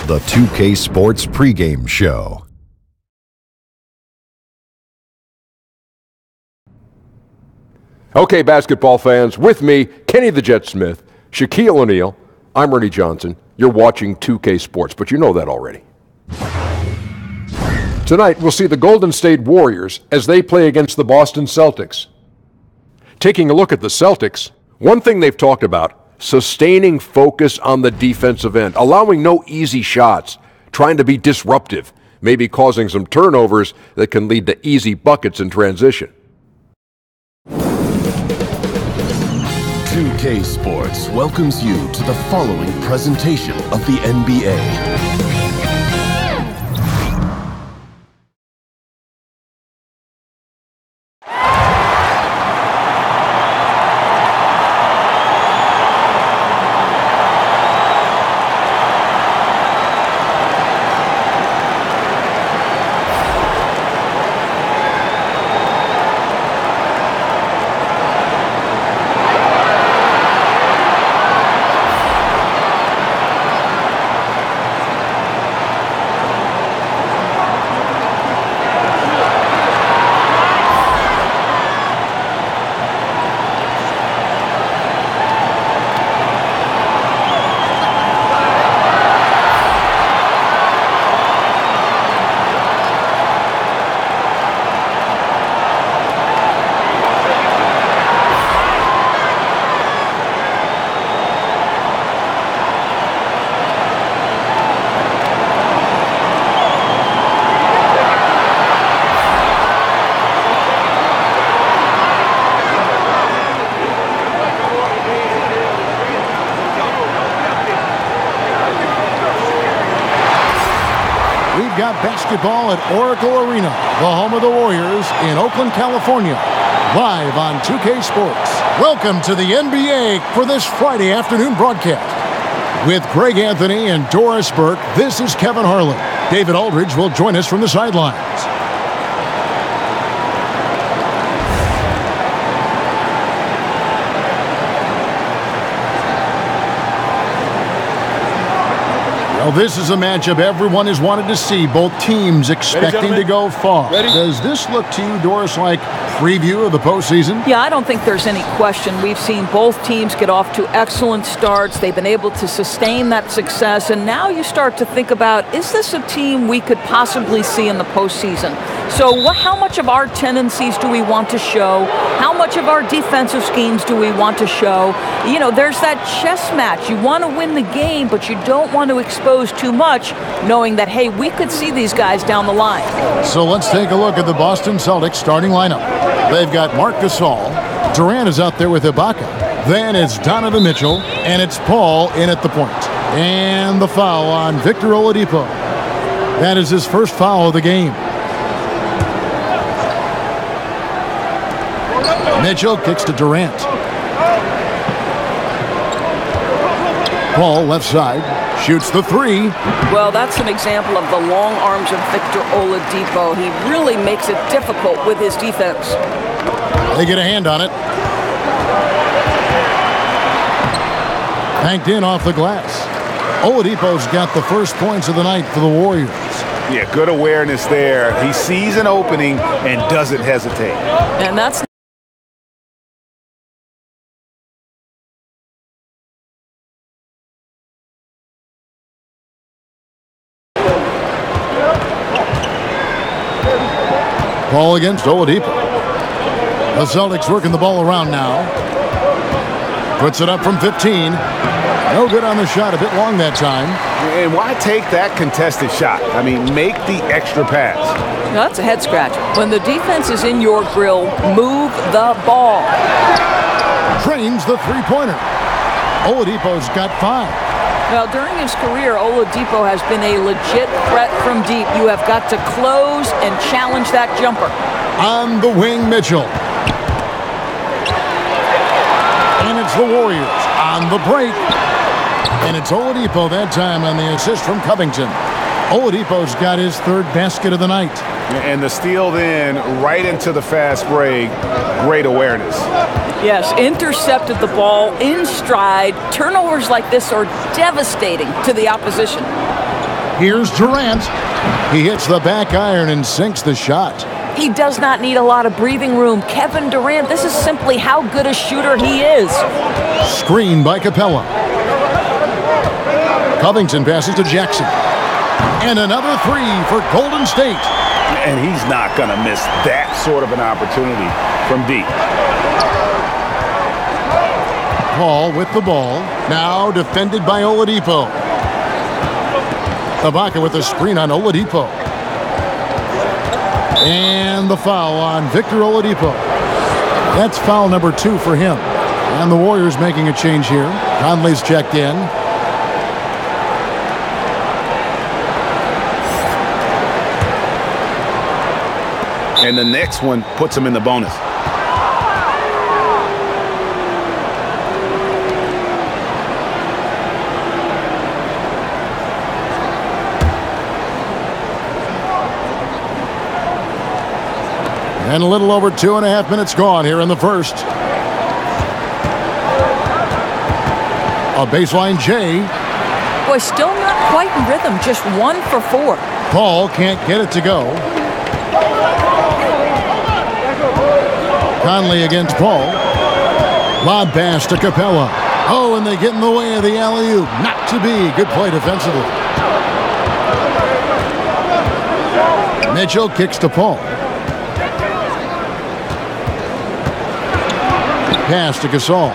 The 2K Sports pregame show. Okay, basketball fans, with me, Kenny the Jet Smith, Shaquille O'Neal, I'm Ernie Johnson. You're watching 2K Sports, but you know that already. Tonight, we'll see the Golden State Warriors as they play against the Boston Celtics. Taking a look at the Celtics, one thing they've talked about, sustaining focus on the defensive end, allowing no easy shots, trying to be disruptive, maybe causing some turnovers that can lead to easy buckets in transition. 2K Sports welcomes you to the following presentation of the NBA. Basketball at Oracle Arena, the home of the Warriors in Oakland, California. Live on 2K Sports. Welcome to the NBA for this Friday afternoon broadcast. With Greg Anthony and Doris Burke, this is Kevin Harlan. David Aldridge will join us from the sidelines. Well, this is a matchup everyone has wanted to see. Both teams expecting to go far. Does this look to you, Doris, like preview of the postseason? Yeah, I don't think there's any question. We've seen both teams get off to excellent starts. They've been able to sustain that success. And now you start to think about, is this a team we could possibly see in the postseason? So how much of our tendencies do we want to show? How much of our defensive schemes do we want to show? You know, there's that chess match. You want to win the game, but you don't want to expose too much, knowing that, hey, we could see these guys down the line. So let's take a look at the Boston Celtics starting lineup. They've got Marc Gasol. Durant is out there with Ibaka. Then it's Donovan Mitchell, and it's Paul in at the point. And the foul on Victor Oladipo. That is his first foul of the game. Mitchell kicks to Durant. Paul left side, shoots the three. Well, that's an example of the long arms of Victor Oladipo. He really makes it difficult with his defense. They get a hand on it. Banked in off the glass. Oladipo's got the first points of the night for the Warriors. Yeah, good awareness there. He sees an opening and doesn't hesitate. And that's Ball against Oladipo. The Celtics working the ball around now. Puts it up from 15. No good on the shot. A bit long that time. And why take that contested shot? I mean, make the extra pass. No, that's a head scratch. When the defense is in your grill, move the ball. Trains the three-pointer. Oladipo's got 5. Well, during his career, Oladipo has been a legit threat from deep. You have got to close and challenge that jumper. On the wing, Mitchell. And it's the Warriors on the break. And it's Oladipo that time on the assist from Covington. Oladipo's got his third basket of the night. And the steal then right into the fast break. Great awareness. Yes, intercepted the ball in stride. Turnovers like this are devastating to the opposition. Here's Durant. He hits the back iron and sinks the shot. He does not need a lot of breathing room. Kevin Durant, this is simply how good a shooter he is. Screen by Capella. Covington passes to Jackson. And another three for Golden State. And he's not going to miss that sort of an opportunity from deep. Paul with the ball. Now defended by Oladipo. Ibaka with a screen on Oladipo. And the foul on Victor Oladipo. That's foul number 2 for him. And the Warriors making a change here. Conley's checked in. And the next one puts him in the bonus. And a little over 2.5 minutes gone here in the first. A baseline J. Boy, still not quite in rhythm. Just 1 for 4. Paul can't get it to go. Conley against Paul. Lob pass to Capella. Oh, and they get in the way of the alley-oop. Not to be. Good play defensively. Mitchell kicks to Paul. Pass to Gasol.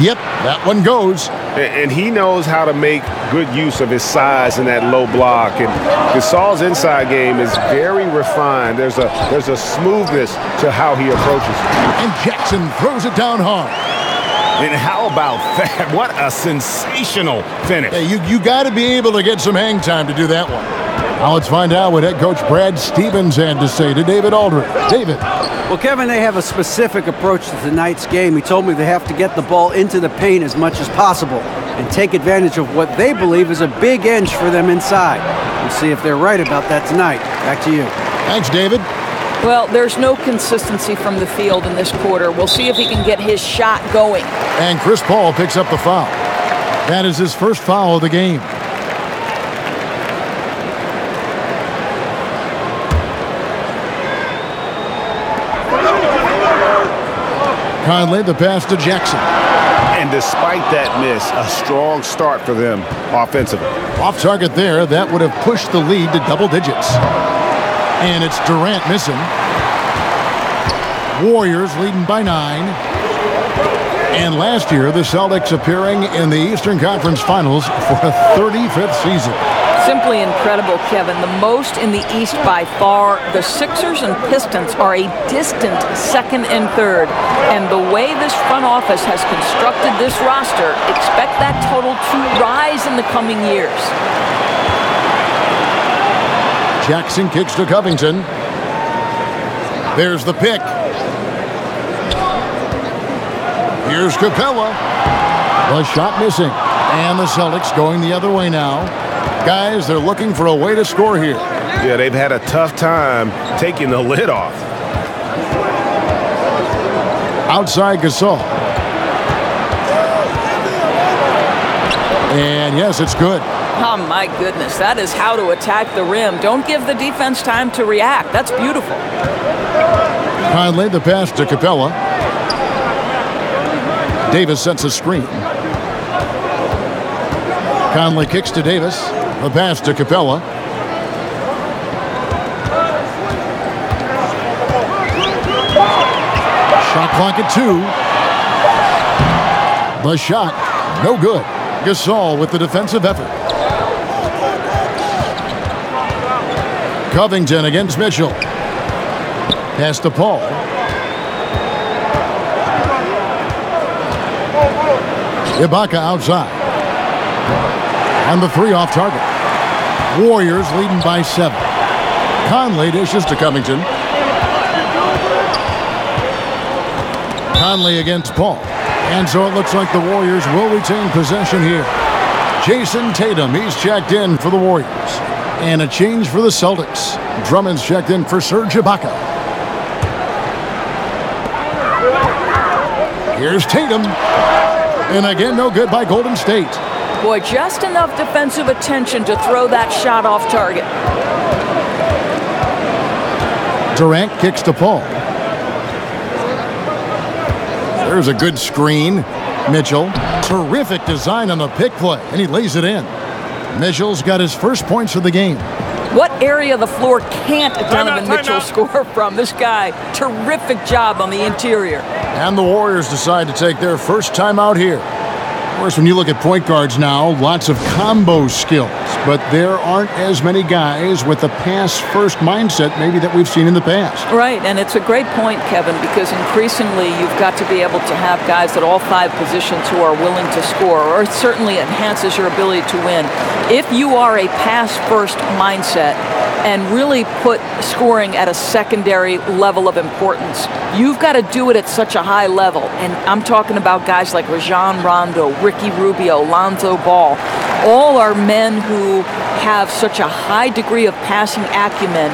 Yep, that one goes. And he knows how to make good use of his size in that low block. And Gasol's inside game is very refined. There's a smoothness to how he approaches. And Jackson throws it down hard. And how about that? What a sensational finish. Hey, you got to be able to get some hang time to do that one. Now let's find out what head coach Brad Stevens had to say to David Aldridge. David. Well, Kevin, they have a specific approach to tonight's game. He told me they have to get the ball into the paint as much as possible and take advantage of what they believe is a big edge for them inside. We'll see if they're right about that tonight. Back to you. Thanks, David. Well, there's no consistency from the field in this quarter. We'll see if he can get his shot going. And Chris Paul picks up the foul. That is his first foul of the game. Conley, the pass to Jackson. And despite that miss, a strong start for them offensively. Off target there, that would have pushed the lead to double digits. And it's Durant missing. Warriors leading by 9. And last year, the Celtics appearing in the Eastern Conference Finals for a 35th season. Simply incredible, Kevin. The most in the East by far. The Sixers and Pistons are a distant second and third. And the way this front office has constructed this roster, expect that total to rise in the coming years. Jackson kicks to Covington. There's the pick. Here's Capella. The shot missing. And the Celtics going the other way now. Guys, they're looking for a way to score here. Yeah, they've had a tough time taking the lid off. Outside Gasol. And yes, it's good. Oh, my goodness. That is how to attack the rim. Don't give the defense time to react. That's beautiful. Conley, the pass to Capella. Davis sets a screen. Conley kicks to Davis. The pass to Capella. Shot clock at 2. The shot, no good. Gasol with the defensive effort. Covington against Mitchell. Pass to Paul. Ibaka outside. On the 3 off target. Warriors leading by 7. Conley dishes to Covington. Conley against Paul. And so it looks like the Warriors will retain possession here. Jason Tatum, he's checked in for the Warriors. And a change for the Celtics. Drummond's checked in for Serge Ibaka. Here's Tatum. And again, no good by Golden State. Boy, just enough defensive attention to throw that shot off target. Durant kicks to Paul. There's a good screen. Mitchell, terrific design on the pick play, and he lays it in. Mitchell's got his first points of the game. What area of the floor can't Donovan Mitchell score from? This guy, terrific job on the interior. And the Warriors decide to take their first time out here. Of course, when you look at point guards now, lots of combo skills, but there aren't as many guys with the pass-first mindset maybe that we've seen in the past. Right, and it's a great point, Kevin, because increasingly you've got to be able to have guys at all 5 positions who are willing to score, or it certainly enhances your ability to win. If you are a pass-first mindset and really put scoring at a secondary level of importance, you've got to do it at such a high level. And I'm talking about guys like Rajon Rondo, Ricky Rubio, Lonzo Ball. All are men who have such a high degree of passing acumen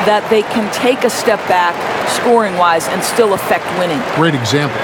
that they can take a step back scoring-wise and still affect winning. Great examples.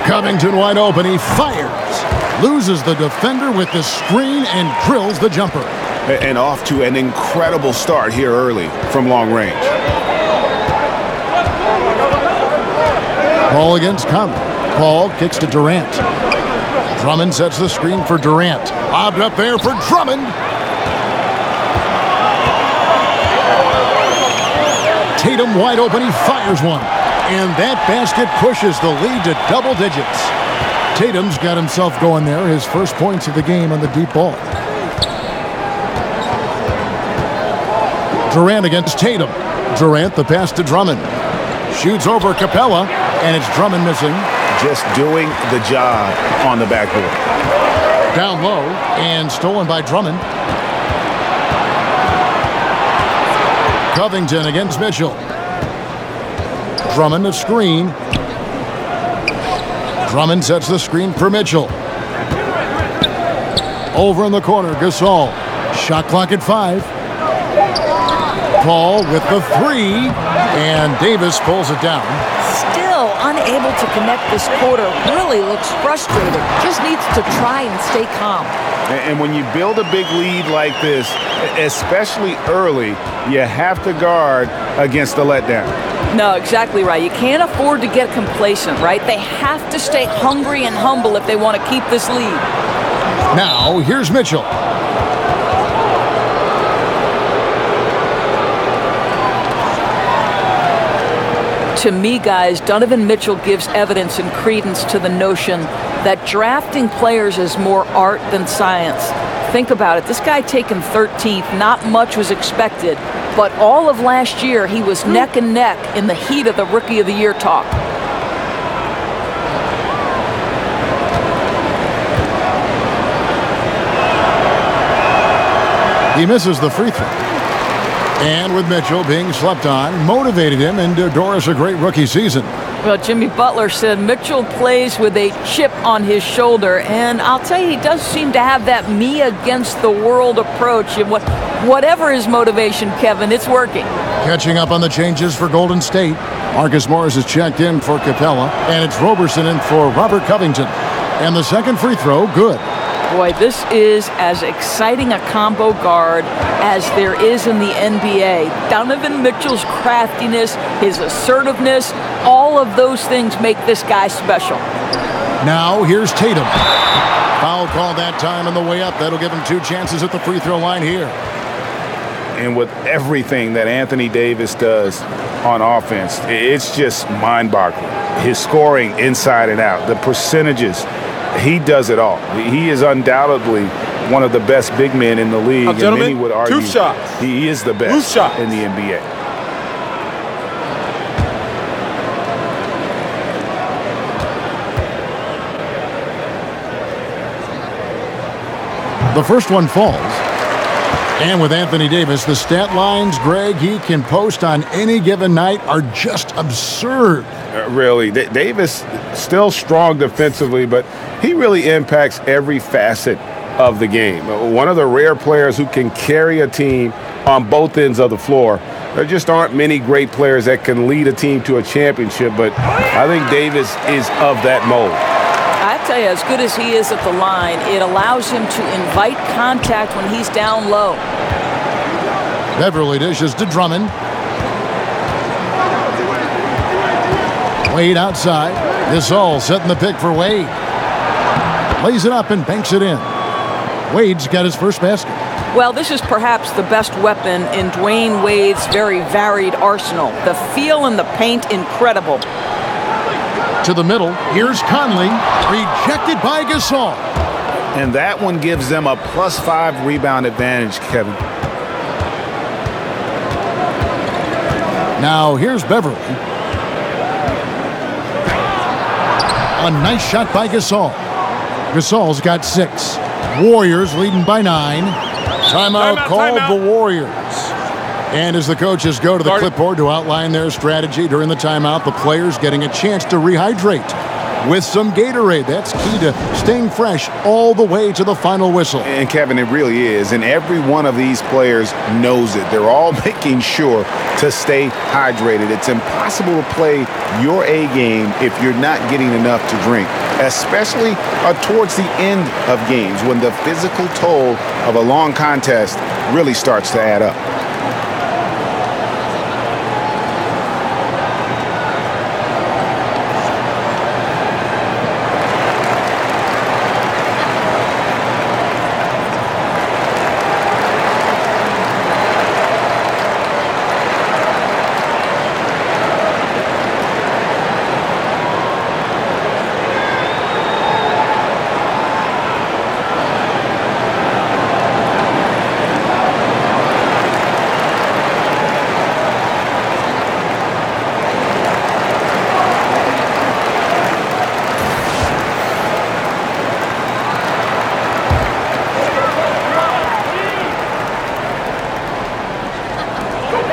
Covington wide open, he fires, loses the defender with the screen and drills the jumper. And off to an incredible start here early from long range. Paul against Conley. Paul kicks to Durant. Drummond sets the screen for Durant. Lobbed up there for Drummond. Tatum wide open, he fires one. And that basket pushes the lead to double digits. Tatum's got himself going there, his first points of the game on the deep ball. Durant against Tatum. Durant the pass to Drummond. Shoots over Capella, and it's Drummond missing. Just doing the job on the backboard. Down low, and stolen by Drummond. Covington against Mitchell. Drummond a screen. Drummond sets the screen for Mitchell. Over in the corner, Gasol. Shot clock at 5. Paul with the 3, and Davis pulls it down. Still unable to connect this quarter. Really looks frustrated. Just needs to try and stay calm. And when you build a big lead like this, especially early, you have to guard against the letdown. No, exactly right. You can't afford to get complacent, right? They have to stay hungry and humble if they want to keep this lead. Now, here's Mitchell. To me, guys, Donovan Mitchell gives evidence and credence to the notion that drafting players is more art than science. Think about it. This guy taken 13th, not much was expected. But all of last year, he was neck and neck in the heat of the Rookie of the Year talk. He misses the free throw. And with Mitchell being slept on, motivated him into Doris a great rookie season. Well, Jimmy Butler said Mitchell plays with a chip on his shoulder, and I'll tell you, he does seem to have that me against the world approach. And whatever his motivation, Kevin, it's working. Catching up on the changes for Golden State. Marcus Morris is checked in for Capella, and it's Roberson in for Robert Covington. And the second free throw, good. Boy, this is as exciting a combo guard as there is in the NBA. Donovan Mitchell's craftiness, his assertiveness, all of those things make this guy special. Now here's Tatum. Foul call that time on the way up. That'll give him 2 chances at the free throw line here. And with everything that Anthony Davis does on offense, it's just mind-boggling. His scoring inside and out, the percentages, he does it all. He is undoubtedly one of the best big men in the league, and many would argue he is the best in the NBA. The first one falls. And with Anthony Davis, the stat lines, Greg, he can post on any given night are just absurd. Really, Davis still strong defensively, but he really impacts every facet of the game. One of the rare players who can carry a team on both ends of the floor. There just aren't many great players that can lead a team to a championship, but I think Davis is of that mold. I tell you, as good as he is at the line, it allows him to invite contact when he's down low. Beverly dishes to Drummond. Wade outside. Gasol setting the pick for Wade. Lays it up and banks it in. Wade's got his first basket. Well, this is perhaps the best weapon in Dwayne Wade's very varied arsenal. The feel in the paint, incredible. To the middle, here's Conley, rejected by Gasol. And that one gives them a +5 rebound advantage, Kevin. Now here's Beverly. A nice shot by Gasol. Gasol's got 6. Warriors leading by 9. Timeout called the Warriors. And as the coaches go to the clipboard to outline their strategy during the timeout, the players getting a chance to rehydrate with some Gatorade. That's key to staying fresh all the way to the final whistle. And Kevin, it really is. And every one of these players knows it. They're all making sure to stay hydrated. It's impossible to play your A game if you're not getting enough to drink, especially towards the end of games when the physical toll of a long contest really starts to add up.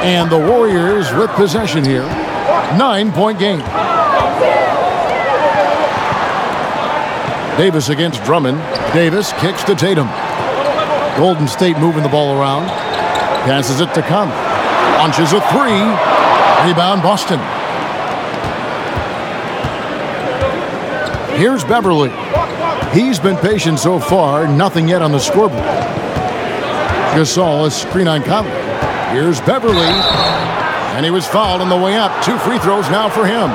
And the Warriors with possession here. 9-point game. Davis against Drummond. Davis kicks to Tatum. Golden State moving the ball around. Passes it to Conley. Launches a 3. Rebound Boston. Here's Beverly. He's been patient so far. Nothing yet on the scoreboard. Gasol, a screen on Conley. Here's Beverly, and he was fouled on the way up. 2 free throws now for him.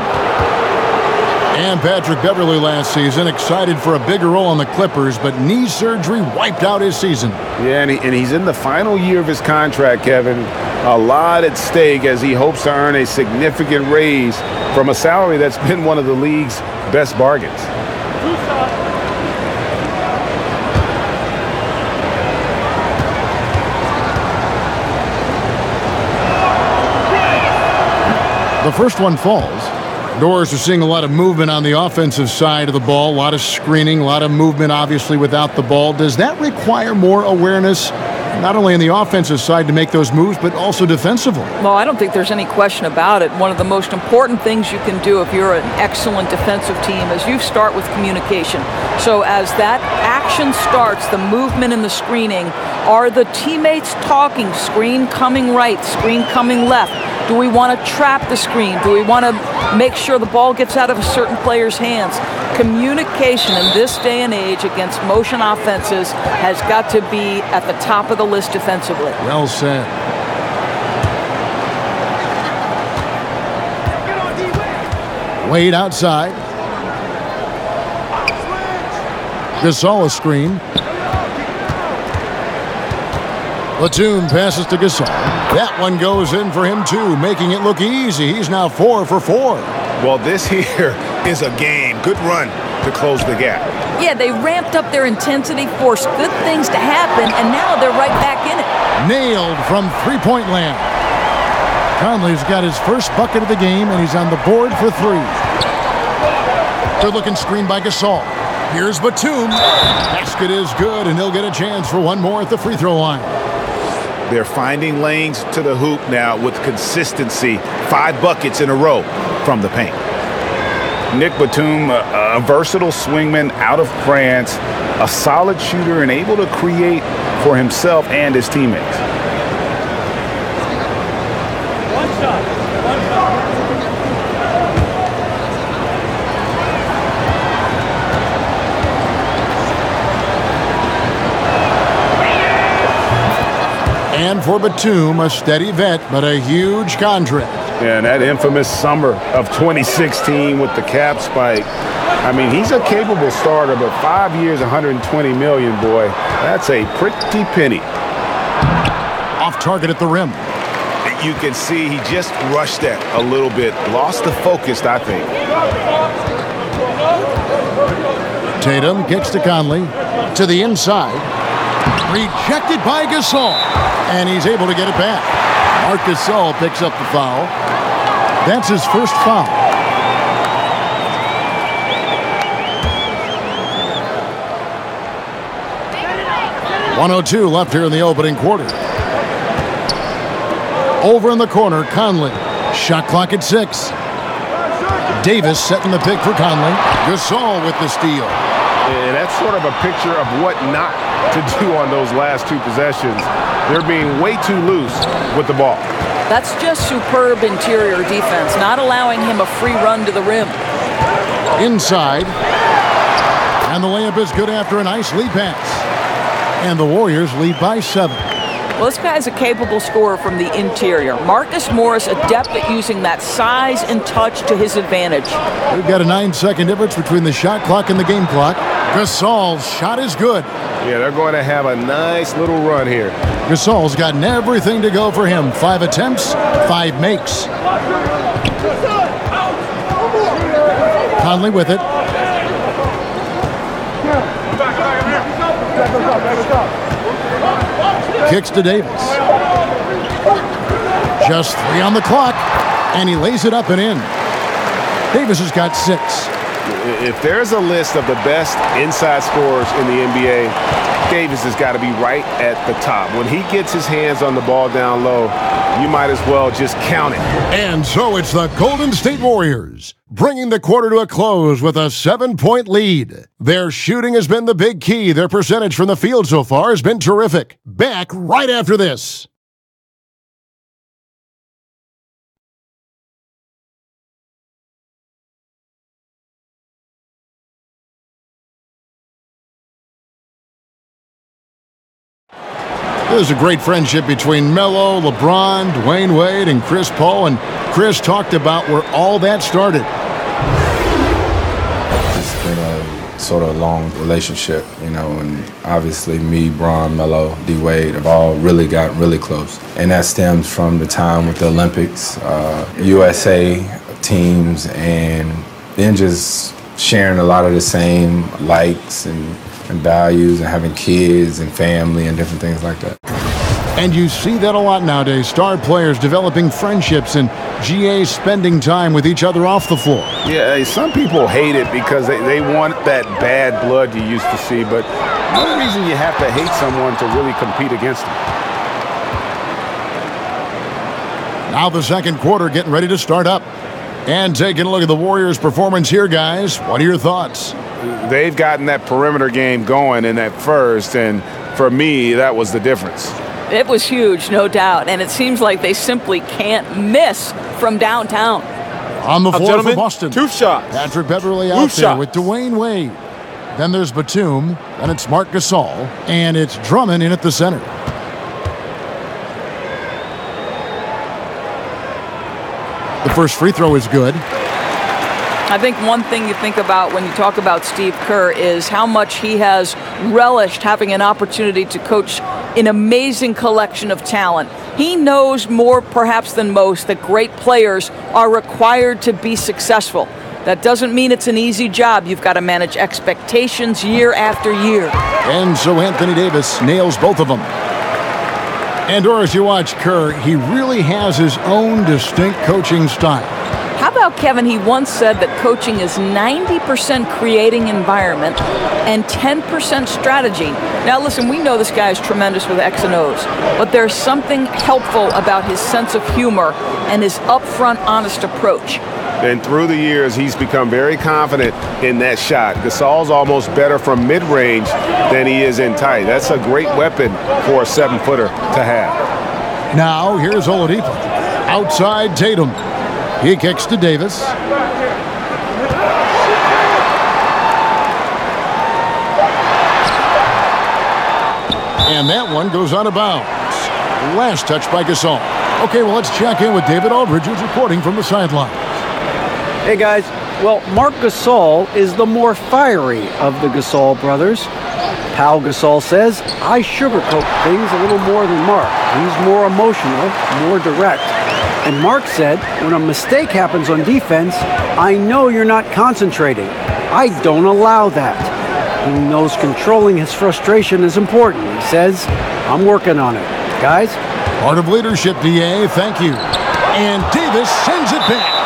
And Patrick Beverly last season, excited for a bigger role on the Clippers, but knee surgery wiped out his season. Yeah, and he's in the final year of his contract, Kevin. A lot at stake as he hopes to earn a significant raise from a salary that's been one of the league's best bargains. The first one falls. Doors are seeing a lot of movement on the offensive side of the ball, a lot of screening, a lot of movement, obviously, without the ball. Does that require more awareness, not only on the offensive side to make those moves, but also defensively? Well, I don't think there's any question about it. One of the most important things you can do if you're an excellent defensive team is you start with communication. So as that action starts, the movement and the screening, are the teammates talking? Screen coming right, screen coming left. Do we want to trap the screen? Do we want to make sure the ball gets out of a certain player's hands? Communication in this day and age against motion offenses has got to be at the top of the list defensively. Well said. Wade outside. Gasol a screen. Batum passes to Gasol. That one goes in for him too, making it look easy. He's now 4 for 4. Well, this here is a game. Good run to close the gap. Yeah, they ramped up their intensity, forced good things to happen, and now they're right back in it. Nailed from three-point land. Conley's got his first bucket of the game, and he's on the board for 3. Good-looking screen by Gasol. Here's Batum. Basket is good, and he'll get a chance for one more at the free throw line. They're finding lanes to the hoop now with consistency. 5 buckets in a row from the paint. Nick Batum, a versatile swingman out of France, a solid shooter and able to create for himself and his teammates. One shot. And for Batum, a steady vet, but a huge contract. Yeah, and that infamous summer of 2016 with the cap spike. I mean, he's a capable starter, but 5 years, $120 million, boy, that's a pretty penny. Off target at the rim. You can see he just rushed that a little bit. Lost the focus, I think. Tatum kicks to Conley. To the inside. Rejected by Gasol. And he's able to get it back. Marc Gasol picks up the foul. That's his first foul. .102 left here in the opening quarter. Over in the corner, Conley. Shot clock at 6. Davis setting the pick for Conley. Gasol with the steal. And that's sort of a picture of what not to do on those last 2 possessions. They're being way too loose with the ball. That's just superb interior defense, not allowing him a free run to the rim. Inside. And the layup is good after a nice lead pass. And the Warriors lead by 7. Well, this guy's a capable scorer from the interior. Marcus Morris adept at using that size and touch to his advantage. We've got a 9-second difference between the shot clock and the game clock. Gasol's shot is good. Yeah, they're going to have a nice little run here. Gasol's gotten everything to go for him. 5 attempts, 5 makes. Conley with it. Kicks to Davis. Just 3 on the clock, and he lays it up and in. Davis has got 6. If there's a list of the best inside scorers in the NBA, Davis has got to be right at the top. When he gets his hands on the ball down low, you might as well just count it. And so it's the Golden State Warriors, bringing the quarter to a close with a 7-point lead. Their shooting has been the big key. Their percentage from the field so far has been terrific. Back right after this. There's a great friendship between Melo, LeBron, Dwayne Wade, and Chris Paul, and Chris talked about where all that started. It's been a sort of long relationship, you know, and obviously me, Bron, Melo, D-Wade have all really got really close. And that stems from the time with the Olympics, USA teams, and then just sharing a lot of the same likes and values and having kids and family and different things like that. And you see that a lot nowadays. Star players developing friendships and GAs spending time with each other off the floor. Yeah, some people hate it because they want that bad blood you used to see, but no reason you have to hate someone to really compete against them. Now the second quarter getting ready to start up. And taking a look at the Warriors' performance here, guys. What are your thoughts? They've gotten that perimeter game going in that first, and for me, that was the difference. It was huge, no doubt, and it seems like they simply can't miss from downtown. On the floor for Boston. 2 shots. Patrick Beverley out there with Dwayne Wade. Then there's Batum, and it's Marc Gasol, and it's Drummond in at the center. The first free throw is good. I think one thing you think about when you talk about Steve Kerr is how much he has relished having an opportunity to coach an amazing collection of talent. He knows more perhaps than most that great players are required to be successful. That doesn't mean it's an easy job. You've got to manage expectations year after year. And so Anthony Davis nails both of them. And as you watch Kerr, he really has his own distinct coaching style. How about Kevin? He once said that coaching is 90% creating environment and 10% strategy. Now listen, we know this guy is tremendous with X and O's, but there's something helpful about his sense of humor and his upfront, honest approach. And through the years, he's become very confident in that shot. Gasol's almost better from mid-range than he is in tight. That's a great weapon for a 7-footer to have. Now, here's Oladipo. Outside Tatum. He kicks to Davis. And that one goes out of bounds. Last touch by Gasol. Okay, well, let's check in with David Aldridge, who's reporting from the sideline. Hey, guys. Well, Marc Gasol is the more fiery of the Gasol brothers. Pau Gasol says, I sugarcoat things a little more than Marc. He's more emotional, more direct. And Marc said, when a mistake happens on defense, I know you're not concentrating. I don't allow that. He knows controlling his frustration is important. He says, I'm working on it. Guys? Part of leadership, D.A. Thank you. And Davis sends it back.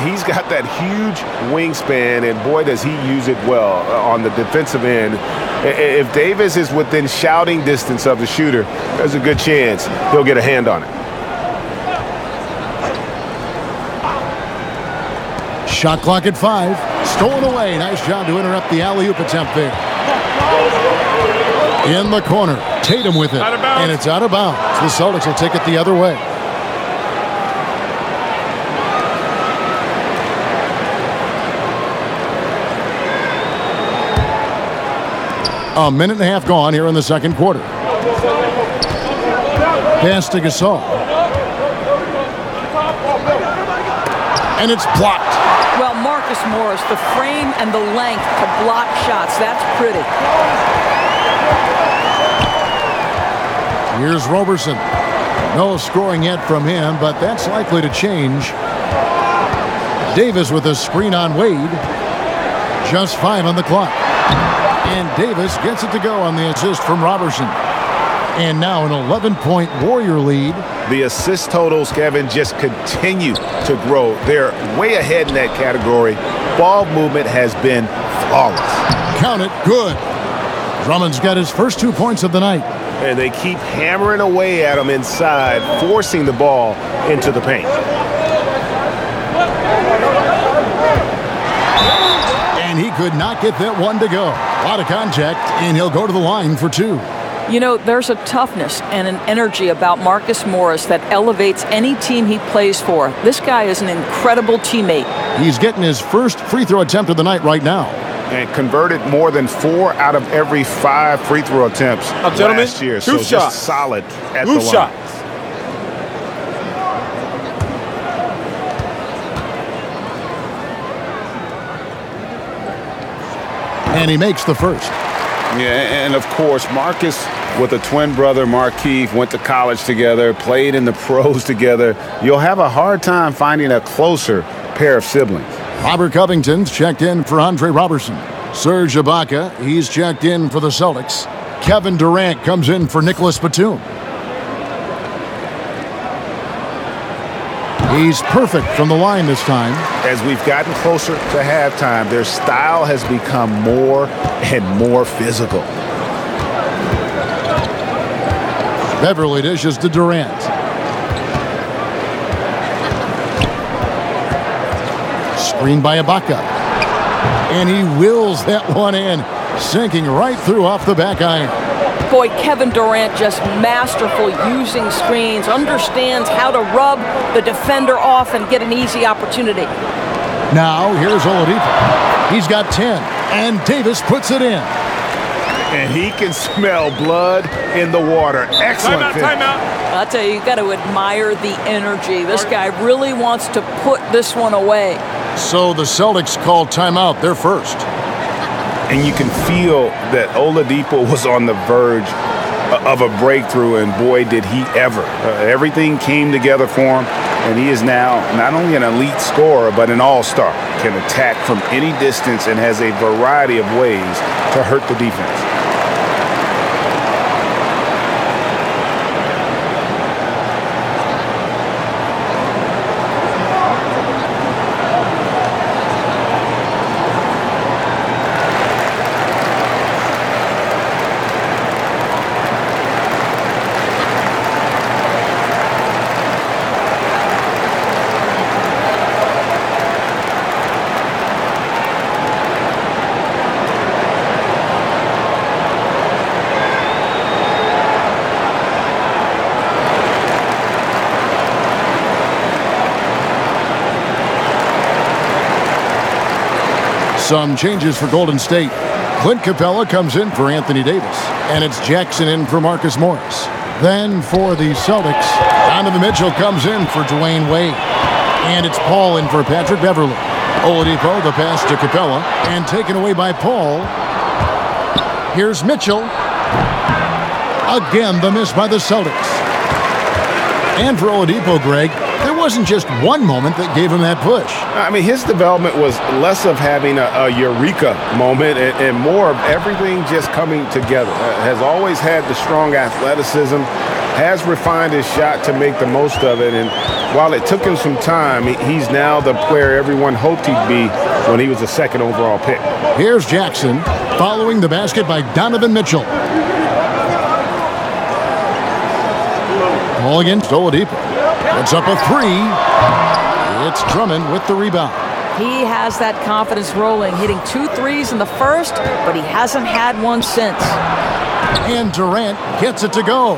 He's got that huge wingspan, and boy, does he use it well on the defensive end. If Davis is within shouting distance of the shooter, there's a good chance he'll get a hand on it. Shot clock at 5. Stolen away. Nice job to interrupt the alley-oop attempt there. In the corner. Tatum with it. And it's out of bounds. The Celtics will take it the other way. A minute and a half gone here in the second quarter. Pass to Gasol. And it's blocked. Well, Marcus Morris, the frame and the length to block shots. That's pretty. Here's Roberson. No scoring yet from him, but that's likely to change. Davis with a screen on Wade. Just 5 on the clock. And Davis gets it to go on the assist from Roberson. And now an 11-point Warrior lead. The assist totals, Kevin, just continue to grow. They're way ahead in that category. Ball movement has been flawless. Count it. Good. Drummond's got his first 2 points of the night. And they keep hammering away at him inside, forcing the ball into the paint. And he could not get that one to go. A lot of contact, and he'll go to the line for 2. You know, there's a toughness and an energy about Marcus Morris that elevates any team he plays for. This guy is an incredible teammate. He's getting his first free throw attempt of the night right now. And converted more than 4 out of every 5 free throw attempts last year. So just solid at the line. And he makes the first. Yeah, and of course, Marcus with a twin brother, Markieff, went to college together, played in the pros together. You'll have a hard time finding a closer pair of siblings. Robert Covington's checked in for Andre Robertson. Serge Ibaka, he's checked in for the Celtics. Kevin Durant comes in for Nicholas Batum. He's perfect from the line this time. As we've gotten closer to halftime, their style has become more and more physical. Beverly dishes to Durant. Screened by Ibaka. And he wills that one in, sinking right through off the back iron. Boy, Kevin Durant just masterful using screens, understands how to rub the defender off and get an easy opportunity. Now, here's Oladipo. He's got 10, and Davis puts it in. And he can smell blood in the water. Excellent finish. Timeout. I'll tell you, you got to admire the energy. This guy really wants to put this one away. So the Celtics called timeout. They're first. And you can feel that Oladipo was on the verge of a breakthrough, and boy, did he ever. Everything came together for him, and he is now not only an elite scorer, but an all-star. Can attack from any distance and has a variety of ways to hurt the defense. Some changes for Golden State. Clint Capella comes in for Anthony Davis, and it's Jackson in for Marcus Morris. Then for the Celtics, Donovan Mitchell comes in for Dwayne Wade, and it's Paul in for Patrick Beverley. Oladipo, the pass to Capella, and taken away by Paul. Here's Mitchell. Again, the miss by the Celtics. And for Oladipo, Greg, there wasn't just one moment that gave him that push. I mean, his development was less of having a eureka moment and more of everything just coming together. Has always had the strong athleticism, has refined his shot to make the most of it. And while it took him some time, he's now the player everyone hoped he'd be when he was a second overall pick. Here's Jackson following the basket by Donovan Mitchell. Ball against Oladipo. It's up a three. It's Drummond with the rebound. He has that confidence rolling, hitting 2 threes in the first, but he hasn't had one since. And Durant gets it to go.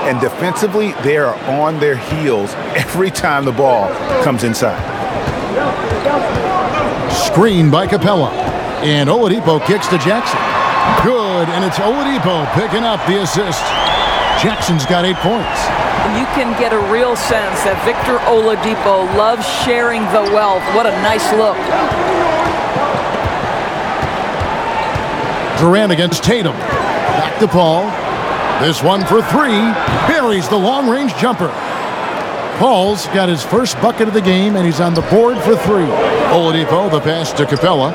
And defensively, they are on their heels every time the ball comes inside. Screen by Capella. And Oladipo kicks to Jackson. Good, and it's Oladipo picking up the assist. Jackson's got 8 points. You can get a real sense that Victor Oladipo loves sharing the wealth. What a nice look. Durant against Tatum. Back to Paul. This one for 3. Buries the long-range jumper. Paul's got his first bucket of the game, and he's on the board for 3. Oladipo, the pass to Capella.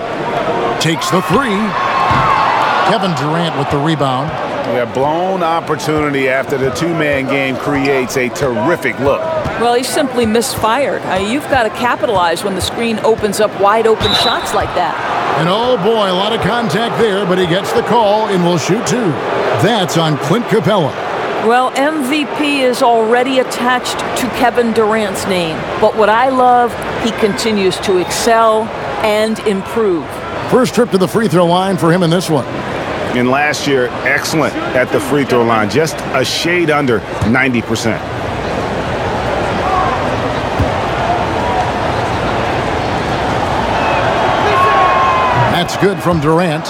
Takes the 3. Kevin Durant with the rebound. A blown opportunity after the two-man game creates a terrific look. Well, he simply misfired. You've got to capitalize when the screen opens up wide-open shots like that. And oh boy, a lot of contact there, but he gets the call and will shoot 2. That's on Clint Capella. Well, MVP is already attached to Kevin Durant's name. But what I love, he continues to excel and improve. First trip to the free throw line for him in this one. And last year, excellent at the free throw line, just a shade under 90%. That's good from Durant.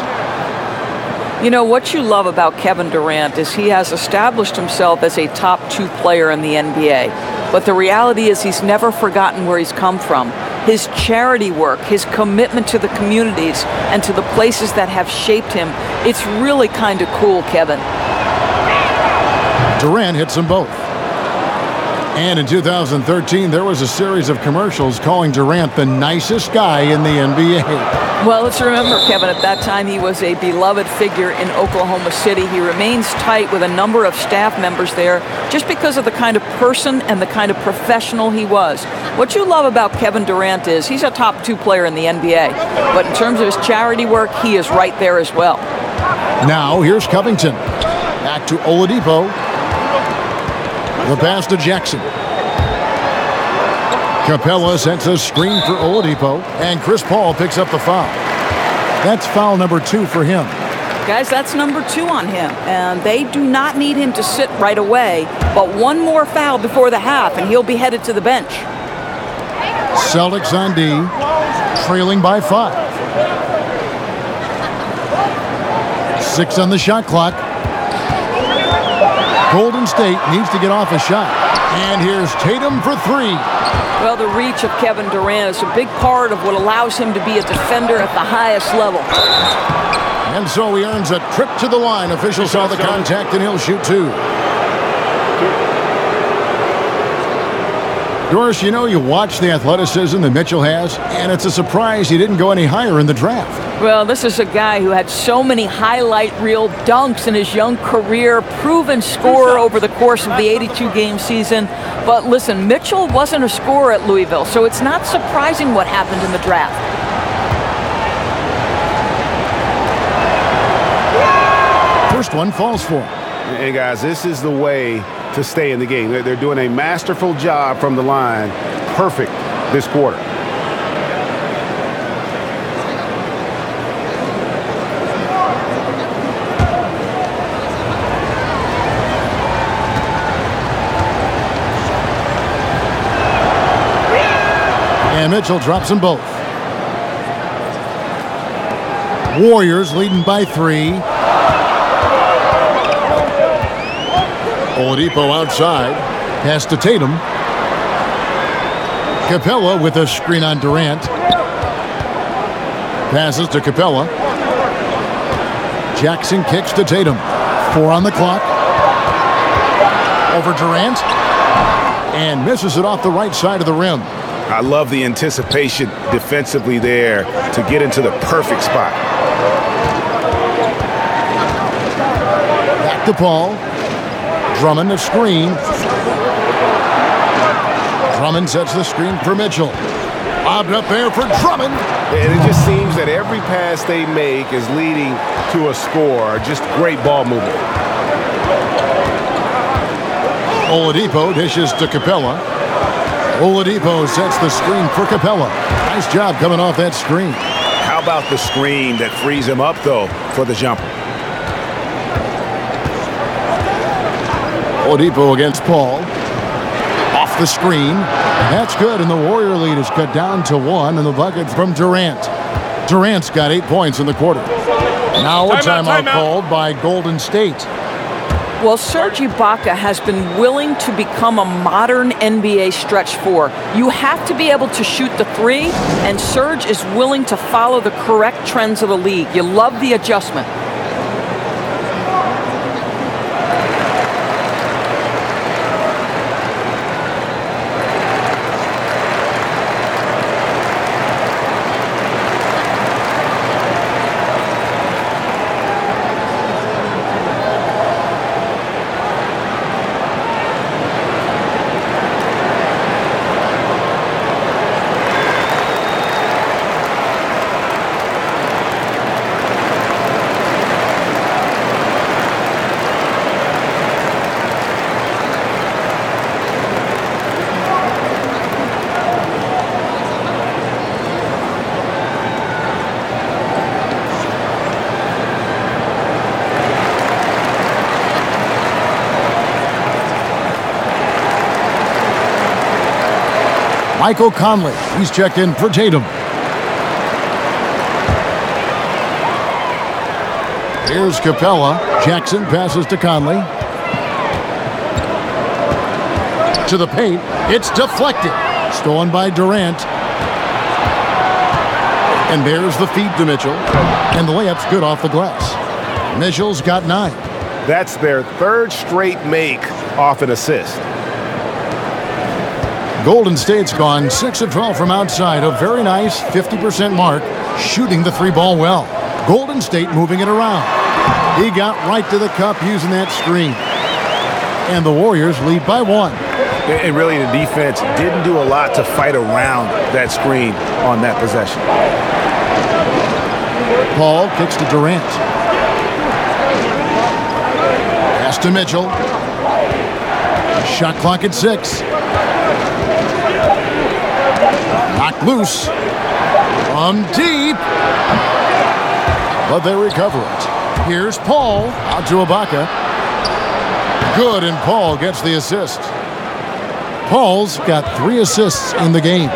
You know, what you love about Kevin Durant is he has established himself as a top 2 player in the NBA. But the reality is he's never forgotten where he's come from. His charity work, his commitment to the communities and to the places that have shaped him. It's really kind of cool, Kevin. Durant hits them both. And in 2013, there was a series of commercials calling Durant the nicest guy in the NBA. Well, let's remember, Kevin, at that time he was a beloved figure in Oklahoma City. He remains tight with a number of staff members there just because of the kind of person and the kind of professional he was. What you love about Kevin Durant is he's a top 2 player in the NBA. But in terms of his charity work, he is right there as well. Now, here's Covington. Back to Oladipo. The pass to Jackson. Capella sets a screen for Oladipo, and Chris Paul picks up the foul. That's foul number 2 for him. Guys, that's number 2 on him, and they do not need him to sit right away, but one more foul before the half, and he'll be headed to the bench. Celtics on D, trailing by 5. 6 on the shot clock. Golden State needs to get off a shot. And here's Tatum for 3. Well, the reach of Kevin Durant is a big part of what allows him to be a defender at the highest level. And so he earns a trip to the line. Officials saw the contact, and he'll shoot 2. Doris, you know, you watch the athleticism that Mitchell has, and it's a surprise he didn't go any higher in the draft. Well, this is a guy who had so many highlight reel dunks in his young career, proven scorer over the course of the 82-game season. But listen, Mitchell wasn't a scorer at Louisville, so it's not surprising what happened in the draft. First one falls for him. Hey, guys, this is the way to stay in the game. They're doing a masterful job from the line. Perfect this quarter. And Mitchell drops them both. Warriors leading by 3. Oladipo outside. Pass to Tatum. Capella with a screen on Durant. Passes to Capella. Jackson kicks to Tatum. 4 on the clock. Over Durant. And misses it off the right side of the rim. I love the anticipation defensively there to get into the perfect spot. Back to Paul. Drummond a screen. Drummond sets the screen for Mitchell. Lobbed up there for Drummond. And it just seems that every pass they make is leading to a score. Just great ball movement. Oladipo dishes to Capella. Oladipo sets the screen for Capella. Nice job coming off that screen. How about the screen that frees him up, though, for the jumper? Oladipo against Paul. Off the screen. That's good, and the Warrior lead is cut down to 1, and the bucket from Durant. Durant's got 8 points in the quarter. Now a timeout called by Golden State. Well, Serge Ibaka has been willing to become a modern NBA stretch 4. You have to be able to shoot the 3, and Serge is willing to follow the correct trends of the league. You love the adjustment. Michael Conley, he's checked in for Tatum. Here's Capella. Jackson passes to Conley. To the paint. It's deflected. Stolen by Durant. And there's the feed to Mitchell. And the layup's good off the glass. Mitchell's got 9. That's their 3rd straight make off an assist. Golden State's gone 6 of 12 from outside. A very nice 50% mark. Shooting the 3-ball well. Golden State moving it around. He got right to the cup using that screen. And the Warriors lead by 1. And really the defense didn't do a lot to fight around that screen on that possession. Paul kicks to Durant. Pass to Mitchell. Shot clock at 6. Knocked loose. From deep. But they recover it. Here's Paul. Out to Ibaka. Good, and Paul gets the assist. Paul's got 3 assists in the game.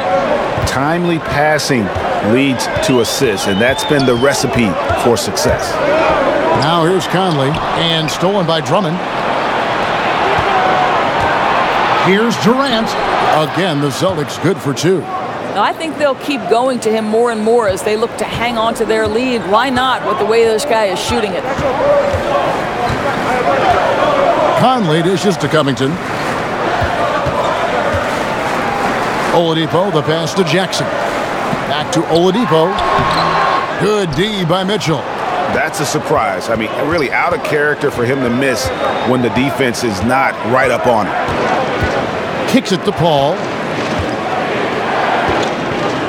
Timely passing leads to assists, and that's been the recipe for success. Now here's Conley, and stolen by Drummond. Here's Durant. Again, the Celtics good for 2. I think they'll keep going to him more and more as they look to hang on to their lead. Why not with the way this guy is shooting it? Conley dishes to Covington. Oladipo, the pass to Jackson. Back to Oladipo. Good D by Mitchell. That's a surprise. I mean, really out of character for him to miss when the defense is not right up on him. Kicks it to Paul.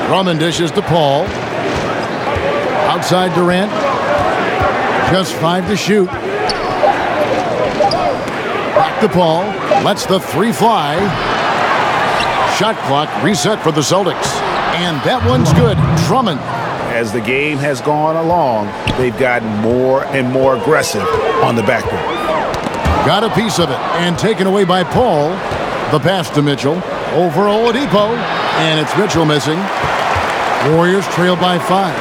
Drummond dishes to Paul. Outside Durant. Just 5 to shoot. Back to Paul. Lets the 3 fly. Shot clock reset for the Celtics. And that one's good. Drummond. As the game has gone along, they've gotten more and more aggressive on the backboard. Got a piece of it. And taken away by Paul. The pass to Mitchell. Over Oladipo. And it's Mitchell missing. Warriors trail by 5.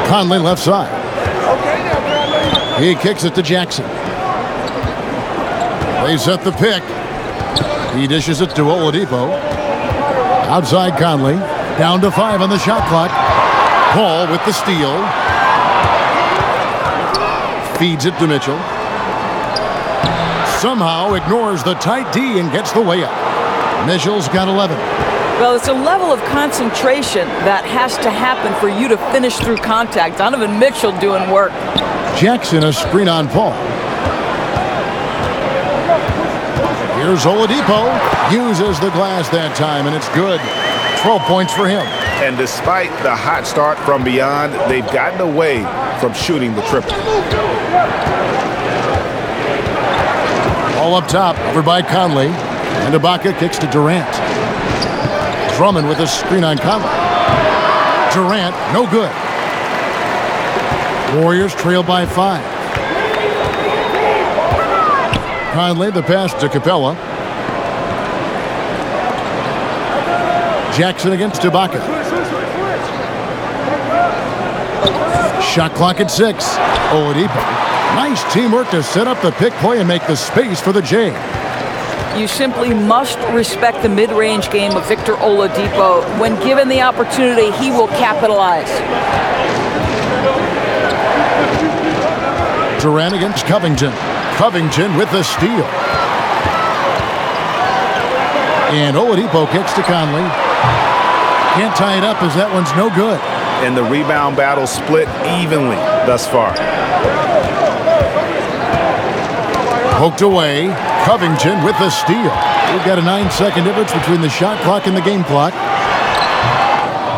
Conley left side. He kicks it to Jackson. They set the pick. He dishes it to Oladipo. Outside Conley. Down to 5 on the shot clock. Paul with the steal. Feeds it to Mitchell. Somehow ignores the tight D and gets the way up. Mitchell's got 11. Well, it's a level of concentration that has to happen for you to finish through contact. Donovan Mitchell doing work. Jackson a screen on Paul. Here's Oladipo. Uses the glass that time, and it's good. 12 points for him. And despite the hot start from beyond, they've gotten away from shooting the triple. All up top, over by Conley. And Ibaka kicks to Durant. Drummond with a screen on Conley. Durant, no good. Warriors trail by 5. Conley, the pass to Capella. Jackson against Ibaka. Shot clock at 6. Oladipo. Nice teamwork to set up the pick play and make the space for the J. You simply must respect the mid-range game of Victor Oladipo. When given the opportunity, he will capitalize. Durant against Covington. Covington with the steal. And Oladipo kicks to Conley. Can't tie it up as that one's no good. And the rebound battle split evenly thus far. Poked away. Covington with the steal. We've got a 9-second difference between the shot clock and the game clock.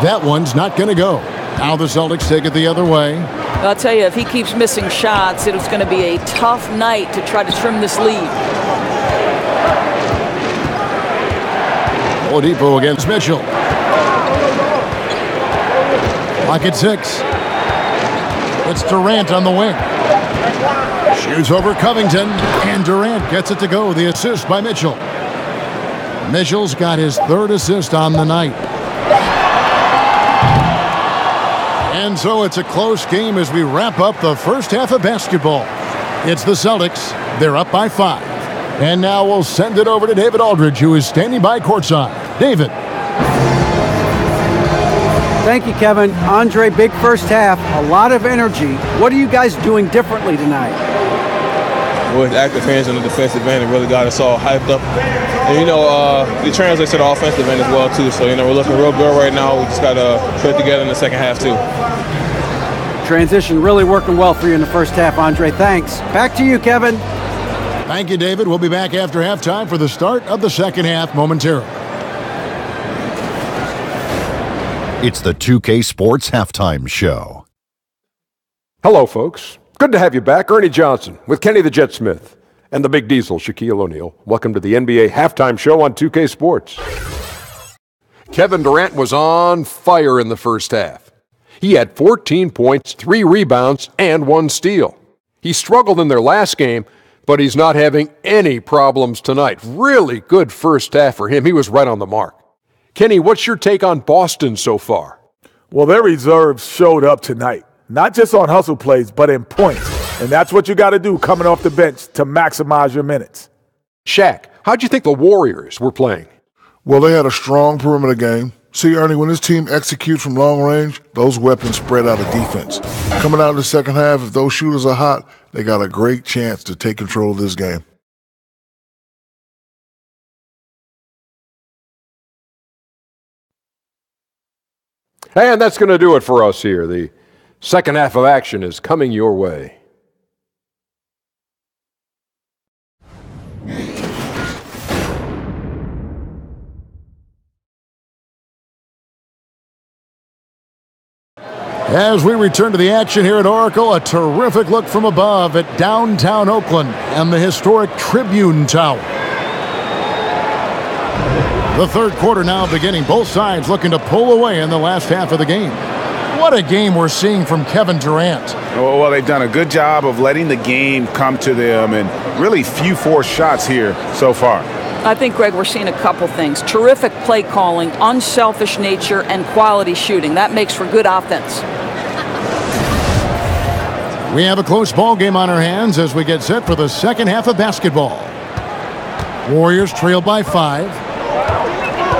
That one's not going to go. Now the Celtics take it the other way. I'll tell you, if he keeps missing shots, it's going to be a tough night to try to trim this lead. Oladipo against Mitchell. Clock at 6. It's Durant on the wing. Shoots over Covington, and Durant gets it to go. The assist by Mitchell. Mitchell's got his 3rd assist on the night. And so it's a close game as we wrap up the first half of basketball. It's the Celtics. They're up by 5. And now we'll send it over to David Aldridge, who is standing by courtside. David. Thank you, Kevin. Andre, big first half, a lot of energy. What are you guys doing differently tonight? With active fans on the defensive end, it really got us all hyped up. And, it translates to the offensive end as well, too. So, we're looking real good right now. We just got to put it together in the second half, too. Transition really working well for you in the first half, Andre. Thanks. Back to you, Kevin. Thank you, David. We'll be back after halftime for the start of the second half momentarily. It's the 2K Sports Halftime Show. Hello, folks. Good to have you back. Ernie Johnson with Kenny the Jet Smith and the Big Diesel, Shaquille O'Neal. Welcome to the NBA Halftime Show on 2K Sports. Kevin Durant was on fire in the first half. He had 14 points, 3 rebounds, and 1 steal. He struggled in their last game, but he's not having any problems tonight. Really good first half for him. He was right on the mark. Kenny, what's your take on Boston so far? Well, their reserves showed up tonight. Not just on hustle plays, but in points. And that's what you got to do coming off the bench to maximize your minutes. Shaq, how'd you think the Warriors were playing? Well, they had a strong perimeter game. See, Ernie, when this team executes from long range, those weapons spread out of defense. Coming out of the second half, if those shooters are hot, they got a great chance to take control of this game. And that's going to do it for us here. The second half of action is coming your way. As we return to the action here at Oracle, a terrific look from above at downtown Oakland and the historic Tribune Tower. The third quarter now beginning. Both sides looking to pull away in the last half of the game. What a game we're seeing from Kevin Durant. Well, they've done a good job of letting the game come to them and really few forced shots here so far. I think, Greg, we're seeing a couple things. Terrific play calling, unselfish nature, and quality shooting. That makes for good offense. We have a close ball game on our hands as we get set for the second half of basketball. Warriors trail by 5.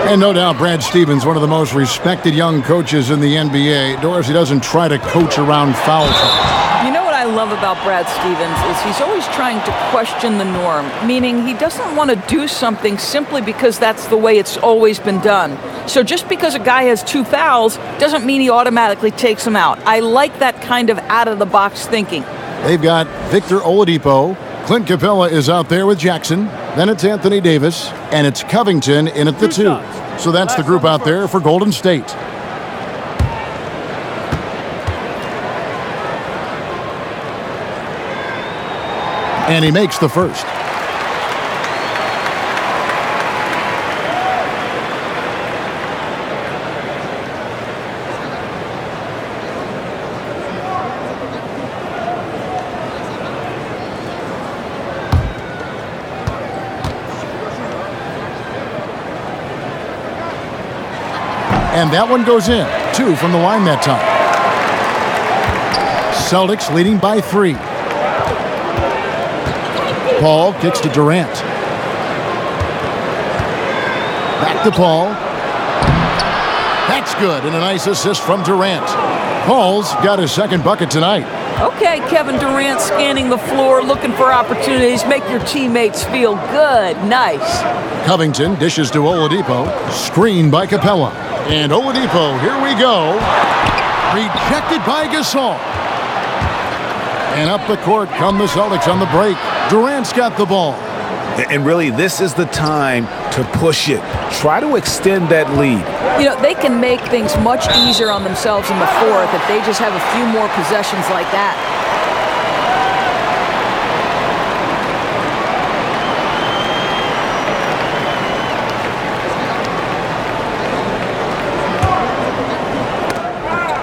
And no doubt Brad Stevens, one of the most respected young coaches in the NBA. Doris, he doesn't try to coach around foul trouble. You know what I love about Brad Stevens is he's always trying to question the norm, meaning he doesn't want to do something simply because that's the way it's always been done. So just because a guy has 2 fouls doesn't mean he automatically takes them out. I like that kind of out-of-the-box thinking. They've got Victor Oladipo. Clint Capella is out there with Jackson. Then it's Anthony Davis, and it's Covington in at the 2. So that's the group out there for Golden State. And he makes the first. And that one goes in. 2 from the line that time. Celtics leading by 3. Paul kicks to Durant. Back to Paul. That's good, and a nice assist from Durant. Paul's got his second bucket tonight. Okay, Kevin Durant scanning the floor, looking for opportunities. Make your teammates feel good. Nice. Covington dishes to Oladipo. Screen by Capella. And Oladipo, here we go. Rejected by Gasol. And up the court come the Celtics on the break. Durant's got the ball. And really, this is the time to push it. Try to extend that lead. You know, they can make things much easier on themselves in the fourth if they just have a few more possessions like that.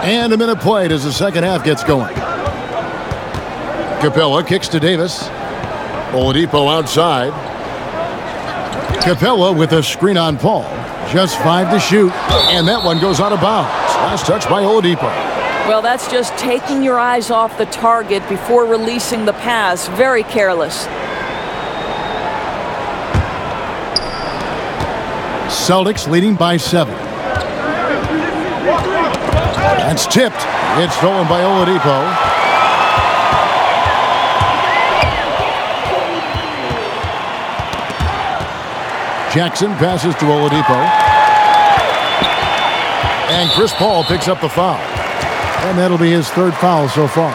And a minute played as the second half gets going. Capella kicks to Davis. Oladipo outside. Capella with a screen on Paul. Just 5 to shoot. And that one goes out of bounds. Last touch by Oladipo. Well, that's just taking your eyes off the target before releasing the pass. Very careless. Celtics leading by 7. That's tipped. It's stolen by Oladipo. Jackson passes to Oladipo. And Chris Paul picks up the foul. And that'll be his 3rd foul so far.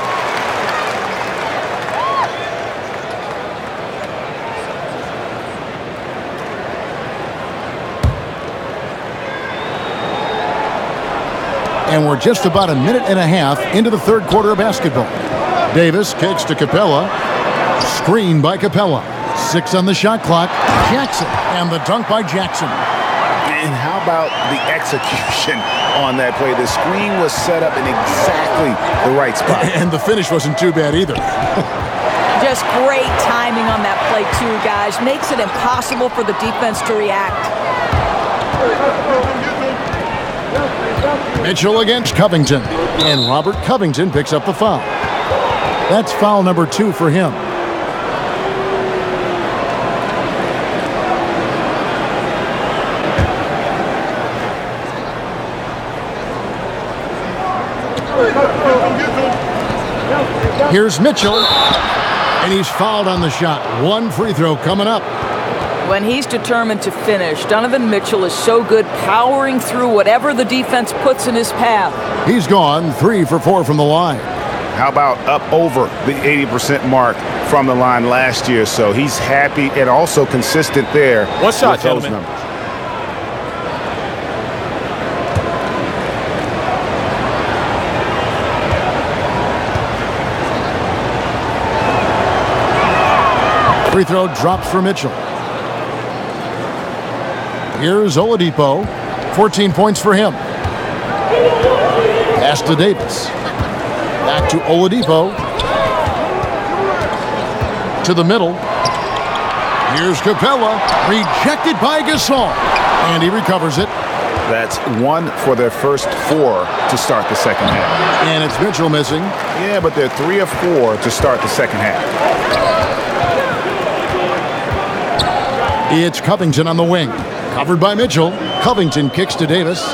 And we're just about a minute and a half into the 3rd quarter of basketball. Davis kicks to Capella. Screen by Capella. 6 on the shot clock. Jackson. And the dunk by Jackson. And how about the execution on that play? The screen was set up in exactly the right spot. And the finish wasn't too bad either. Just great timing on that play, too, guys. Makes it impossible for the defense to react. Mitchell against Covington. And Robert Covington picks up the foul. That's foul number 2 for him. Here's Mitchell. And he's fouled on the shot. 1 free throw coming up. When he's determined to finish, Donovan Mitchell is so good powering through whatever the defense puts in his path. He's gone 3 for 4 from the line. How about up over the 80% mark from the line last year? So he's happy and also consistent there. One shot, gentlemen. Numbers. Free throw drops for Mitchell. Here's Oladipo. 14 points for him. Pass to Davis. Back to Oladipo. To the middle. Here's Capella. Rejected by Gasol. And he recovers it. That's 1 for their first 4 to start the second half. And it's Mitchell missing. Yeah, but they're 3 of 4 to start the second half. It's Covington on the wing. Covered by Mitchell. Covington kicks to Davis.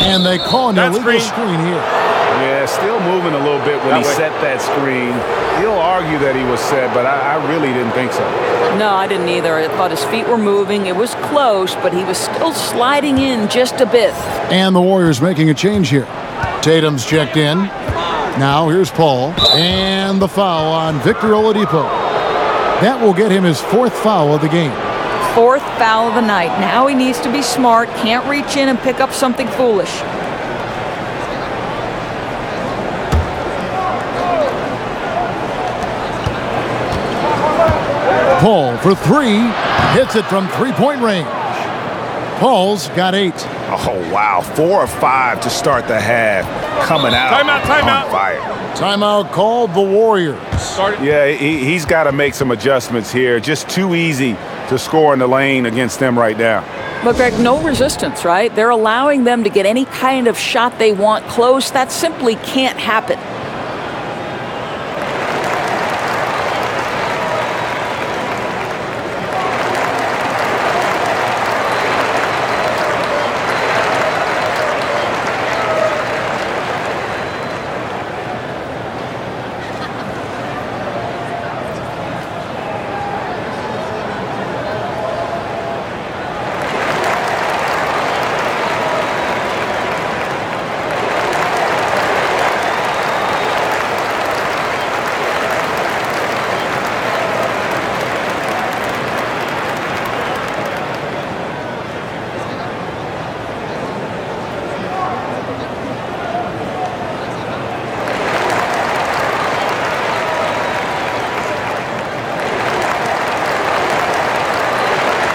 And they call an illegal screen here. Yeah, still moving a little bit when he set that screen. He'll argue that he was set, but I really didn't think so. No, I didn't either. I thought his feet were moving. It was close, but he was still sliding in just a bit. And the Warriors making a change here. Tatum's checked in. Now here's Paul. And the foul on Victor Oladipo. That will get him his 4th foul of the game. 4th foul of the night. Now he needs to be smart. Can't reach in and pick up something foolish. Paul for 3. Hits it from 3-point range. Paul's got 8. Oh, wow. 4 of 5 to start the half. Coming out on fire. Timeout called the Warriors. Yeah, he's got to make some adjustments here. Just too easy to score in the lane against them right now. But, Greg, no resistance, right? They're allowing them to get any kind of shot they want close. That simply can't happen.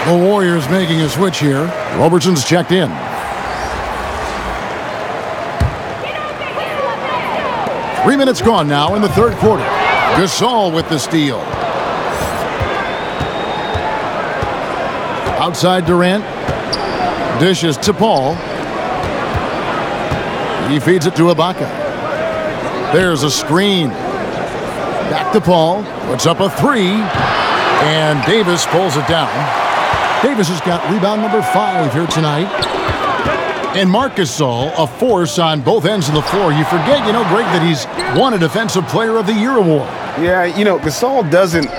The Warriors making a switch here. Robertson's checked in. Three minutes gone now in the third quarter. Gasol with the steal. Outside Durant. Dishes to Paul. He feeds it to Ibaka. There's a screen. Back to Paul. Puts up a 3. And Davis pulls it down. Davis has got rebound number 5 here tonight. And Marc Gasol, a force on both ends of the floor. You forget, Greg, that he's won a Defensive Player of the Year award. Yeah, Gasol doesn't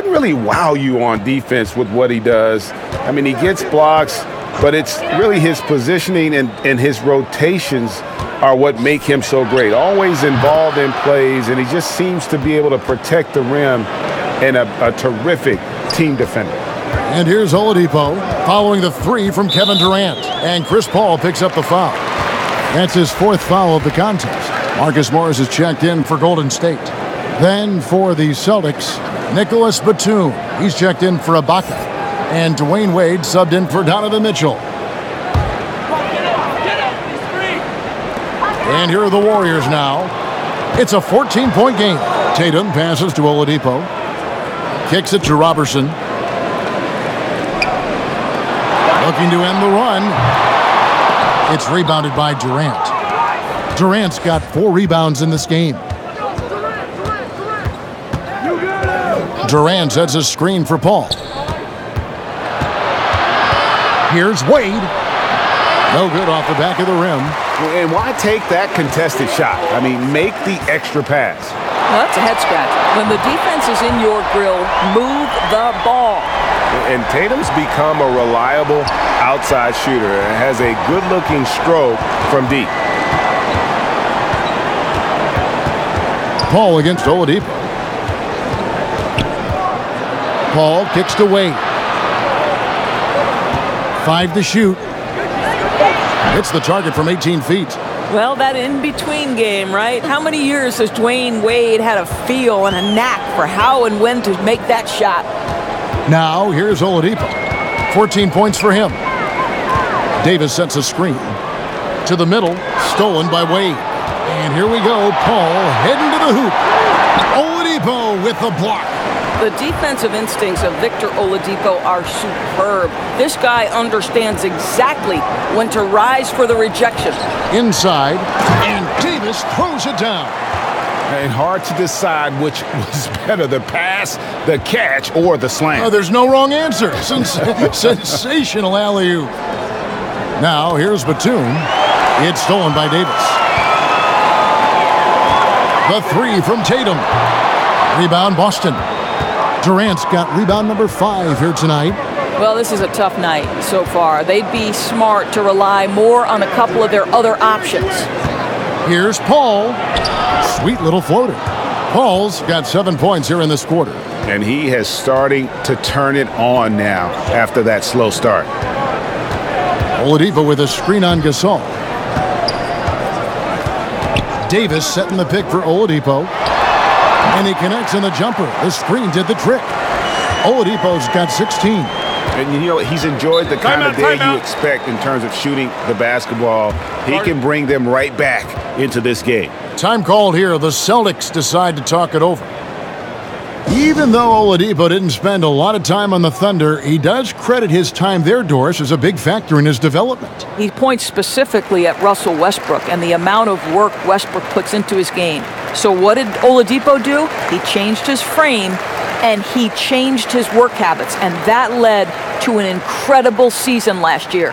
really wow you on defense with what he does. I mean, he gets blocks, but it's really his positioning and his rotations are what make him so great. Always involved in plays, and he just seems to be able to protect the rim and a terrific team defender. And here's Oladipo following the 3 from Kevin Durant. And Chris Paul picks up the foul. That's his 4th foul of the contest. Marcus Morris is checked in for Golden State. Then for the Celtics, Nicholas Batum. He's checked in for Ibaka. And Dwayne Wade subbed in for Donovan Mitchell. And here are the Warriors now. It's a 14-point game. Tatum passes to Oladipo. Kicks it to Robertson. Looking to end the run. It's rebounded by Durant. Durant's got 4 rebounds in this game. Durant sets a screen for Paul. Here's Wade. No good off the back of the rim. And why take that contested shot? I mean, make the extra pass. Well, that's a head scratch. When the defense is in your grill, move the ball. And Tatum's become a reliable outside shooter and has a good-looking stroke from deep. Paul against Oladipo. Paul kicks to Wade. 5 to shoot. Hits the target from 18 feet. Well, that in-between game, right? How many years has Dwayne Wade had a feel and a knack for how and when to make that shot? Now, here's Oladipo. 14 points for him. Davis sets a screen. To the middle, stolen by Wade. And here we go, Paul heading to the hoop. Oladipo with the block. The defensive instincts of Victor Oladipo are superb. This guy understands exactly when to rise for the rejection. Inside, and Davis throws it down. And hard to decide which was better, the pass, the catch, or the slam. Oh, there's no wrong answer. Sensational alley-oop. Now, here's Batum. It's stolen by Davis. The three from Tatum. Rebound, Boston. Durant's got rebound number 5 here tonight. Well, this is a tough night so far. They'd be smart to rely more on a couple of their other options. Here's Paul. Sweet little floater. Paul's got 7 points here in this quarter. And he has starting to turn it on now after that slow start. Oladipo with a screen on Gasol. Davis setting the pick for Oladipo. And he connects on the jumper. The screen did the trick. Oladipo's got 16. And, you know, he's enjoyed the kind of day you expect in terms of shooting the basketball. He can bring them right back into this game. Time called here. The Celtics decide to talk it over. Even though Oladipo didn't spend a lot of time on the Thunder, he does credit his time there, Doris, as a big factor in his development. He points specifically at Russell Westbrook and the amount of work Westbrook puts into his game. So what did Oladipo do? He changed his frame and he changed his work habits, and that led to an incredible season last year.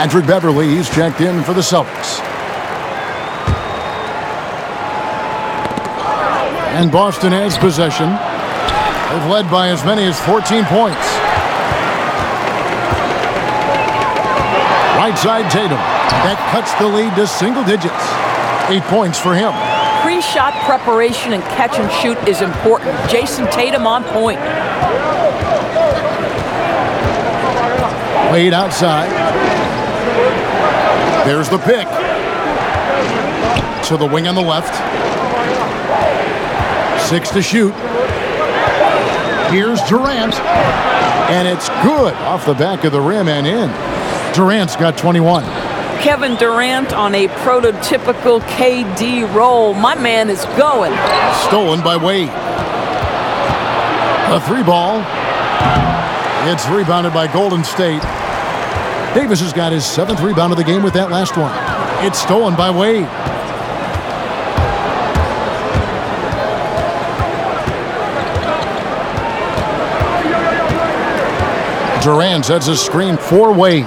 Patrick Beverly, he's checked in for the Celtics. And Boston has possession. They've led by as many as 14 points. Right side Tatum. That cuts the lead to single digits. 8 points for him. Pre-shot preparation and catch and shoot is important. Jason Tatum on point. Wade outside. There's the pick. To the wing on the left. 6 to shoot. Here's Durant. And it's good off the back of the rim and in. Durant's got 21. Kevin Durant on a prototypical KD roll. My man is going. Stolen by Wade. A 3-ball. It's rebounded by Golden State. Davis has got his 7th rebound of the game with that last one. It's stolen by Wade. Durant sets a screen for Wade.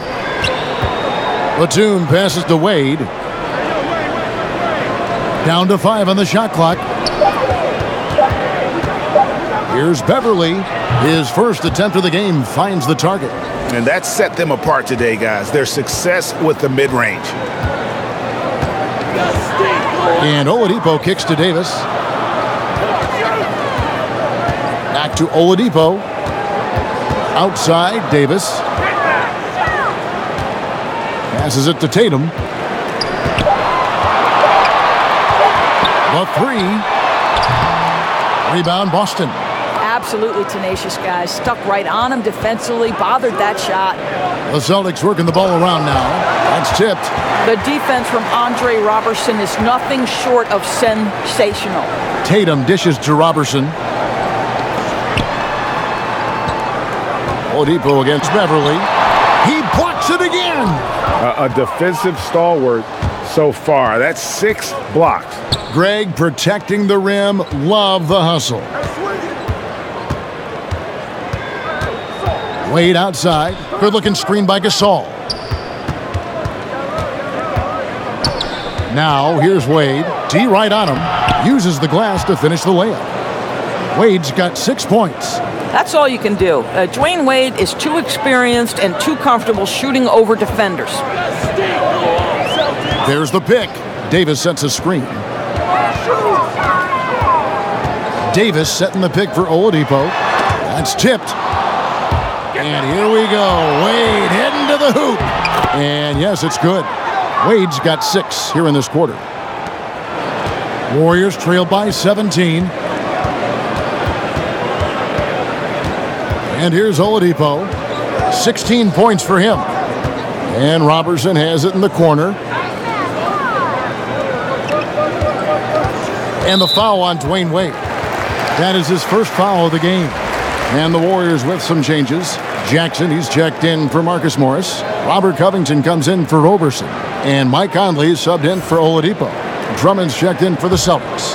Batum passes to Wade. Down to 5 on the shot clock. Here's Beverly. His first attempt of the game finds the target. And that set them apart today, guys. Their success with the mid-range. And Oladipo kicks to Davis. Back to Oladipo. Outside, Davis. Passes it to Tatum. The 3. Rebound, Boston. Absolutely tenacious guys. Stuck right on him defensively, bothered that shot. The Celtics working the ball around now. That's tipped. The defense from Andre Robertson is nothing short of sensational. Tatum dishes to Robertson. Oladipo against Beverly. He blocks it again. A defensive stalwart so far. That's 6 blocks. Greg protecting the rim. Love the hustle. Wade outside. Good-looking screen by Gasol. Now, here's Wade. D right on him. Uses the glass to finish the layup. Wade's got 6 points. That's all you can do. Dwayne Wade is too experienced and too comfortable shooting over defenders. There's the pick. Davis sets a screen. Davis setting the pick for Oladipo. That's tipped. And here we go. Wade heading to the hoop. And yes, it's good. Wade's got 6 here in this quarter. Warriors trail by 17. And here's Oladipo. 16 points for him. And Robertson has it in the corner. And the foul on Dwayne Wade. That is his first foul of the game. And the Warriors with some changes. Jackson, he's checked in for Marcus Morris. Robert Covington comes in for Roberson. And Mike Conley is subbed in for Oladipo. Drummond's checked in for the Celtics.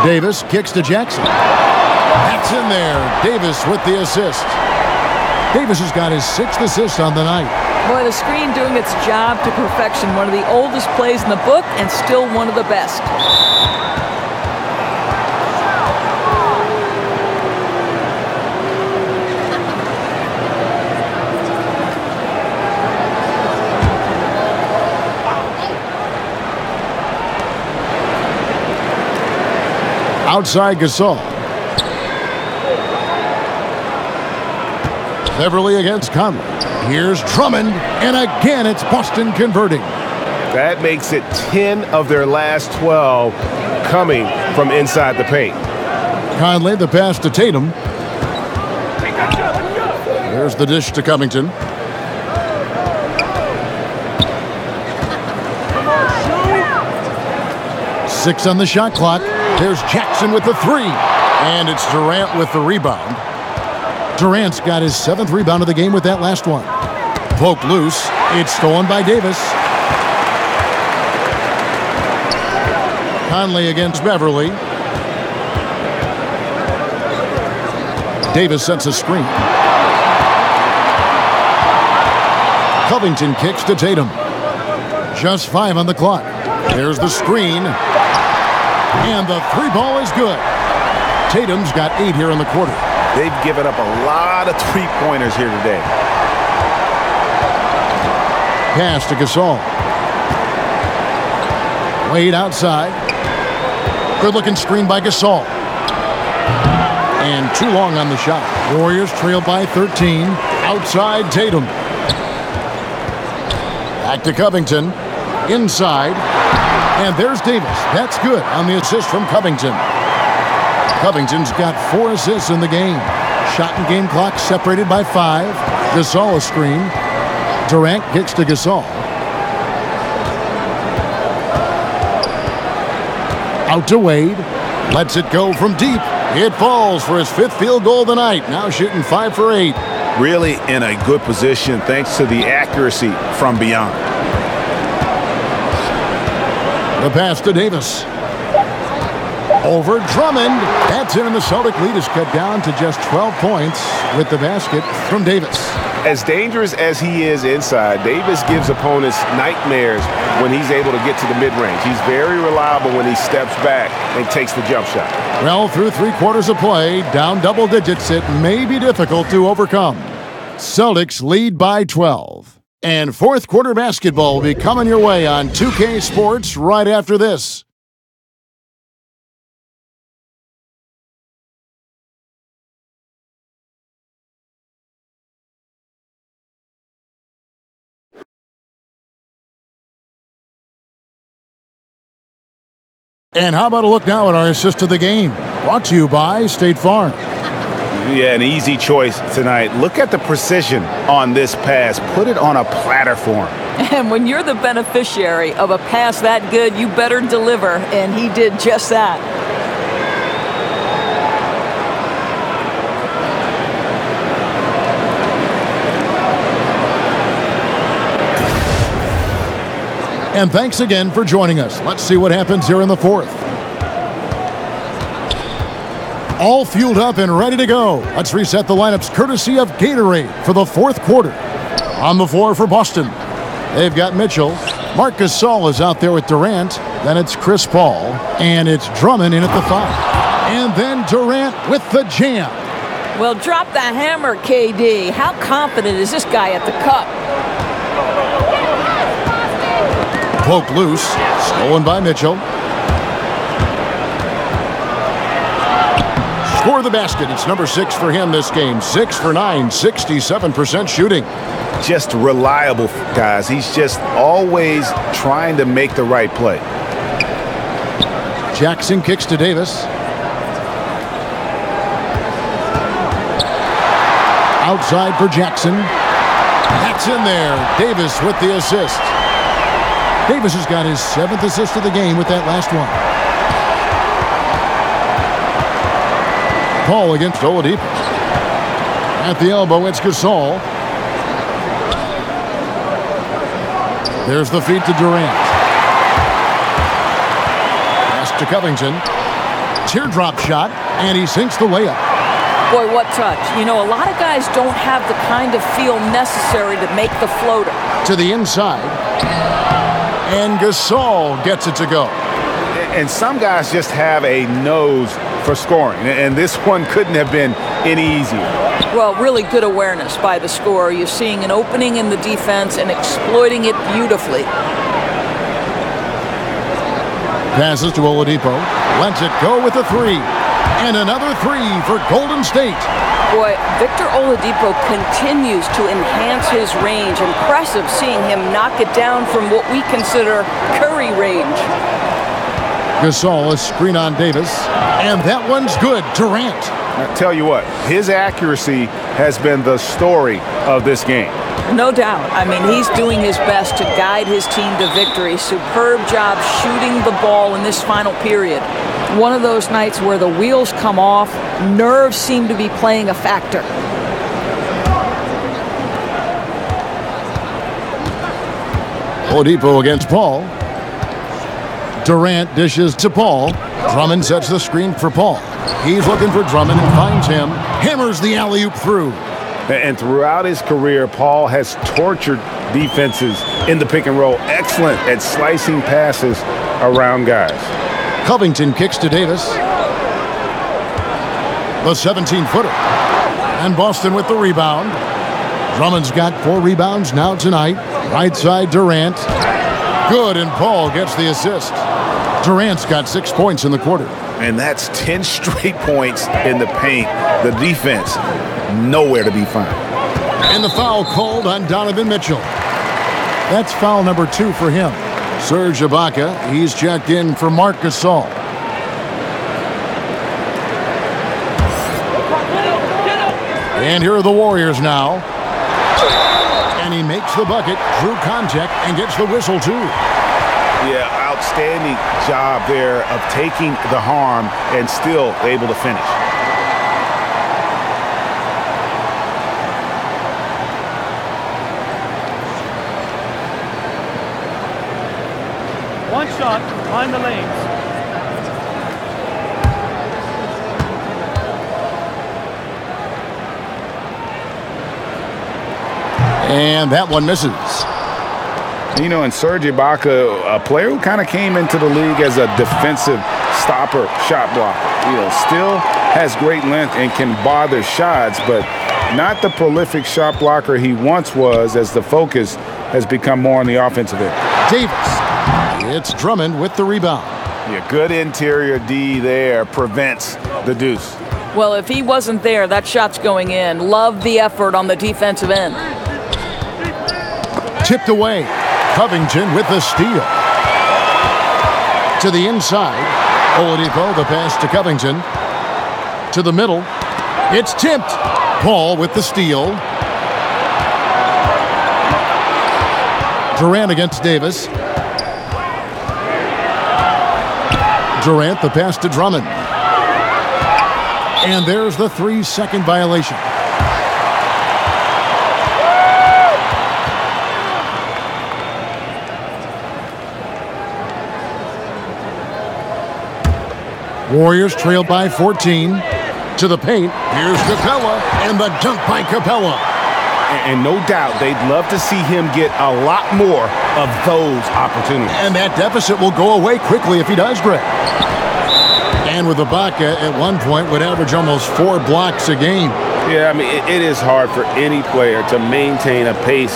Davis kicks to Jackson. That's in there. Davis with the assist. Davis has got his 6th assist on the night. Boy, the screen doing its job to perfection. One of the oldest plays in the book and still one of the best. Outside Gasol. Beverly against Conley. Here's Drummond, and again it's Boston converting. That makes it 10 of their last 12 coming from inside the paint. Conley, the pass to Tatum. There's the dish to Covington. Six on the shot clock. There's Jackson with the 3. And it's Durant with the rebound. Durant's got his 7th rebound of the game with that last one. Poked loose. It's stolen by Davis. Conley against Beverly. Davis sets a screen. Covington kicks to Tatum. Just 5 on the clock. There's the screen. And the 3 ball is good. Tatum's got 8 here in the quarter. They've given up a lot of 3-pointers here today. Pass to Gasol. Wade outside. Good-looking screen by Gasol. And too long on the shot. Warriors trail by 13. Outside Tatum. Back to Covington. Inside. And there's Davis. That's good on the assist from Covington. Covington's got 4 assists in the game. Shot and game clock separated by 5. Gasol a screen. Durant kicks to Gasol. Out to Wade. Lets it go from deep. It falls for his 5th field goal of the night. Now shooting 5 for 8. Really in a good position thanks to the accuracy from beyond. The pass to Davis. Over Drummond. That's in, and the Celtic lead is cut down to just 12 points with the basket from Davis. As dangerous as he is inside, Davis gives opponents nightmares when he's able to get to the mid-range. He's very reliable when he steps back and takes the jump shot. Well, through 3 quarters of play, down double digits, it may be difficult to overcome. Celtics lead by 12. And 4th quarter basketball will be coming your way on 2K Sports right after this. And how about a look now at our assist of the game? Brought to you by State Farm. Yeah, an easy choice tonight. Look at the precision on this pass. Put it on a platter for him. And when you're the beneficiary of a pass that good, you better deliver. And he did just that. And thanks again for joining us. Let's see what happens here in the 4th. All fueled up and ready to go. Let's reset the lineups courtesy of Gatorade for the 4th quarter. On the floor for Boston, they've got Mitchell. Marc Gasol is out there with Durant. Then it's Chris Paul. And it's Drummond in at the 5. And then Durant with the jam. Well, drop the hammer, KD. How confident is this guy at the cup? Poke loose. Stolen by Mitchell. Score the basket. It's number 6 for him this game. 6 for 9, 67% shooting. Just reliable, guys. He's just always trying to make the right play. Jackson kicks to Davis. Outside for Jackson. That's in there. Davis with the assist. Davis has got his 7th assist of the game with that last one. Paul against Oladipo. At the elbow, it's Gasol. There's the feed to Durant. Pass to Covington. Teardrop shot, and he sinks the layup. Boy, what touch. You know, a lot of guys don't have the kind of feel necessary to make the floater. To the inside. And Gasol gets it to go. And some guys just have a nose for scoring. And this one couldn't have been any easier. Well, really good awareness by the scorer. You're seeing an opening in the defense and exploiting it beautifully. Passes to Oladipo. Lets it go with a 3. And another 3 for Golden State. Boy, Victor Oladipo continues to enhance his range. Impressive seeing him knock it down from what we consider Curry range. Gasol, a screen on Davis. And that one's good. Durant. I tell you what, his accuracy has been the story of this game. No doubt. I mean, he's doing his best to guide his team to victory. Superb job shooting the ball in this final period. One of those nights where the wheels come off, nerves seem to be playing a factor. Oladipo against Paul. Durant dishes to Paul. Drummond sets the screen for Paul. He's looking for Drummond and finds him. Hammers the alley-oop through. And throughout his career, Paul has tortured defenses in the pick and roll. Excellent at slicing passes around guys. Covington kicks to Davis. The 17-footer. And Boston with the rebound. Drummond's got 4 rebounds now tonight. Right side, Durant. Good, and Paul gets the assist. Durant's got 6 points in the quarter. And that's 10 straight points in the paint. The defense, nowhere to be found. And the foul called on Donovan Mitchell. That's foul number 2 for him. Serge Ibaka, he's checked in for Marc Gasol. And here are the Warriors now. And he makes the bucket, drew contact, and gets the whistle too. Yeah, outstanding job there of taking the harm and still able to finish. One shot, find the lanes. And that one misses. You know, and Serge Ibaka, a player who kind of came into the league as a defensive stopper, shot blocker. You know, still has great length and can bother shots, but not the prolific shot blocker he once was, as the focus has become more on the offensive end. Davis. It's Drummond with the rebound. Yeah, good interior D there, prevents the deuce. Well, if he wasn't there, that shot's going in. Love the effort on the defensive end. Tipped away. Covington with the steal. To the inside. Oladipo, the pass to Covington. To the middle. It's tipped. Paul with the steal. Durant against Davis. Durant, the pass to Drummond. And there's the 3-second violation. Warriors trail by 14. To the paint. Here's Capella, and the dunk by Capella. And no doubt they'd love to see him get a lot more of those opportunities. And that deficit will go away quickly if he does, Greg. And with Ibaka at one point would average almost 4 blocks a game. Yeah, I mean, it is hard for any player to maintain a pace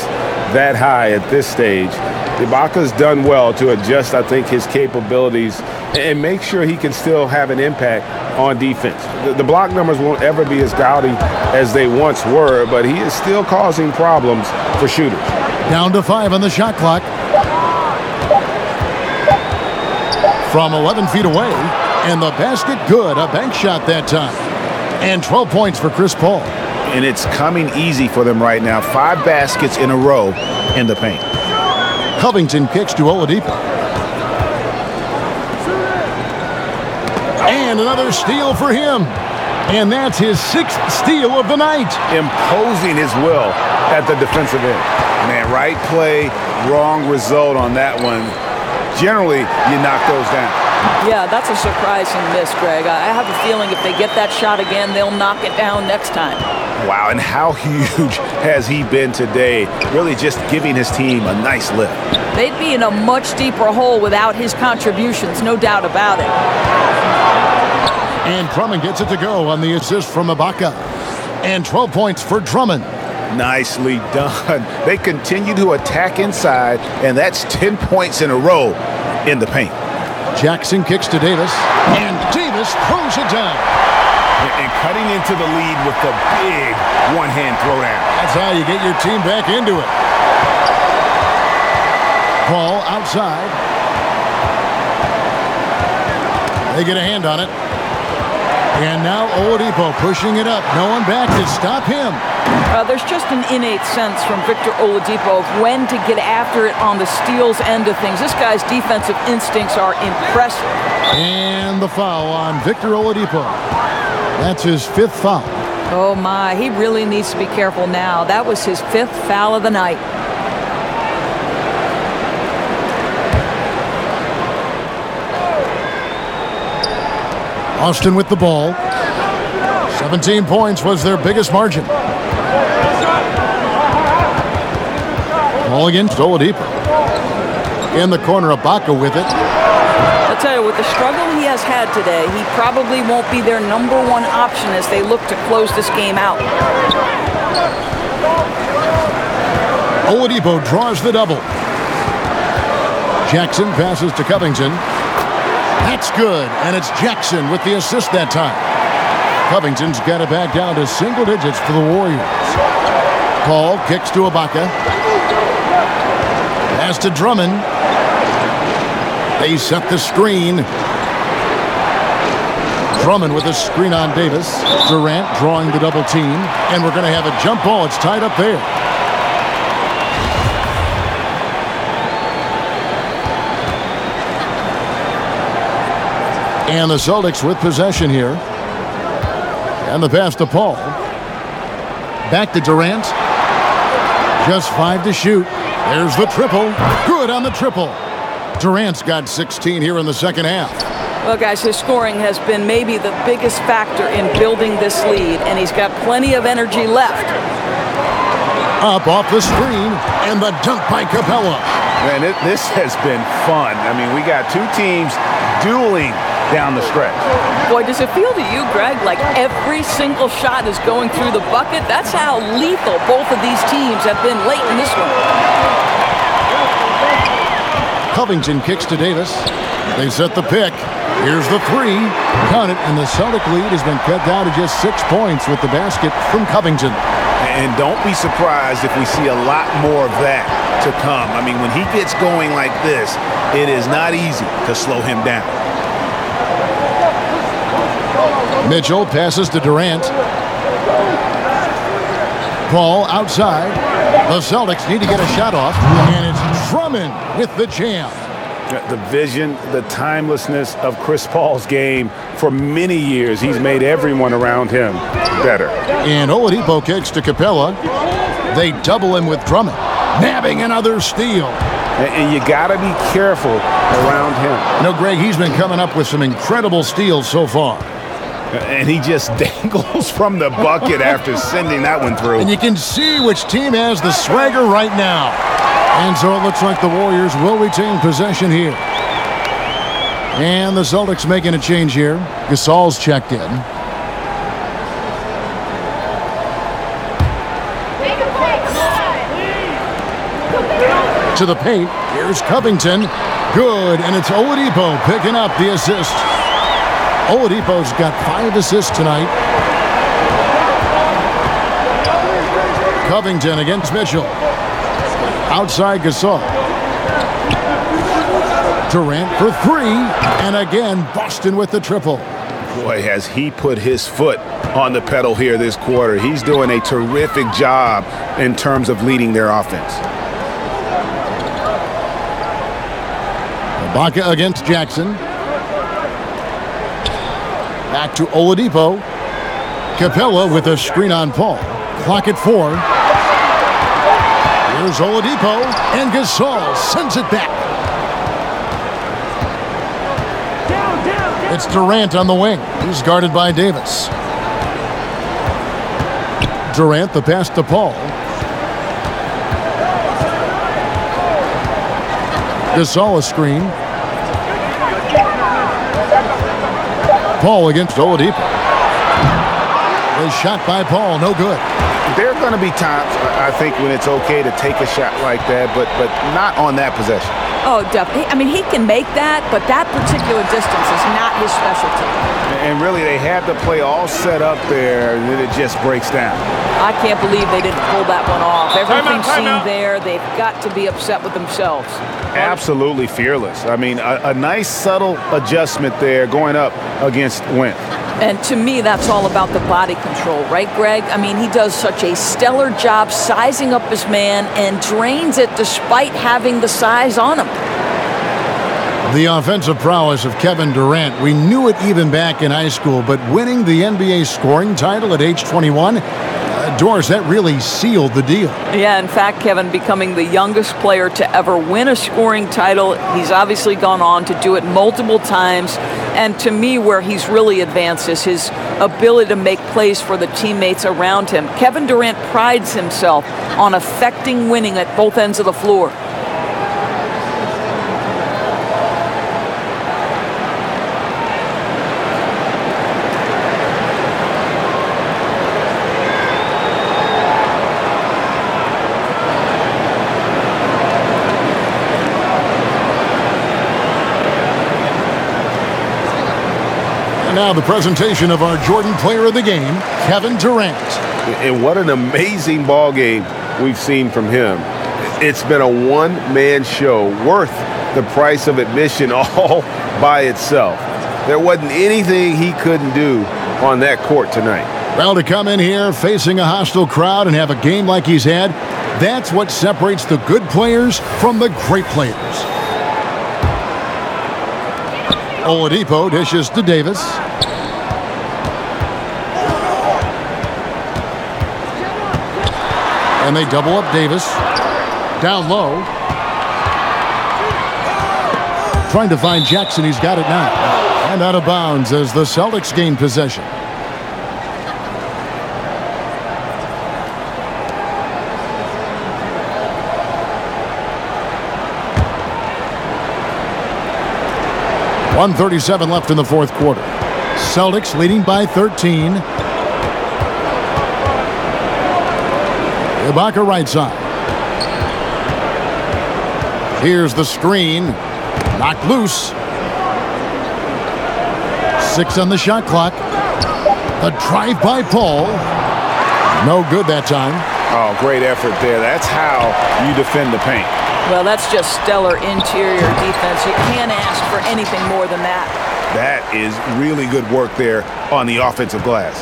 that high at this stage. Ibaka's done well to adjust, I think, his capabilities and make sure he can still have an impact on defense. The block numbers won't ever be as gaudy as they once were, but he is still causing problems for shooters. Down to 5 on the shot clock. From 11 feet away, and the basket good. A bank shot that time. And 12 points for Chris Paul. And it's coming easy for them right now. 5 baskets in a row in the paint. Covington kicks to Oladipo. And another steal for him. And that's his 6th steal of the night. Imposing his will at the defensive end. Man, right play, wrong result on that one. Generally, you knock those down. Yeah, that's a surprising miss, Greg. I have a feeling if they get that shot again, they'll knock it down next time. Wow, and how huge has he been today? Really just giving his team a nice lift. They'd be in a much deeper hole without his contributions, no doubt about it. And Drummond gets it to go on the assist from Ibaka. And 12 points for Drummond. Nicely done. They continue to attack inside, and that's 10 points in a row in the paint. Jackson kicks to Davis, and Davis throws it down. And cutting into the lead with the big one-hand throwdown. That's how you get your team back into it. Paul outside. They get a hand on it. And now Oladipo pushing it up. No one back to stop him. There's just an innate sense from Victor Oladipo of when to get after it on the steals end of things. This guy's defensive instincts are impressive. And the foul on Victor Oladipo. That's his 5th foul. Oh my, he really needs to be careful now. That was his 5th foul of the night. Austin with the ball. 17 points was their biggest margin. Ball against Oladipo. In the corner, Ibaka with it. I'll tell you, with the struggle he has had today, he probably won't be their number 1 option as they look to close this game out. Oladipo draws the double. Jackson passes to Covington. That's good, and it's Jackson with the assist that time. Covington's got it back down to single digits for the Warriors. Paul kicks to Ibaka. Pass to Drummond. They set the screen. Drummond with a screen on Davis. Durant drawing the double team, and we're going to have a jump ball. It's tied up there. And the Celtics with possession here. And the pass to Paul. Back to Durant. Just 5 to shoot. There's the triple. Good on the triple. Durant's got 16 here in the second half. Well, guys, his scoring has been maybe the biggest factor in building this lead, and he's got plenty of energy left. Up off the screen, and the dunk by Capella. Man, this has been fun. I mean, we got 2 teams dueling down the stretch. Boy, does it feel to you, Greg, like every single shot is going through the bucket? That's how lethal both of these teams have been late in this one. Covington kicks to Davis. They set the pick. Here's the 3. Count it, and the Celtic lead has been cut down to just 6 points with the basket from Covington. And don't be surprised if we see a lot more of that to come. I mean, when he gets going like this, it is not easy to slow him down. Mitchell passes to Durant. Paul outside. The Celtics need to get a shot off, and it's Drummond with the jam. The vision, the timelessness of Chris Paul's game. For many years, he's made everyone around him better. And Oladipo kicks to Capella. They double him with Drummond. Nabbing another steal. And you got to be careful around him. You know, Greg, he's been coming up with some incredible steals so far. And he just dangles from the bucket after sending that one through. And you can see which team has the swagger right now. And so it looks like the Warriors will retain possession here. And the Celtics making a change here. Gasol's checked in. To the paint. Here's Covington. Good, and it's Oladipo picking up the assist. Oladipo's got 5 assists tonight. Covington against Mitchell. Outside Gasol. Durant for 3, and again, Boston with the triple. Boy, has he put his foot on the pedal here this quarter. He's doing a terrific job in terms of leading their offense. Ibaka against Jackson. Back to Oladipo. Capella with a screen on Paul. Clock at 4. Here's Oladipo, and Gasol sends it back. It's Durant on the wing. He's guarded by Davis. Durant, the pass to Paul. Gasol a screen. Paul against Oladipo. The shot by Paul, no good. There are going to be times, I think, when it's okay to take a shot like that, but not on that possession. Oh, definitely. I mean, he can make that, but that particular distance is not his specialty. And really, they had the play all set up there, and then it just breaks down. I can't believe they didn't pull that one off. Everything seemed there. They've got to be upset with themselves. Absolutely fearless. I mean, a nice subtle adjustment there going up against Wentz. And to me, that's all about the body control, right, Greg? I mean, he does such a stellar job sizing up his man and drains it despite having the size on him. The offensive prowess of Kevin Durant, we knew it even back in high school, but winning the NBA scoring title at age 21, Doris, that really sealed the deal. Yeah, in fact, Kevin, becoming the youngest player to ever win a scoring title. He's obviously gone on to do it multiple times. And to me, where he's really advanced is his ability to make plays for the teammates around him. Kevin Durant prides himself on affecting winning at both ends of the floor. Now the presentation of our Jordan Player of the Game, Kevin Durant. And what an amazing ball game we've seen from him. It's been a one-man show worth the price of admission all by itself. There wasn't anything he couldn't do on that court tonight. Well, to come in here facing a hostile crowd and have a game like he's had, that's what separates the good players from the great players. Oladipo dishes to Davis. And they double up Davis. Down low. Trying to find Jackson. He's got it now. And out of bounds as the Celtics gain possession. .137 left in the fourth quarter. Celtics leading by 13. Ibaka right side. Here's the screen. Knocked loose. 6 on the shot clock. The drive by Paul. No good that time. Oh, great effort there. That's how you defend the paint. Well, that's just stellar interior defense. You can't ask for anything more than that. That is really good work there on the offensive glass.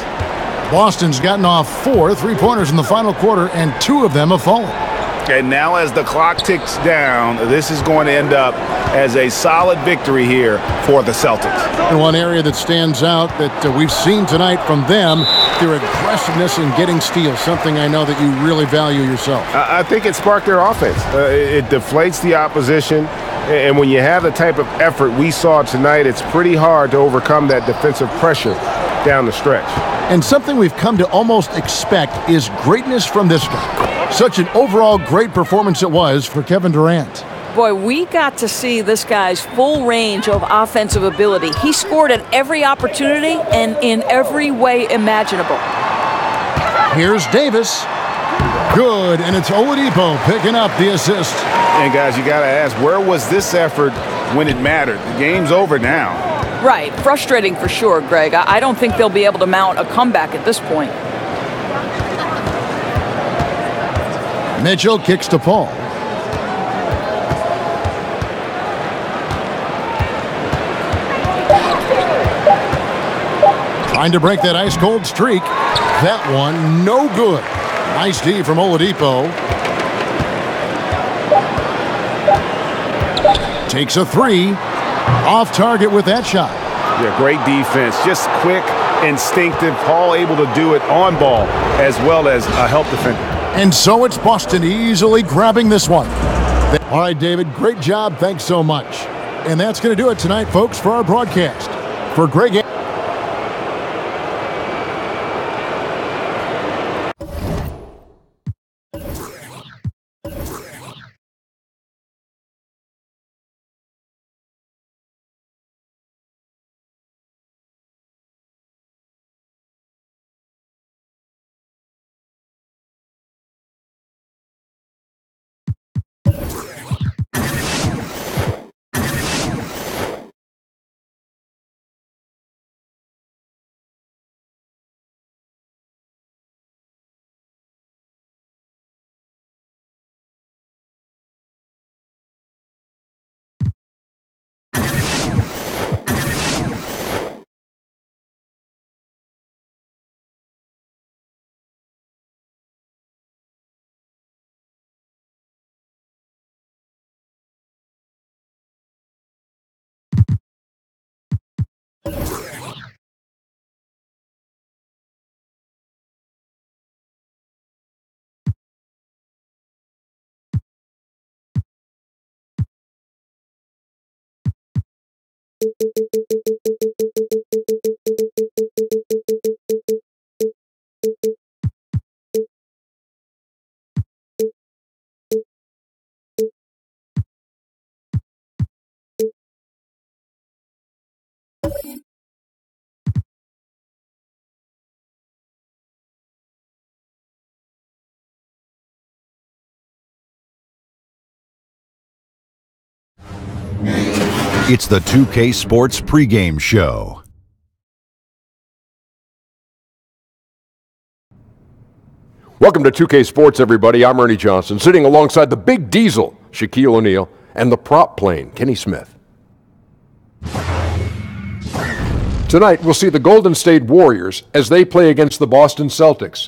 Boston's gotten off 4 3-pointers in the final quarter, and 2 of them have fallen. And now as the clock ticks down, this is going to end up as a solid victory here for the Celtics. And one area that stands out that we've seen tonight from them, their aggressiveness in getting steals, something I know that you really value yourself. I think it sparked their offense. It deflates the opposition, and when you have the type of effort we saw tonight, it's pretty hard to overcome that defensive pressure down the stretch. And something we've come to almost expect is greatness from this guy. Such an overall great performance it was for Kevin Durant. Boy, we got to see this guy's full range of offensive ability. He scored at every opportunity and in every way imaginable. Here's Davis. Good, and it's Oladipo picking up the assist. And guys, you got to ask, where was this effort when it mattered? The game's over now. Right. Frustrating for sure, Greg. I don't think they'll be able to mount a comeback at this point. Mitchell kicks to Paul. Trying to break that ice-cold streak. That one, no good. Nice D from Oladipo. Takes a three. Off target with that shot. Yeah, great defense. Just quick, instinctive. Paul able to do it on ball as well as a help defender. And so it's Boston easily grabbing this one. All right, David, great job. Thanks so much. And that's going to do it tonight, folks, for our broadcast. For Greg... It's the 2K Sports pregame show. Welcome to 2K Sports, everybody. I'm Ernie Johnson, sitting alongside the Big Diesel, Shaquille O'Neal, and the prop plane, Kenny Smith. Tonight, we'll see the Golden State Warriors as they play against the Boston Celtics.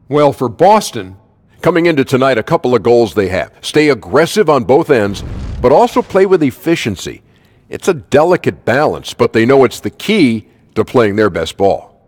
Well, for Boston, coming into tonight, a couple of goals they have. Stay aggressive on both ends, but also play with efficiency. It's a delicate balance, but they know it's the key to playing their best ball.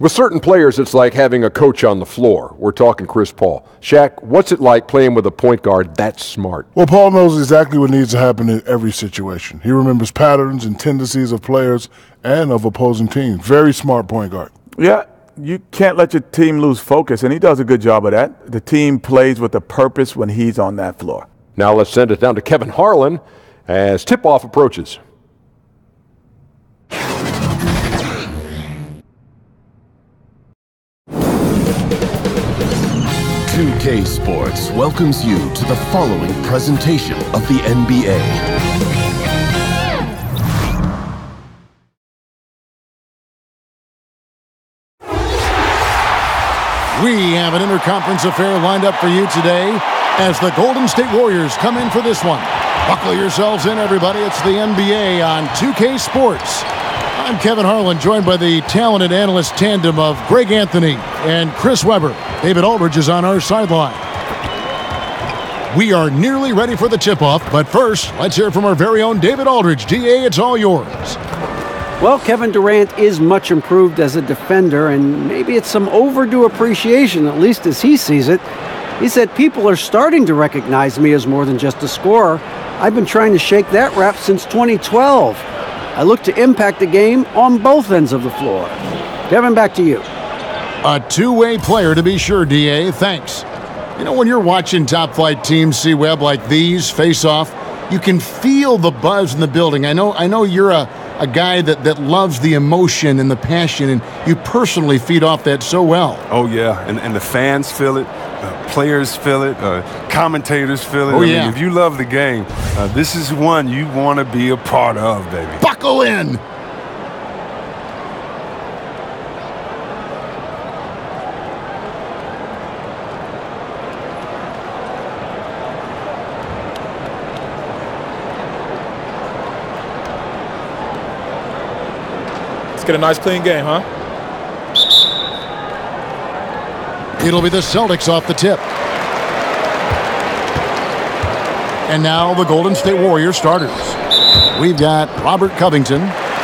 With certain players, it's like having a coach on the floor. We're talking Chris Paul. Shaq, what's it like playing with a point guard that smart? Well, Paul knows exactly what needs to happen in every situation. He remembers patterns and tendencies of players and of opposing teams. Very smart point guard. Yeah, you can't let your team lose focus, and he does a good job of that. The team plays with a purpose when he's on that floor. Now let's send it down to Kevin Harlan as tip-off approaches. 2K Sports welcomes you to the following presentation of the NBA. We have an interconference affair lined up for you today as the Golden State Warriors come in for this one. Buckle yourselves in, everybody. It's the NBA on 2K Sports. I'm Kevin Harlan, joined by the talented analyst tandem of Greg Anthony and Chris Webber. David Aldridge is on our sideline. We are nearly ready for the tip-off, but first, let's hear from our very own David Aldridge. DA, it's all yours. Well, Kevin Durant is much improved as a defender, and maybe it's some overdue appreciation, at least as he sees it. He said, "People are starting to recognize me as more than just a scorer. I've been trying to shake that rap since 2012. I look to impact the game on both ends of the floor." Kevin, back to you. A two-way player to be sure, DA. Thanks. You know, when you're watching top-flight teams see Webb like these face off, you can feel the buzz in the building. I know you're a guy that loves the emotion and the passion, and you personally feed off that so well. Oh, yeah, and the fans feel it. players feel it, commentators feel it. Oh, I yeah. mean, if you love the game, this is one you want to be a part of, baby. Buckle in. Let's get a nice clean game, huh? It'll be the Celtics off the tip. And now the Golden State Warriors starters. We've got Robert Covington.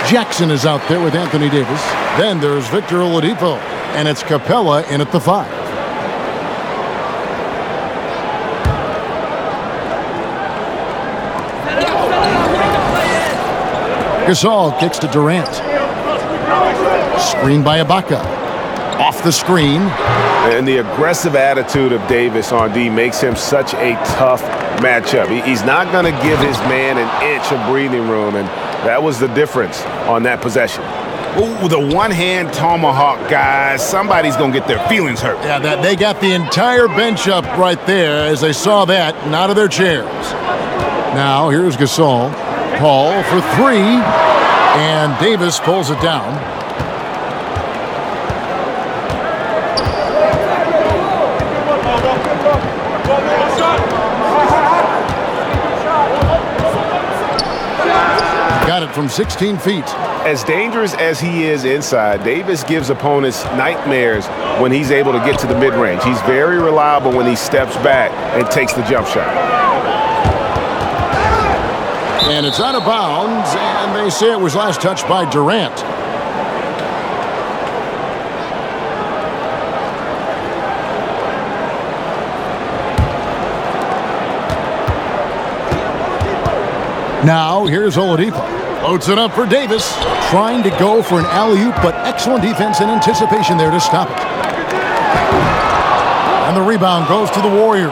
Jackson is out there with Anthony Davis. Then there's Victor Oladipo. And it's Capella in at the 5. Gasol kicks to Durant. Screen by Ibaka. Off the screen. And the aggressive attitude of Davis on D makes him such a tough matchup. He's not going to give his man an inch of breathing room, and that was the difference on that possession. Ooh, the one-hand tomahawk, guys. Somebody's going to get their feelings hurt. Yeah, they got the entire bench up right there as they saw that and out of their chairs. Now, here's Gasol. Paul for 3, and Davis pulls it down. Got it from 16 feet. As dangerous as he is inside, Davis gives opponents nightmares when he's able to get to the mid-range. He's very reliable when he steps back and takes the jump shot. And it's out of bounds, and they say it was last touched by Durant. Now, here's Oladipo. Loads it up for Davis. Trying to go for an alley-oop, but excellent defense and anticipation there to stop it. And the rebound goes to the Warriors.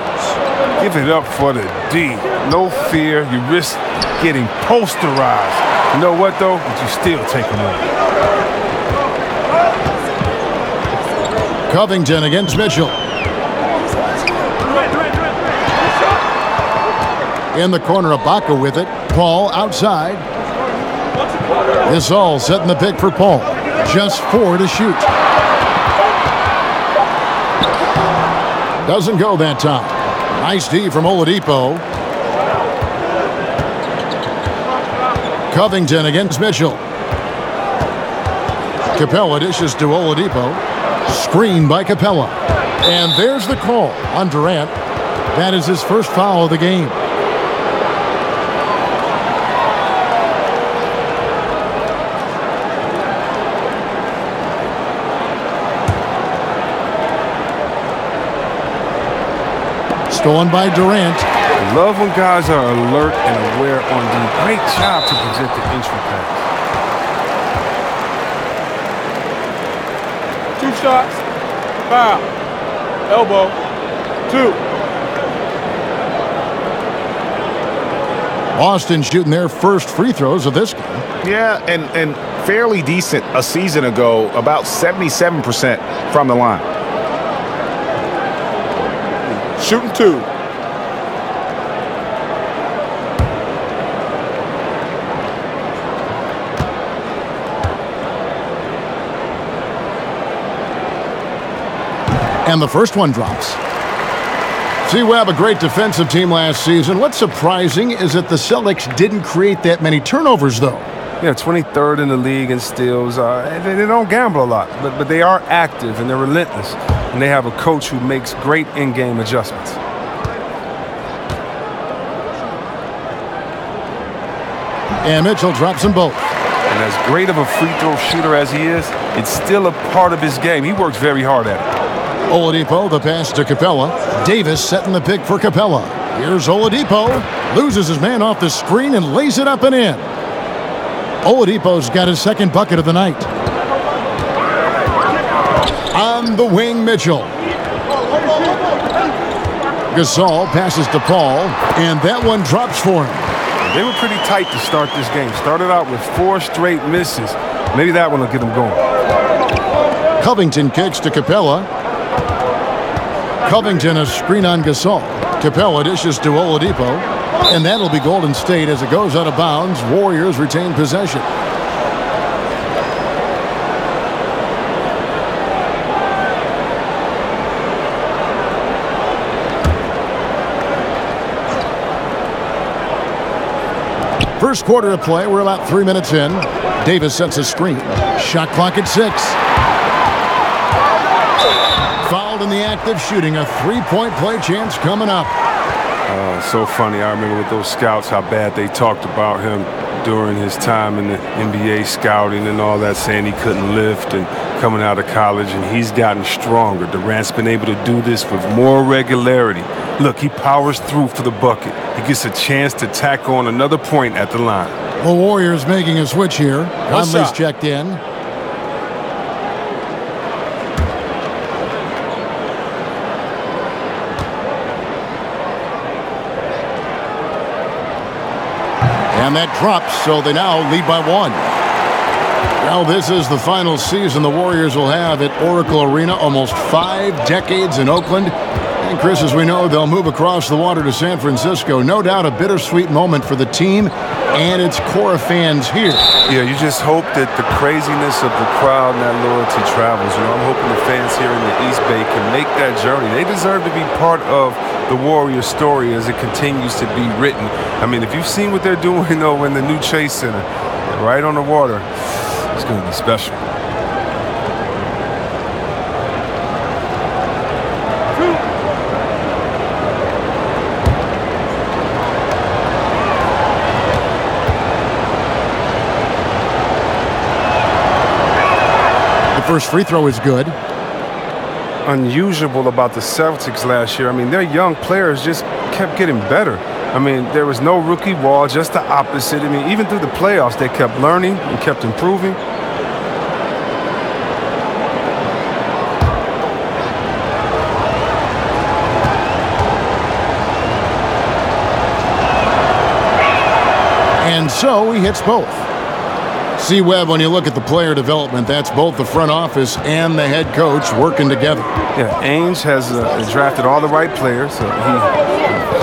Give it up for the D. No fear. You risk getting posterized. You know what, though? But you still take them on. Covington against Mitchell. In the corner, Ibaka with it. Paul outside. Gasol setting the pick for Paul. Just 4 to shoot. Doesn't go that time. Nice D from Oladipo. Covington against Mitchell. Capella dishes to Oladipo. Screen by Capella. And there's the call on Durant. That is his first foul of the game. Stolen by Durant. I love when guys are alert and aware on the great job to present the entry pass. 2 shots. Foul. Elbow. 2. Boston shooting their first free throws of this game. Yeah, and fairly decent a season ago, about 77% from the line. Shooting 2. And the first one drops. See, we have a great defensive team last season. What's surprising is that the Celtics didn't create that many turnovers, though. Yeah, 23rd in the league in steals. They don't gamble a lot, but they are active and they're relentless. And they have a coach who makes great in-game adjustments. And Mitchell drops them both. And as great of a free throw shooter as he is, it's still a part of his game. He works very hard at it. Oladipo, the pass to Capella. Davis setting the pick for Capella. Here's Oladipo. Loses his man off the screen and lays it up and in. Oladipo's got his second bucket of the night. On the wing, Mitchell. Gasol passes to Paul, and that one drops for him. They were pretty tight to start this game. Started out with 4 straight misses. Maybe that one will get them going. Covington kicks to Capella. Covington a screen on Gasol. Capella dishes to Oladipo. And that'll be Golden State as it goes out of bounds. Warriors retain possession. First quarter of play. We're about 3 minutes in. Davis sets a screen. Shot clock at 6. Fouled in the act of shooting. A three-point play chance coming up. So funny. I remember with those scouts how bad they talked about him during his time in the NBA scouting and all that, saying he couldn't lift and coming out of college, and he's gotten stronger. Durant's been able to do this with more regularity. Look, he powers through for the bucket. He gets a chance to tack on another point at the line. The Warriors making a switch here. Conley's checked in. And that drops, so they now lead by 1. Now this is the final season the Warriors will have at Oracle Arena. Almost 5 decades in Oakland. And Chris, as we know, they'll move across the water to San Francisco. No doubt a bittersweet moment for the team and its core fans here. Yeah, you just hope that the craziness of the crowd and that loyalty travels. You know, I'm hoping the fans here in the East Bay can make that journey. They deserve to be part of the Warriors story as it continues to be written. I mean, if you've seen what they're doing, though, in the new Chase Center, right on the water, it's going to be special. First free throw is good. Unusual about the Celtics last year. I mean, their young players just kept getting better. I mean, there was no rookie wall, just the opposite. I mean, even through the playoffs, they kept learning and kept improving. And so he hits both. See, Webb, when you look at the player development, that's both the front office and the head coach working together. Yeah, Ainge has drafted all the right players. He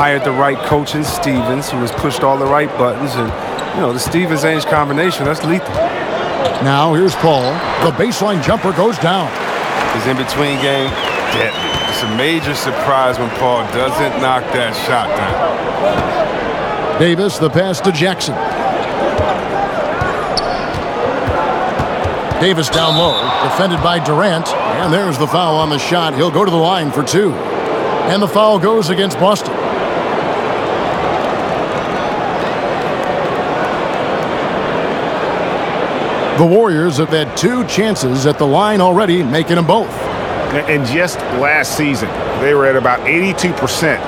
hired the right coach in Stevens, who has pushed all the right buttons. And, you know, the Stevens-Ainge combination, that's lethal. Now here's Paul. The baseline jumper goes down. His in-between game, deadly. It's a major surprise when Paul doesn't knock that shot down. Davis, the pass to Jackson. Davis down low, defended by Durant, and there's the foul on the shot. He'll go to the line for 2. And the foul goes against Boston. The Warriors have had 2 chances at the line already, making them both. And just last season, they were at about 82%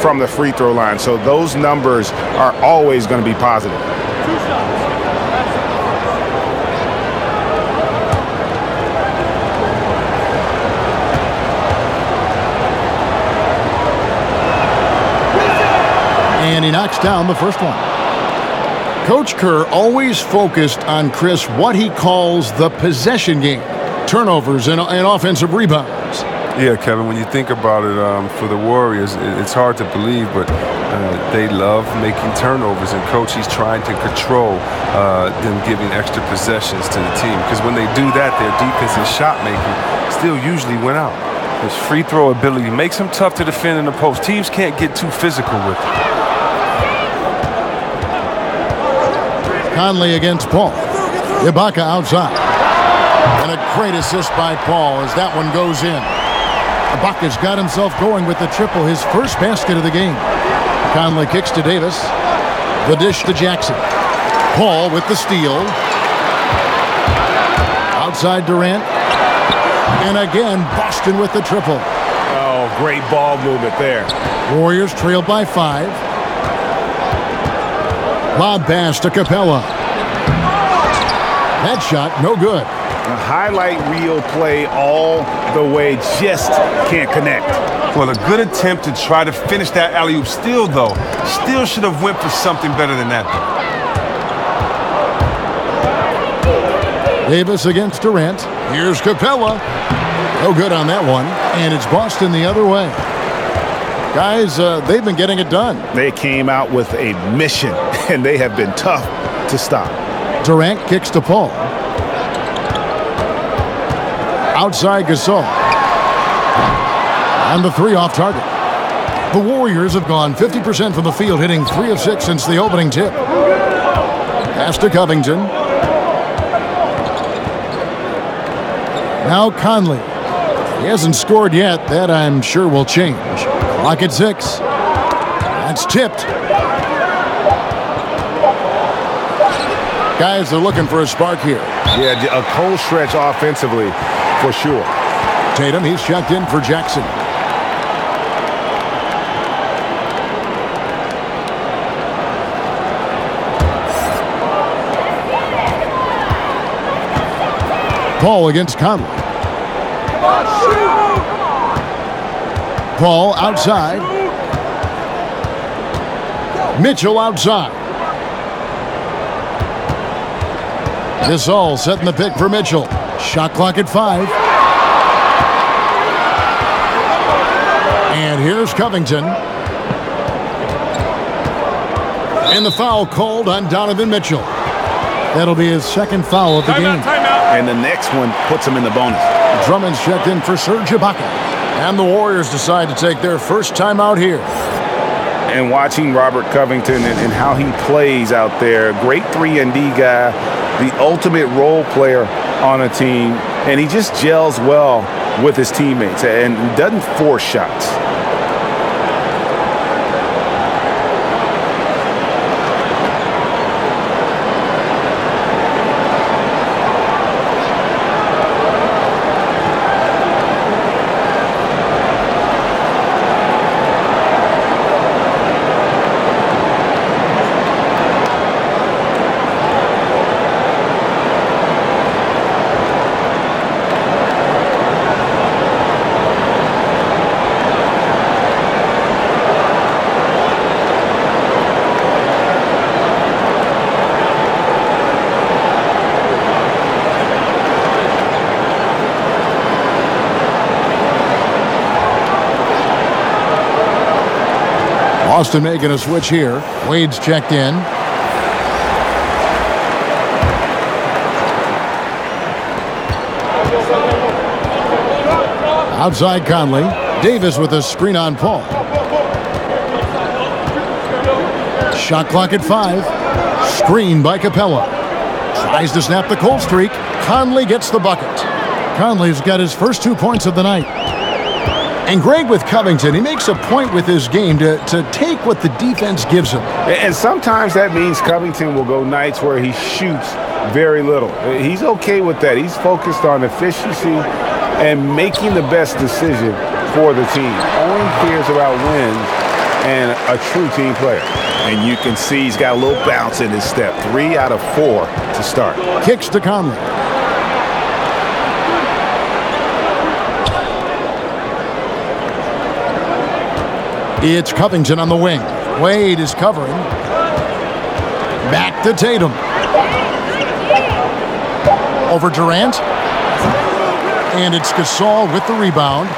from the free throw line, so those numbers are always going to be positive. 2 shots. And he knocks down the first one. Coach Kerr always focused on, Chris, what he calls the possession game. Turnovers and offensive rebounds. Yeah, Kevin, when you think about it, for the Warriors, it's hard to believe, but they love making turnovers. And Coach, he's trying to control them giving extra possessions to the team. Because when they do that, their defense and shot making still usually win out. His free throw ability makes him tough to defend in the post. Teams can't get too physical with him. Conley against Paul. Ibaka outside. And a great assist by Paul as that one goes in. Ibaka's got himself going with the triple, his first basket of the game. Conley kicks to Davis. The dish to Jackson. Paul with the steal. Outside Durant. And again, Boston with the triple. Oh, great ball movement there. Warriors trail by 5. Lob pass to Capella. That shot, no good. A highlight reel play all the way, just can't connect. Well, a good attempt to try to finish that alley-oop. Still, though, still should have went for something better than that. Davis against Durant. Here's Capella. No good on that one, and it's Boston the other way. Guys, they've been getting it done. They came out with a mission, and they have been tough to stop. Durant kicks to Paul. Outside Gasol. And the three off target. The Warriors have gone 50% from the field, hitting 3 of 6 since the opening tip. Pass to Covington. Now Conley. He hasn't scored yet. That, I'm sure, will change. Clock at 6. That's tipped. Guys, they're looking for a spark here. Yeah, a cold stretch offensively, for sure. Tatum, he's checked in for Jackson. Paul against Conley. Paul outside. Mitchell outside. Gasol setting the pick for Mitchell. Shot clock at 5. And here's Covington. And the foul called on Donovan Mitchell. That'll be his second foul of the game. And the next one puts him in the bonus. Drummond's checked in for Serge Ibaka. And the Warriors decide to take their first time out here. And watching Robert Covington and how he plays out there, great 3-and-D guy, the ultimate role player on a team, and he just gels well with his teammates and doesn't force shots. Boston making a switch here. Wade's checked in. Outside Conley. Davis with a screen on Paul. Shot clock at 5. Screen by Capella. Tries to snap the cold streak. Conley gets the bucket. Conley's got his first 2 points of the night. And Greg, with Covington, he makes a point with his game to take what the defense gives him. And sometimes that means Covington will go nights where he shoots very little. He's okay with that. He's focused on efficiency and making the best decision for the team. Only cares about wins and a true team player. And you can see he's got a little bounce in his step. 3 out of 4 to start. Kicks to Conley. It's Covington on the wing. Wade is covering. Back to Tatum. Over Durant. And it's Gasol with the rebound.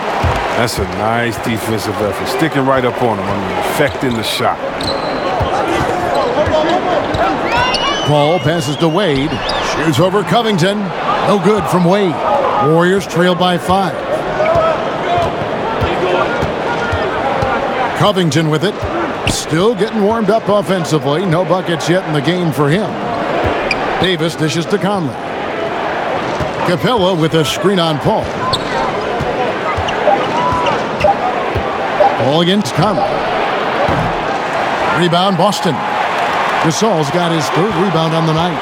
That's a nice defensive effort. Sticking right up on him. Affecting the shot. Paul passes to Wade. Shoots over Covington. No good from Wade. Warriors trail by 5. Covington with it. Still getting warmed up offensively. No buckets yet in the game for him. Davis dishes to Conley. Capella with a screen on Paul. Paul against Conley. Rebound Boston. Gasol's got his 3rd rebound on the night.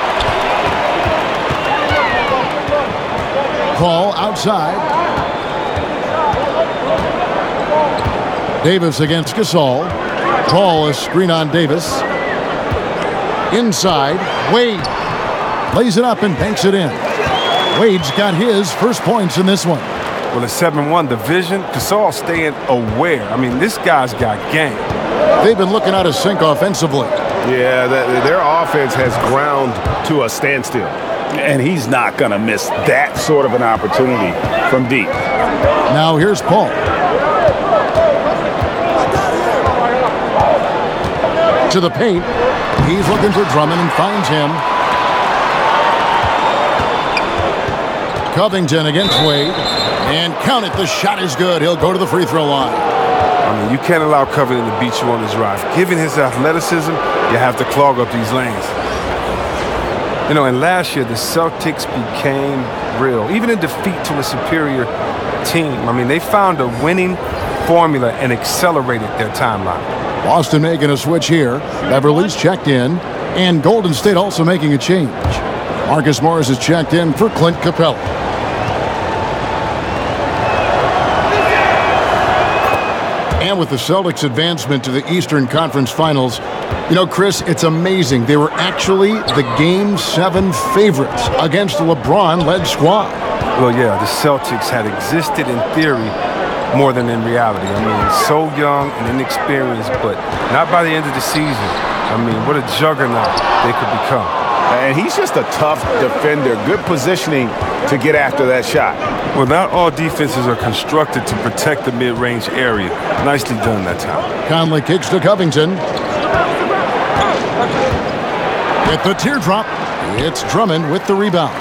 Paul outside. Davis against Gasol. Paul, a screen on Davis. Inside, Wade lays it up and banks it in. Wade's got his first points in this one. Well, it's 7-1. The vision, Gasol staying aware. I mean, this guy's got game. They've been looking out of sync offensively. Yeah, their offense has ground to a standstill. And he's not going to miss that sort of an opportunity from deep. Now here's Paul. To the paint. He's looking for Drummond and finds him. Covington against Wade. And count it, the shot is good. He'll go to the free throw line. I mean, you can't allow Covington to beat you on his drive. Given his athleticism, you have to clog up these lanes. You know, and last year, the Celtics became real. Even in defeat to a superior team, I mean, they found a winning formula and accelerated their timeline. Boston making a switch here. Beverly's checked in. And Golden State also making a change. Marcus Morris is checked in for Clint Capella. And with the Celtics' advancement to the Eastern Conference Finals, you know, Chris, it's amazing. They were actually the Game 7 favorites against a LeBron-led squad. Well, yeah, the Celtics had existed in theory more than in reality. I mean, so young and inexperienced, but not by the end of the season. I mean, what a juggernaut they could become. And he's just a tough defender. Good positioning to get after that shot. Well, not all defenses are constructed to protect the mid-range area. Nicely done that time. Conley kicks to Covington. At the teardrop, it's Drummond with the rebound.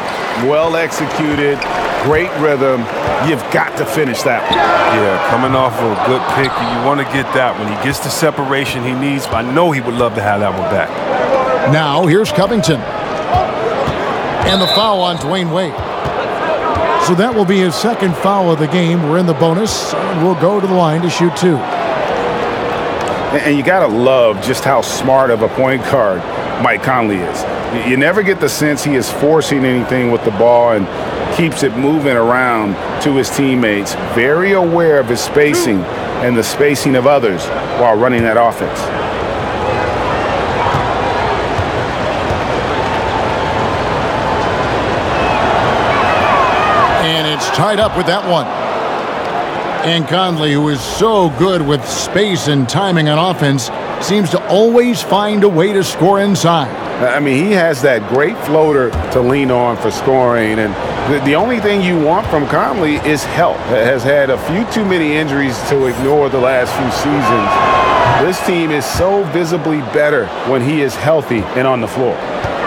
Well executed, great rhythm. You've got to finish that one. Yeah, coming off of a good pick, you want to get that when he gets the separation he needs. I know he would love to have that one back. Now here's Covington. And the foul on Dwayne Wade. So that will be his second foul of the game. We're in the bonus, and we'll go to the line to shoot two. And you got to love just how smart of a point guard Mike Conley is. You never get the sense he is forcing anything with the ball and keeps it moving around to his teammates. Very aware of his spacing and the spacing of others while running that offense. And it's tied up with that one. And Conley, who is so good with space and timing on offense, seems to always find a way to score inside. I mean, he has that great floater to lean on for scoring. And the only thing you want from Conley is help. Has had a few too many injuries to ignore the last few seasons. This team is so visibly better when he is healthy and on the floor.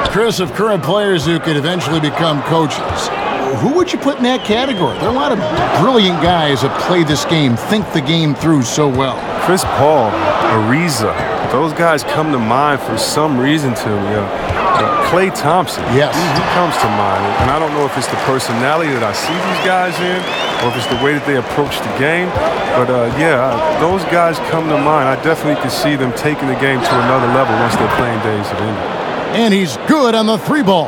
Chris, of current players who could eventually become coaches, who would you put in that category? There are a lot of brilliant guys that play this game, think the game through so well. Chris Paul, Ariza, those guys come to mind for some reason to me. Klay Thompson, yes, he comes to mind. And I don't know if it's the personality that I see these guys in or if it's the way that they approach the game. But, yeah, those guys come to mind. I definitely can see them taking the game to another level once their playing days have ended. And he's good on the three ball.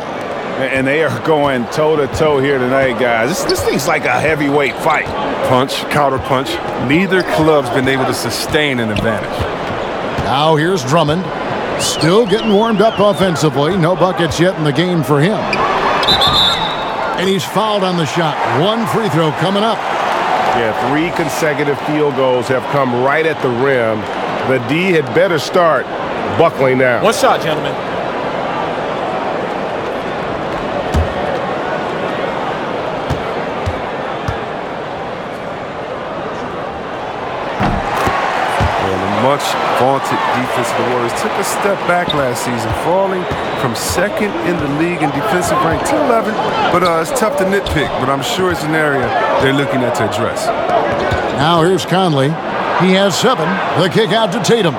And they are going toe-to-toe here tonight, guys. This thing's like a heavyweight fight. Punch, counter punch. Neither club's been able to sustain an advantage. Now here's Drummond. Still getting warmed up offensively. No buckets yet in the game for him. And he's fouled on the shot. One free throw coming up. Yeah, 3 consecutive field goals have come right at the rim. The D had better start buckling down. One shot, gentlemen. Much vaunted defense of the Warriors took a step back last season, falling from second in the league in defensive rank to 11. But it's tough to nitpick, but I'm sure it's an area they're looking at to address. Now here's Conley. He has 7. The kick out to Tatum.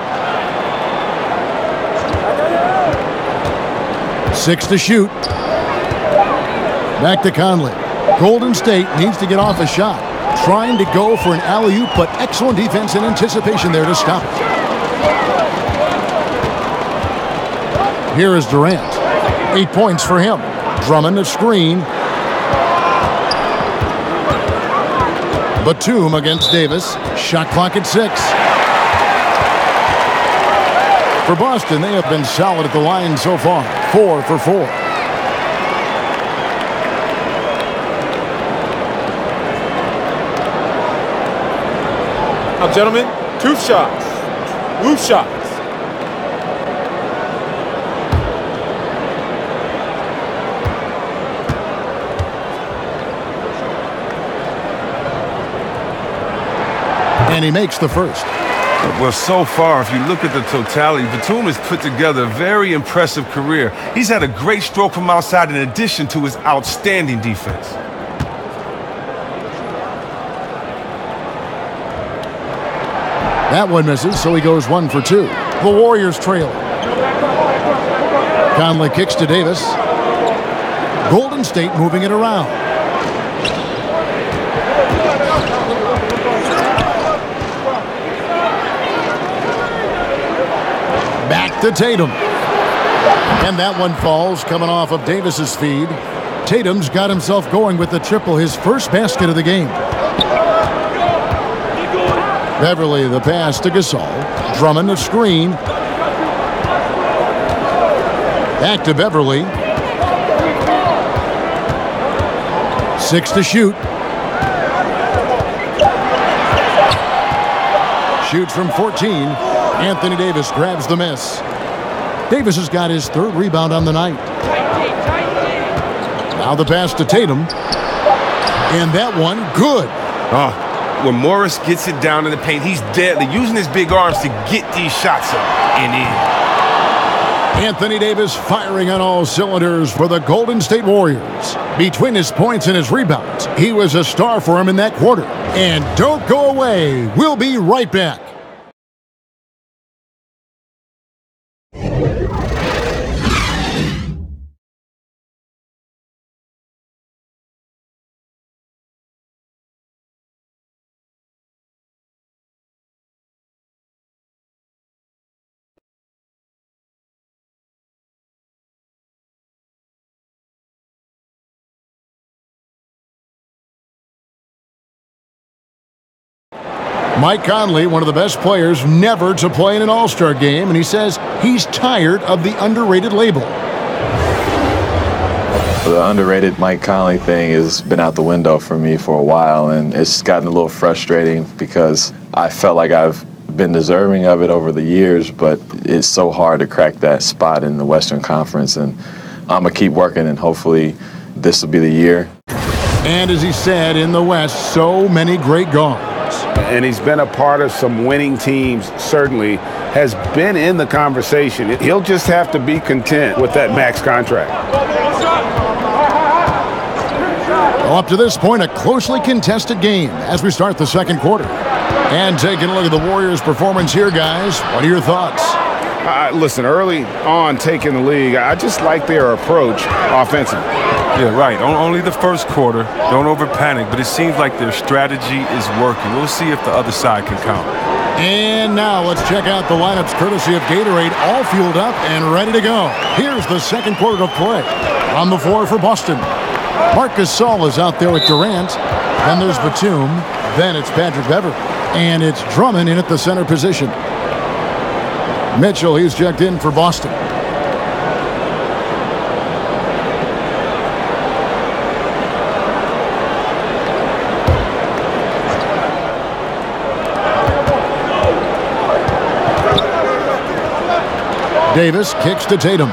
6 to shoot. Back to Conley. Golden State needs to get off a shot. Trying to go for an alley-oop, but excellent defense and anticipation there to stop it. Here is Durant. 8 points for him. Drummond a screen. Batum against Davis. Shot clock at 6. For Boston, they have been solid at the line so far. 4 for 4. Now, gentlemen, 2 shots. Loose shots. And he makes the first. Well, so far, if you look at the totality, Batum has put together a very impressive career. He's had a great stroke from outside in addition to his outstanding defense. That one misses, so he goes 1 for 2. The Warriors trail. Conley kicks to Davis. Golden State moving it around. Back to Tatum. And that one falls coming off of Davis's feed. Tatum's got himself going with the triple, his first basket of the game. Beverly the pass to Gasol. Drummond the screen. Back to Beverly. 6 to shoot. Shoots from 14. Anthony Davis grabs the miss. Davis has got his 3rd rebound on the night. Now the pass to Tatum. And that one, good. When Morris gets it down in the paint, he's deadly, using his big arms to get these shots up and in. Anthony Davis firing on all cylinders for the Golden State Warriors. Between his points and his rebounds, he was a star for him in that quarter. And don't go away. We'll be right back. Mike Conley, one of the best players never to play in an All-Star game, and he says he's tired of the underrated label. The underrated Mike Conley thing has been out the window for me for a while, and it's gotten a little frustrating because I felt like I've been deserving of it over the years, but it's so hard to crack that spot in the Western Conference, and I'm going to keep working, and hopefully this will be the year. And as he said, in the West, so many great guards. And he's been a part of some winning teams, certainly has been in the conversation. He'll just have to be content with that max contract. Well, up to this point, a closely contested game as we start the second quarter. And taking a look at the Warriors' performance here, guys, what are your thoughts? Listen, early on taking the league, I just like their approach offensively. Yeah, right. Only the first quarter. Don't over-panic, but it seems like their strategy is working. We'll see if the other side can counter. And now let's check out the lineups courtesy of Gatorade, all fueled up and ready to go. Here's the second quarter of play. On the floor for Boston, Marc Gasol is out there with Durant. Then there's Batum. Then it's Patrick Beverley. And it's Drummond in at the center position. Mitchell, he's checked in for Boston. Davis kicks to Tatum.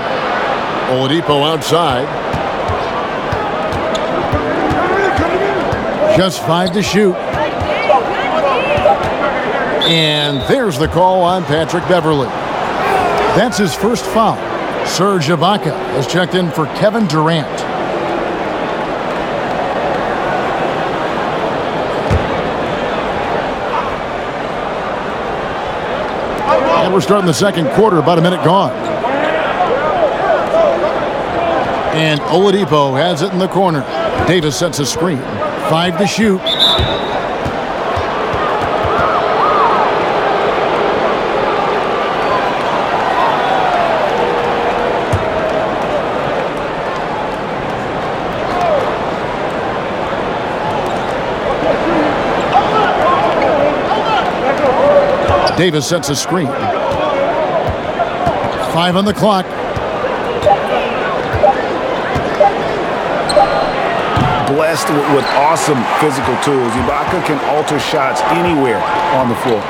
Oladipo outside. Just 5 to shoot. And there's the call on Patrick Beverley. That's his first foul. Serge Ibaka has checked in for Kevin Durant. And we're starting the second quarter, about a minute gone. And Oladipo has it in the corner. Davis sets a screen. 5 to shoot. Davis sets a screen. 5 on the clock. Blessed with awesome physical tools. Ibaka can alter shots anywhere on the floor.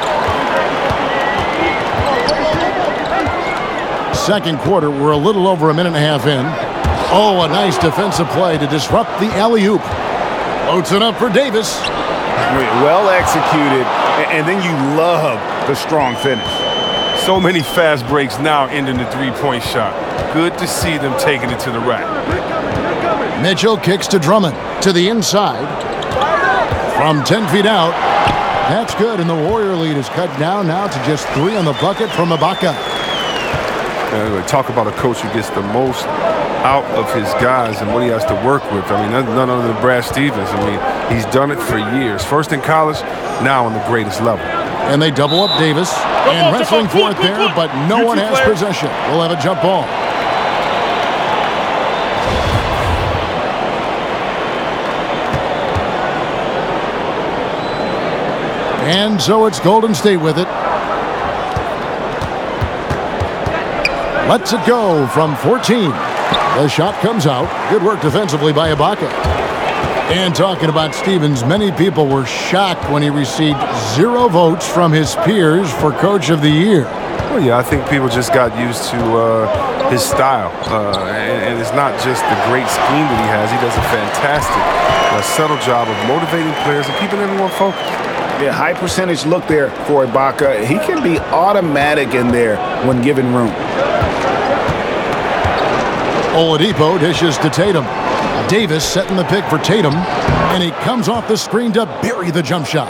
Second quarter, we're a little over a minute and a half in. Oh, a nice defensive play to disrupt the alley-oop. Loads it up for Davis. Well executed And then you love the strong finish. So many fast breaks now ending the three-point shot. Good to see them taking it to the rack. Mitchell kicks to Drummond to the inside. From 10 feet out. That's good, and the Warrior lead is cut down now to just 3 on the bucket from Ibaka. Talk about a coach who gets the most out of his guys and what he has to work with. I mean, none other than Brad Stevens. I mean, he's done it for years. First in college, now on the greatest level. And they double up Davis, and wrestling for it there, but no one has possession. We'll have a jump ball. And so it's Golden State with it. Lets it go from 14. The shot comes out. Good work defensively by Ibaka. And talking about Stevens, many people were shocked when he received 0 votes from his peers for Coach of the Year. Well, yeah, I think people just got used to his style. And it's not just the great scheme that he has. He does a fantastic, subtle job of motivating players and keeping everyone focused. Yeah, high percentage look there for Ibaka. He can be automatic in there when given room. Oladipo dishes to Tatum. Davis setting the pick for Tatum, and he comes off the screen to bury the jump shot.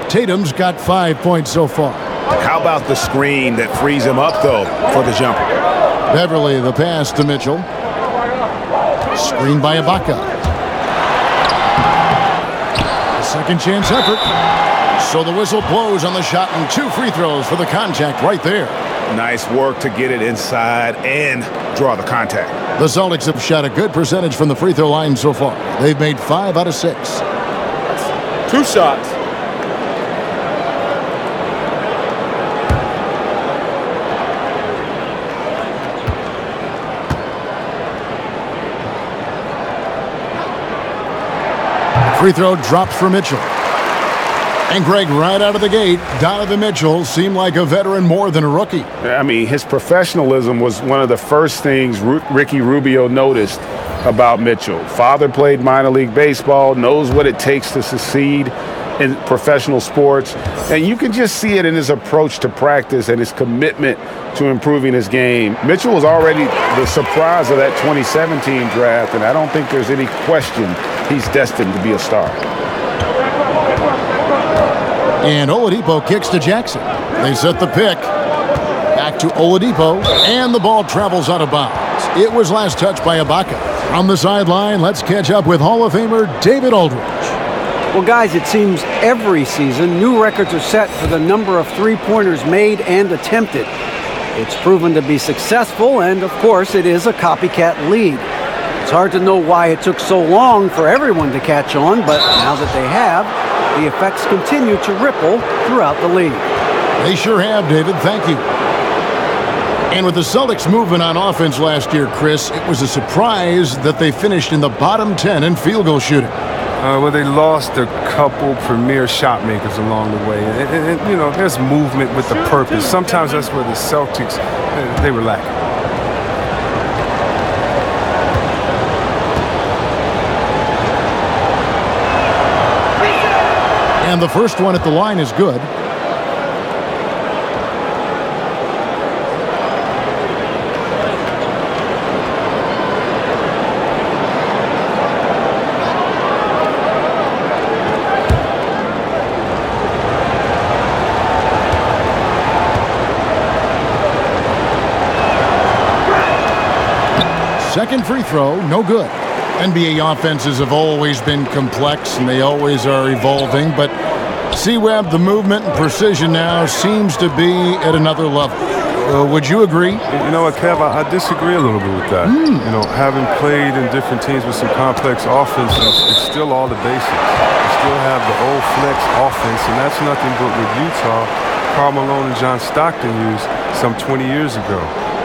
Tatum's got 5 points so far. How about the screen that frees him up, though, for the jumper? Beverly, the pass to Mitchell. Screen by Ibaka. A second chance effort. So the whistle blows on the shot, and 2 free throws for the contact right there. Nice work to get it inside and draw the contact. The Celtics have shot a good percentage from the free throw line so far. They've made 5 out of 6. 2 shots. Free throw drops for Mitchell. And Greg, right out of the gate, Donovan Mitchell seemed like a veteran more than a rookie. I mean, his professionalism was one of the first things Ricky Rubio noticed about Mitchell. Father played minor league baseball, knows what it takes to succeed in professional sports. And you can just see it in his approach to practice and his commitment to improving his game. Mitchell was already the surprise of that 2017 draft, and I don't think there's any question he's destined to be a star. And Oladipo kicks to Jackson. They set the pick. Back to Oladipo, and the ball travels out of bounds. It was last touched by Ibaka. From the sideline, let's catch up with Hall of Famer David Aldridge. Well, guys, it seems every season new records are set for the number of three-pointers made and attempted. It's proven to be successful, and of course, it is a copycat league. It's hard to know why it took so long for everyone to catch on, but now that they have, the effects continue to ripple throughout the league. They sure have, David. Thank you. And with the Celtics movement on offense last year, Chris, it was a surprise that they finished in the bottom 10 in field goal shooting. Well, they lost a couple premier shot makers along the way. And, you know, there's movement with the purpose. Sometimes that's where the Celtics, they were lacking. And the first one at the line is good. Second free throw, no good. NBA offenses have always been complex, and they always are evolving, but C-Web, the movement and precision now seems to be at another level. Would you agree? You know what, Kev, I disagree a little bit with that. You know, having played in different teams with some complex offenses, it's still all the basics. You still have the old flex offense, and that's nothing but what Utah, Karl Malone and John Stockton used some 20 years ago.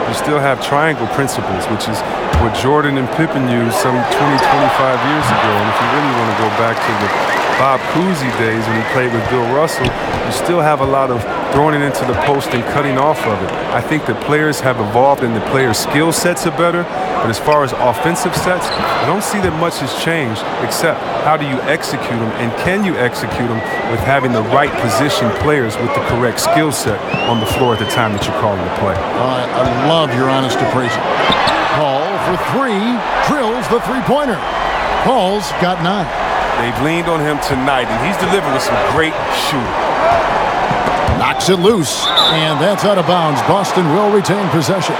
You still have triangle principles, which is what Jordan and Pippen used some 20, 25 years ago. And if you really want to go back to the Bob Cousy days when he played with Bill Russell, you still have a lot of throwing it into the post and cutting off of it. I think the players have evolved and the players' skill sets are better, but as far as offensive sets, I don't see that much has changed, except how do you execute them, and can you execute them with having the right position players with the correct skill set on the floor at the time that you're calling the play. I love your honest appraisal. Paul for three, drills the three-pointer. Paul's got 9. They've leaned on him tonight, and he's delivered with some great shooting. Knocks it loose, and that's out of bounds. Boston will retain possession.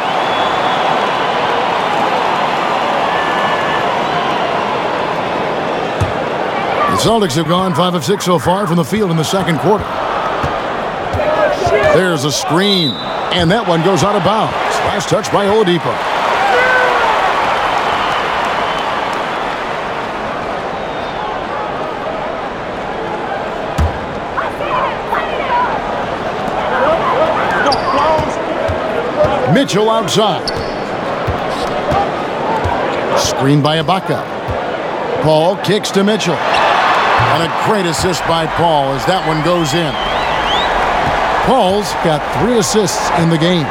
The Celtics have gone 5 of 6 so far from the field in the second quarter. There's a screen, and that one goes out of bounds. Last touch by Oladipo. Mitchell outside. Screen by Ibaka. Paul kicks to Mitchell. And a great assist by Paul as that one goes in. Paul's got 3 assists in the game.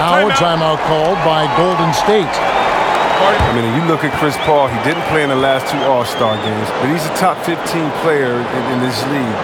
Now a timeout called by Golden State. I mean, you look at Chris Paul, he didn't play in the last 2 All-Star games, but he's a top 15 player in this league.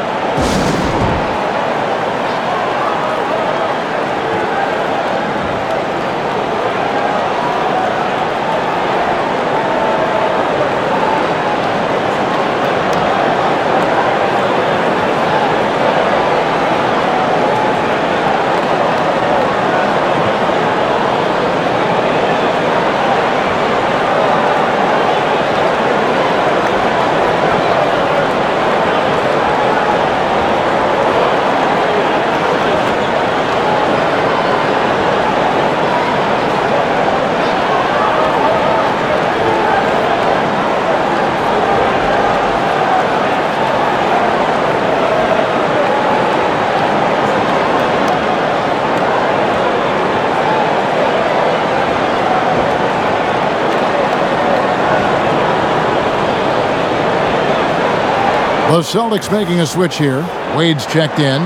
The Celtics making a switch here. Wade's checked in.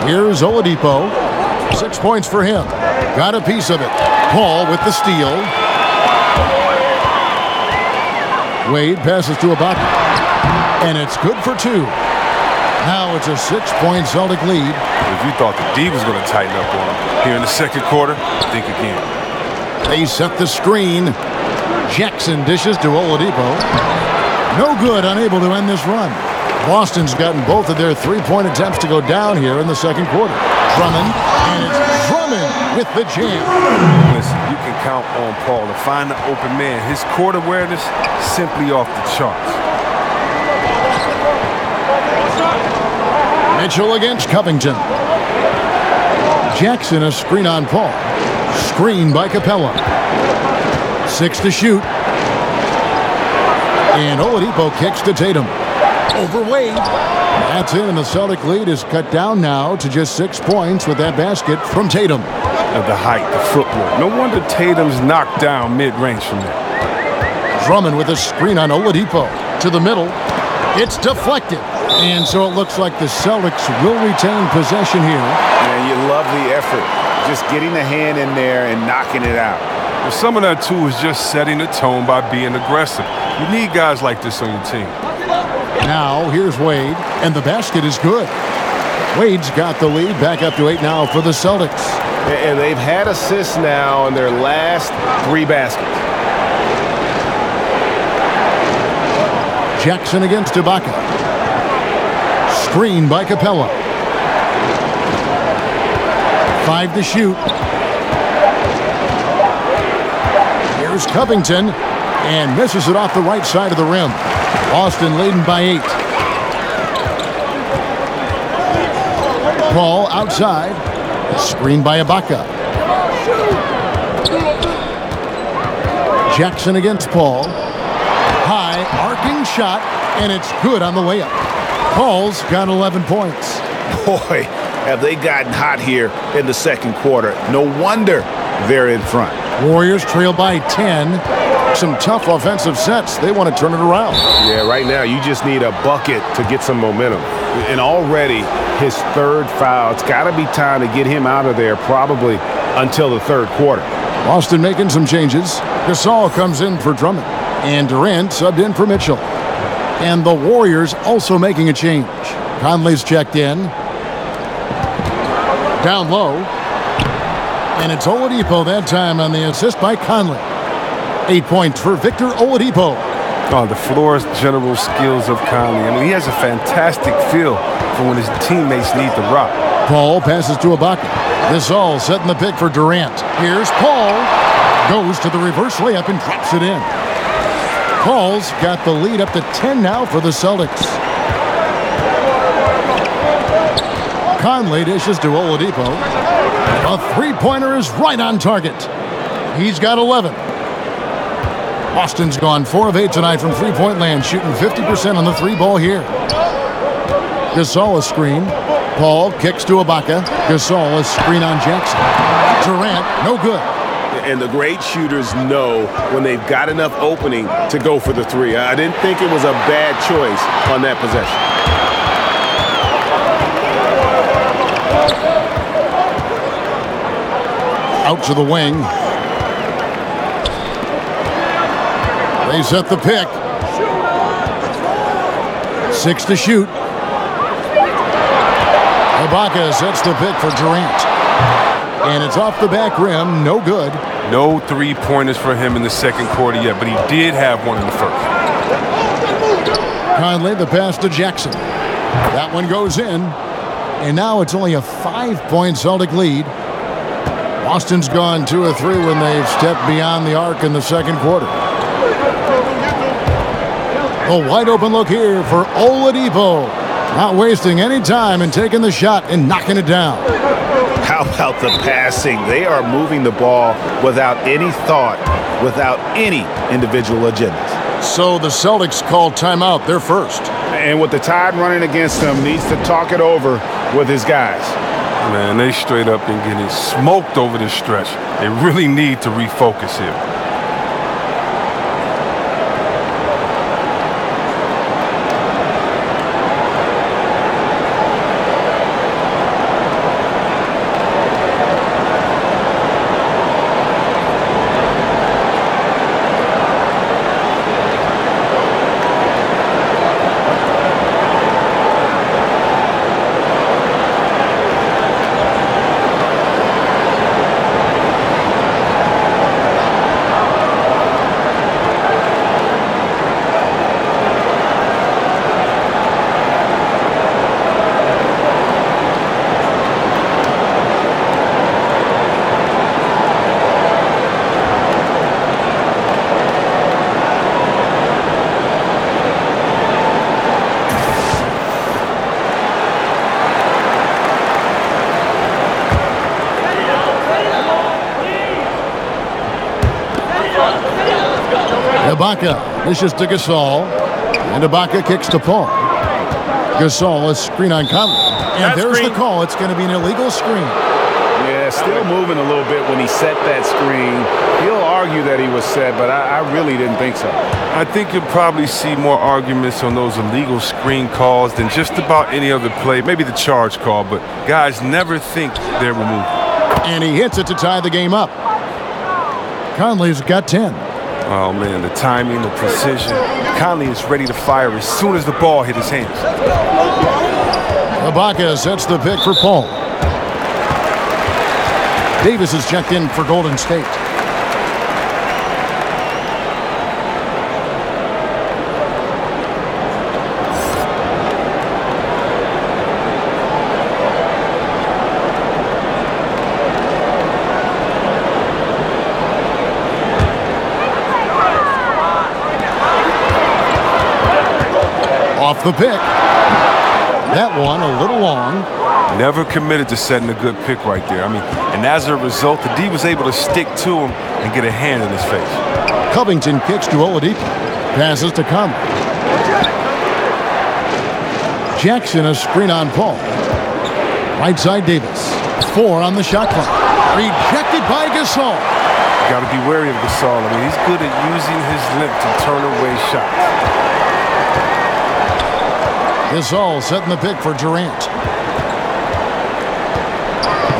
Here's Oladipo. 6 points for him. Got a piece of it. Paul with the steal. Wade passes to Ibaka. And it's good for 2. Now it's a 6-point Celtic lead. If you thought the D was going to tighten up on him here in the second quarter, think again. They set the screen. Jackson dishes to Oladipo. No good, unable to end this run. Boston's gotten both of their 3-point attempts to go down here in the second quarter. Drummond, and it's Drummond with the jam. Listen, you can count on Paul to find the open man. His court awareness simply off the charts. Mitchell against Covington. Jackson a screen on Paul. Screen by Capella. 6 to shoot. And Oladipo kicks to Tatum. Over Wade. That's it, and the Celtic lead is cut down now to just 6 points with that basket from Tatum. The height, the footwork. No wonder Tatum's knocked down mid-range from there. Drummond with a screen on Oladipo. To the middle. It's deflected. And so it looks like the Celtics will retain possession here. And you love the effort. Just getting the hand in there and knocking it out. Well, some of that, too, is just setting the tone by being aggressive. You need guys like this on your team. Now, here's Wade, and the basket is good. Wade's got the lead, back up to 8 now for the Celtics. And they've had assists now in their last 3 baskets. Jackson against Ibaka. Screen by Capella. 5 to shoot. Here's Covington, and misses it off the right side of the rim. Boston leading by 8. Paul outside. Screen by Ibaka. Jackson against Paul. High, arcing shot, and it's good on the way up. Paul's got 11 points. Boy, have they gotten hot here in the second quarter. No wonder they're in front. Warriors trail by 10. Some tough offensive sets. They want to turn it around. Yeah, right now you just need a bucket to get some momentum. And already his third foul. It's got to be time to get him out of there probably until the third quarter. Boston making some changes. Gasol comes in for Drummond. And Durant subbed in for Mitchell. And the Warriors also making a change. Conley's checked in. Down low. And it's Oladipo that time on the assist by Conley. 8 points for Victor Oladipo. Oh, the floor's general skills of Conley. I mean, he has a fantastic feel for when his teammates need the rock. Paul passes to Ibaka. Gasol setting the pick for Durant. Here's Paul. Goes to the reverse layup and drops it in. Paul's got the lead up to 10 now for the Celtics. Conley dishes to Oladipo. A three-pointer is right on target. He's got 11. Boston's gone 4 of 8 tonight from three-point land, shooting 50% on the three ball here. Gasol a screen. Paul kicks to Ibaka. Gasol a screen on Jackson. Durant, no good. And the great shooters know when they've got enough opening to go for the three. I didn't think it was a bad choice on that possession. Out to the wing. They set the pick. 6 to shoot. Ibaka sets the pick for Durant. And it's off the back rim, no good. No three-pointers for him in the second quarter yet, but he did have one in the first. Conley, the pass to Jackson. That one goes in. And now it's only a 5-point Celtic lead. Boston's gone 2 of 3 when they've stepped beyond the arc in the second quarter. A wide open look here for Oladipo. Not wasting any time and taking the shot and knocking it down. How about the passing? They are moving the ball without any thought, without any individual agendas. So the Celtics call timeout. They're first. And with the Tide running against them, needs to talk it over with his guys. Man, they straight up been getting smoked over this stretch. They really need to refocus here. Ibaka dishes to Gasol. And Ibaka kicks to Paul. Gasol, a screen on Conley. And there's the call. It's going to be an illegal screen. Yeah, still moving a little bit when he set that screen. He'll argue that he was set, but I really didn't think so. I think you'll probably see more arguments on those illegal screen calls than just about any other play. Maybe the charge call, but guys never think they're removed. And he hits it to tie the game up. Conley's got 10. Oh, man, the timing, the precision. Conley is ready to fire as soon as the ball hit his hands. Ibaka sets the pick for Paul. Davis is checked in for Golden State. Off the pick. That one a little long. Never committed to setting a good pick right there. I mean, and as a result, the D was able to stick to him and get a hand in his face. Covington kicks to Oladipo. Passes to Conley. Jackson a screen on Paul. Right side Davis. 4 on the shot clock. Rejected by Gasol. Got to be wary of Gasol. I mean, he's good at using his length to turn away shots. Gasol setting the pick for Durant.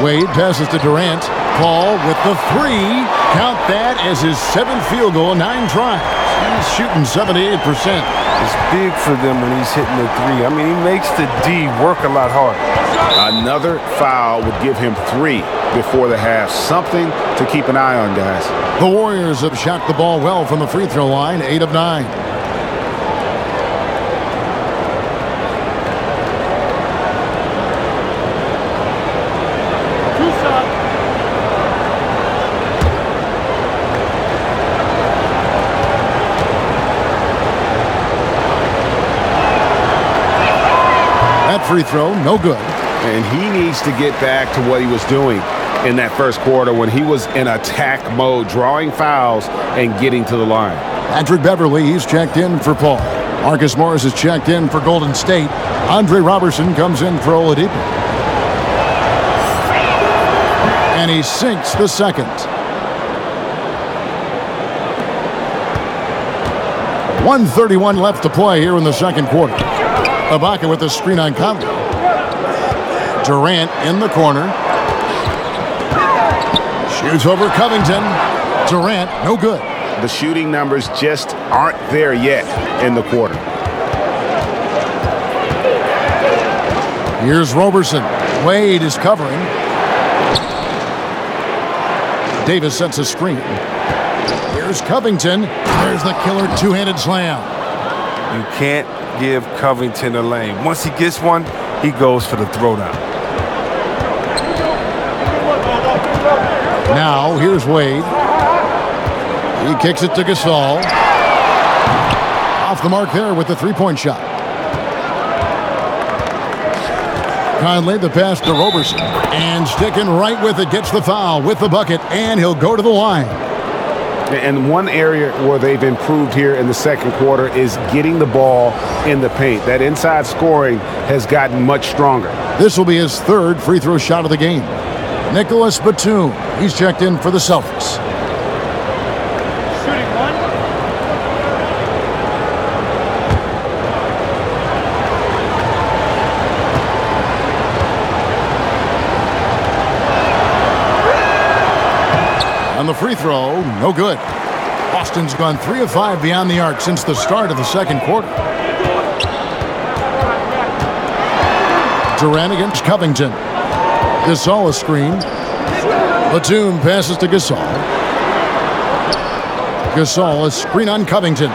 Wade passes to Durant. Paul with the three. Count that as his 7th field goal, 9 tries. He's shooting 78%. It's big for them when he's hitting the three. I mean, he makes the D work a lot harder. Another foul would give him 3 before the half. Something to keep an eye on, guys. The Warriors have shot the ball well from the free throw line, 8 of 9. That free throw, no good. And he needs to get back to what he was doing in that first quarter when he was in attack mode, drawing fouls and getting to the line. Patrick Beverly, he's checked in for Paul. Marcus Morris is checked in for Golden State. Andre Robertson comes in for Oladipo. And he sinks the second. 1:31 left to play here in the second quarter. Ibaka with the screen on Conley. Durant in the corner. Shoots over Covington. Durant, no good. The shooting numbers just aren't there yet in the quarter. Here's Roberson. Wade is covering. Davis sets a screen. Here's Covington. There's the killer two-handed slam. You can't give Covington a lane. Once he gets one, he goes for the throwdown. Now, here's Wade. He kicks it to Gasol. Off the mark there with the three-point shot. Conley, the pass to Roberson. And sticking right with it, gets the foul with the bucket, and he'll go to the line. And one area where they've improved here in the second quarter is getting the ball in the paint. That inside scoring has gotten much stronger. This will be his 3rd free throw shot of the game. Nicholas Batum, he's checked in for the Celtics. Shooting 1. On the free throw, no good. Boston's gone 3 of 5 beyond the arc since the start of the second quarter. Durant against Covington. Gasol a screen. Batum passes to Gasol. Gasol a screen on Covington.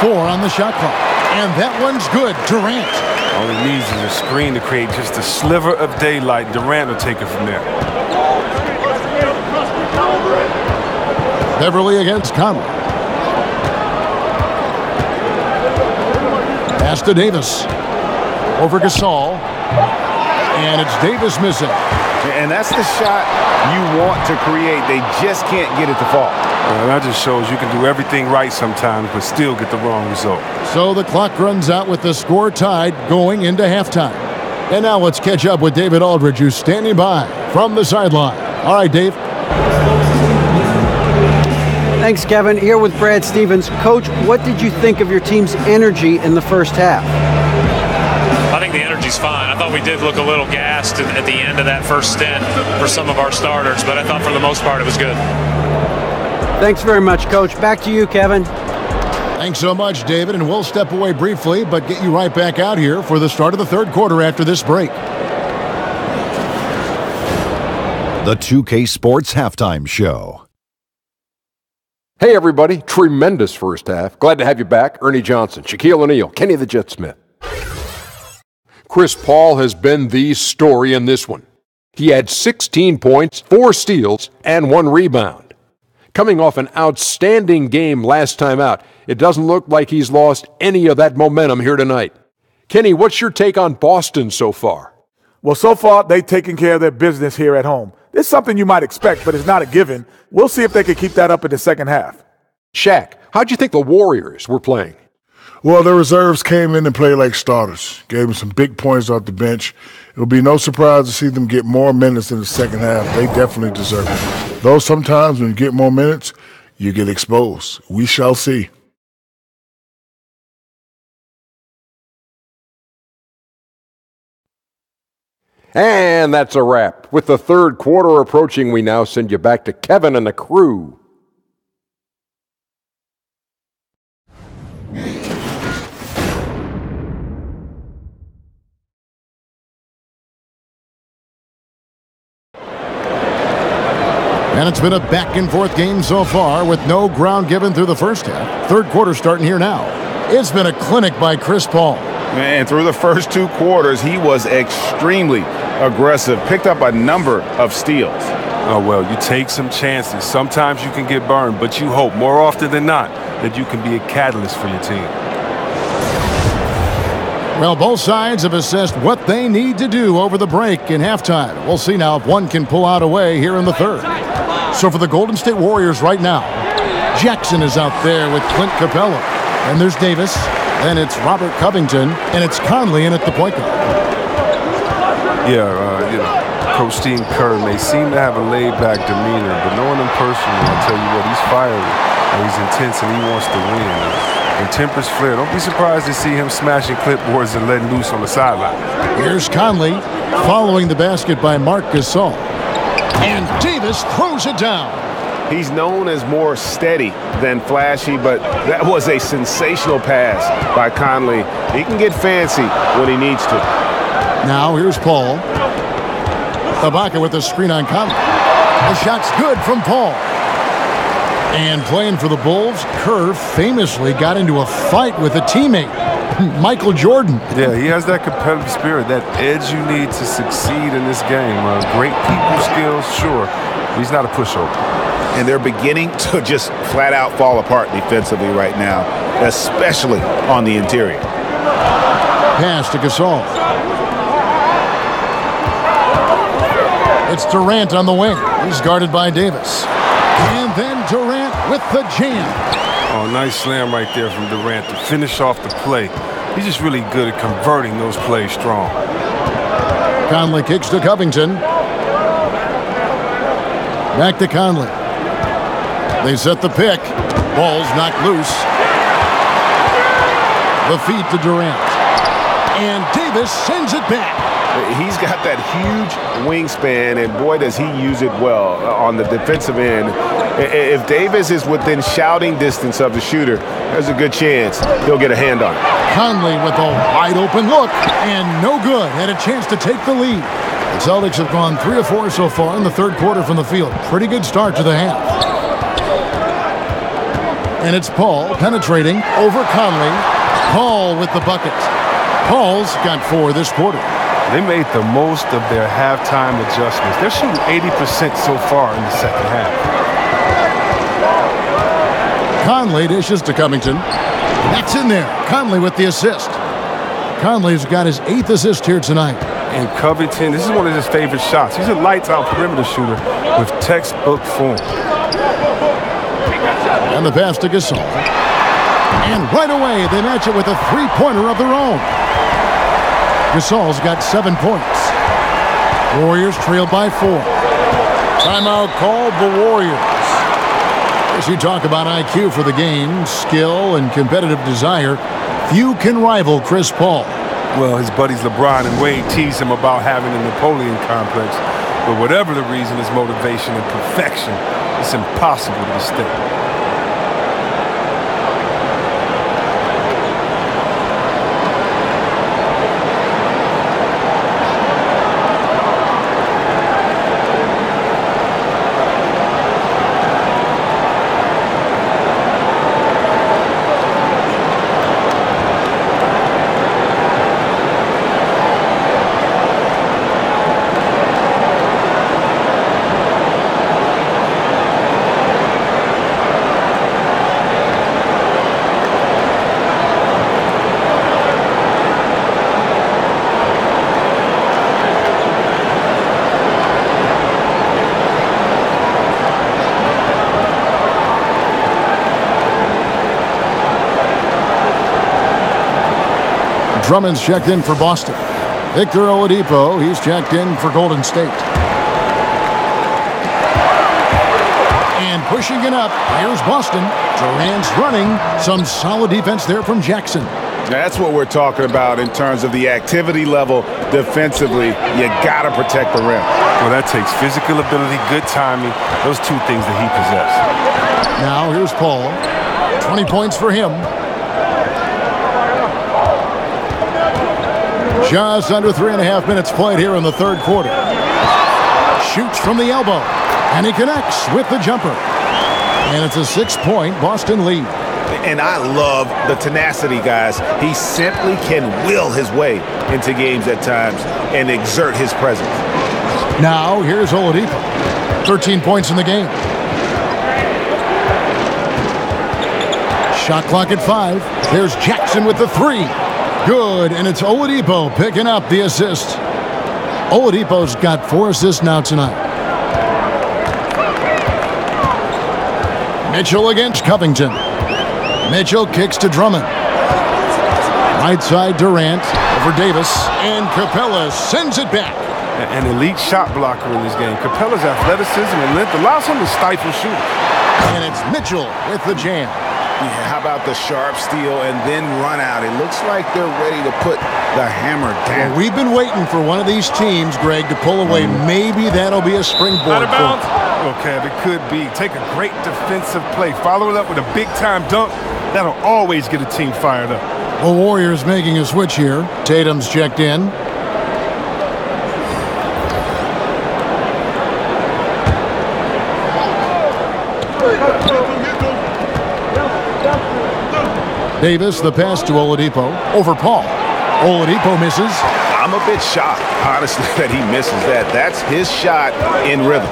4 on the shot clock. And that one's good. Durant. All he needs is a screen to create just a sliver of daylight. Durant will take it from there. Beverly against Conley. Pass to Davis. Over Gasol. And it's Davis missing. And that's the shot you want to create. They just can't get it to fall. And that just shows you can do everything right sometimes, but still get the wrong result. So the clock runs out with the score tied going into halftime. And now let's catch up with David Aldridge, who's standing by from the sideline. All right, Dave. Thanks, Kevin. Here with Brad Stevens. Coach, what did you think of your team's energy in the first half? I think the energy's fine. I thought we did look a little gassed at the end of that first stint for some of our starters, but I thought for the most part it was good. Thanks very much, Coach. Back to you, Kevin. Thanks so much, David, and we'll step away briefly, but get you right back out here for the start of the third quarter after this break. The 2K Sports Halftime Show. Hey, everybody. Tremendous first half. Glad to have you back. Ernie Johnson, Shaquille O'Neal, Kenny the Jet Smith. Chris Paul has been the story in this one. He had 16 points, 4 steals, and 1 rebound. Coming off an outstanding game last time out, it doesn't look like he's lost any of that momentum here tonight. Kenny, what's your take on Boston so far? Well, so far, they've taken care of their business here at home. It's something you might expect, but it's not a given. We'll see if they can keep that up in the second half. Shaq, how'd you think the Warriors were playing? Well, the reserves came in and played like starters. Gave them some big points off the bench. It'll be no surprise to see them get more minutes in the second half. They definitely deserve it. Though sometimes when you get more minutes, you get exposed. We shall see. And that's a wrap. With the third quarter approaching, we now send you back to Kevin and the crew. And it's been a back-and-forth game so far with no ground given through the first half. Third quarter starting here now. It's been a clinic by Chris Paul. And through the first 2 quarters, he was extremely aggressive, picked up a number of steals. Oh, well, you take some chances. Sometimes you can get burned, but you hope more often than not that you can be a catalyst for your team. Well, both sides have assessed what they need to do over the break in halftime. We'll see now if one can pull out a way here in the third. So for the Golden State Warriors right now, Jackson is out there with Clint Capella. And there's Davis. Then it's Robert Covington. And it's Conley in at the point guard. Coach Steve Kerr may seem to have a laid-back demeanor, but knowing him personally, I'll tell you what, he's fiery. And he's intense and he wants to win. And tempers flare. Don't be surprised to see him smashing clipboards and letting loose on the sideline. Here's Conley following the basket by Marc Gasol. And Davis throws it down. He's known as more steady than flashy, but that was a sensational pass by Conley. He can get fancy when he needs to. Now here's Paul. Ibaka with the screen on Conley. The shot's good from Paul. And playing for the Bulls, Kerr famously got into a fight with a teammate, Michael Jordan. Yeah, he has that competitive spirit, that edge you need to succeed in this game. Great people skills, sure, but he's not a pushover. And they're beginning to just flat out fall apart defensively right now, especially on the interior. Pass to Gasol. It's Durant on the wing. He's guarded by Davis. And then Durant with the jam. Oh, nice slam right there from Durant to finish off the play. He's just really good at converting those plays strong. Conley kicks to Covington. Back to Conley. They set the pick. Ball's knocked loose. The feed to Durant. And Davis sends it back. He's got that huge wingspan, and boy, does he use it well on the defensive end. If Davis is within shouting distance of the shooter, there's a good chance he'll get a hand on it. Conley with a wide-open look, and no good. Had a chance to take the lead. The Celtics have gone 3 of 4 so far in the third quarter from the field. Pretty good start to the half. And it's Paul penetrating over Conley. Paul with the bucket. Paul's got 4 this quarter. They made the most of their halftime adjustments. They're shooting 80% so far in the second half. Conley dishes to Covington. That's in there. Conley with the assist. Conley's got his 8th assist here tonight. And Covington, this is one of his favorite shots. He's a lights-out perimeter shooter with textbook form. And the pass to Gasol. And right away, they match it with a three-pointer of their own. Gasol's got 7 points. Warriors trail by 4. Timeout called the Warriors. As you talk about IQ for the game, skill and competitive desire, few can rival Chris Paul. Well, his buddies LeBron and Wade tease him about having a Napoleon complex. But whatever the reason, his motivation and perfection, it's impossible to mistake. Drummond's checked in for Boston. Victor Oladipo, he's checked in for Golden State. And pushing it up, here's Boston. Durant's running. Some solid defense there from Jackson. That's what we're talking about in terms of the activity level defensively. You got to protect the rim. Well, that takes physical ability, good timing, those two things that he possesses. Now here's Paul. 20 points for him. Just under 3.5 minutes played here in the third quarter. Shoots from the elbow, and he connects with the jumper. And it's a 6-point Boston lead. And I love the tenacity, guys. He simply can will his way into games at times and exert his presence. Now here's Oladipo. 13 points in the game. Shot clock at 5. There's Jackson with the 3. Good, and it's Oladipo picking up the assist. Oladipo's got 4 assists now tonight. Mitchell against Covington. Mitchell kicks to Drummond. Right side Durant over Davis, and Capella sends it back. An elite shot blocker in this game. Capella's athleticism and length allows him to stifle shooters. And it's Mitchell with the jam. Yeah, how about the sharp steal and then run out? It looks like they're ready to put the hammer down. Well, we've been waiting for one of these teams, Greg, to pull away. Maybe that'll be a springboard. Out of bounds. Well, Kev, it could be. Take a great defensive play, follow it up with a big-time dunk. That'll always get a team fired up. The Warriors making a switch here. Tatum's checked in. Davis, the pass to Oladipo. Over Paul. Oladipo misses. I'm a bit shocked, honestly, that he misses that. That's his shot in rhythm.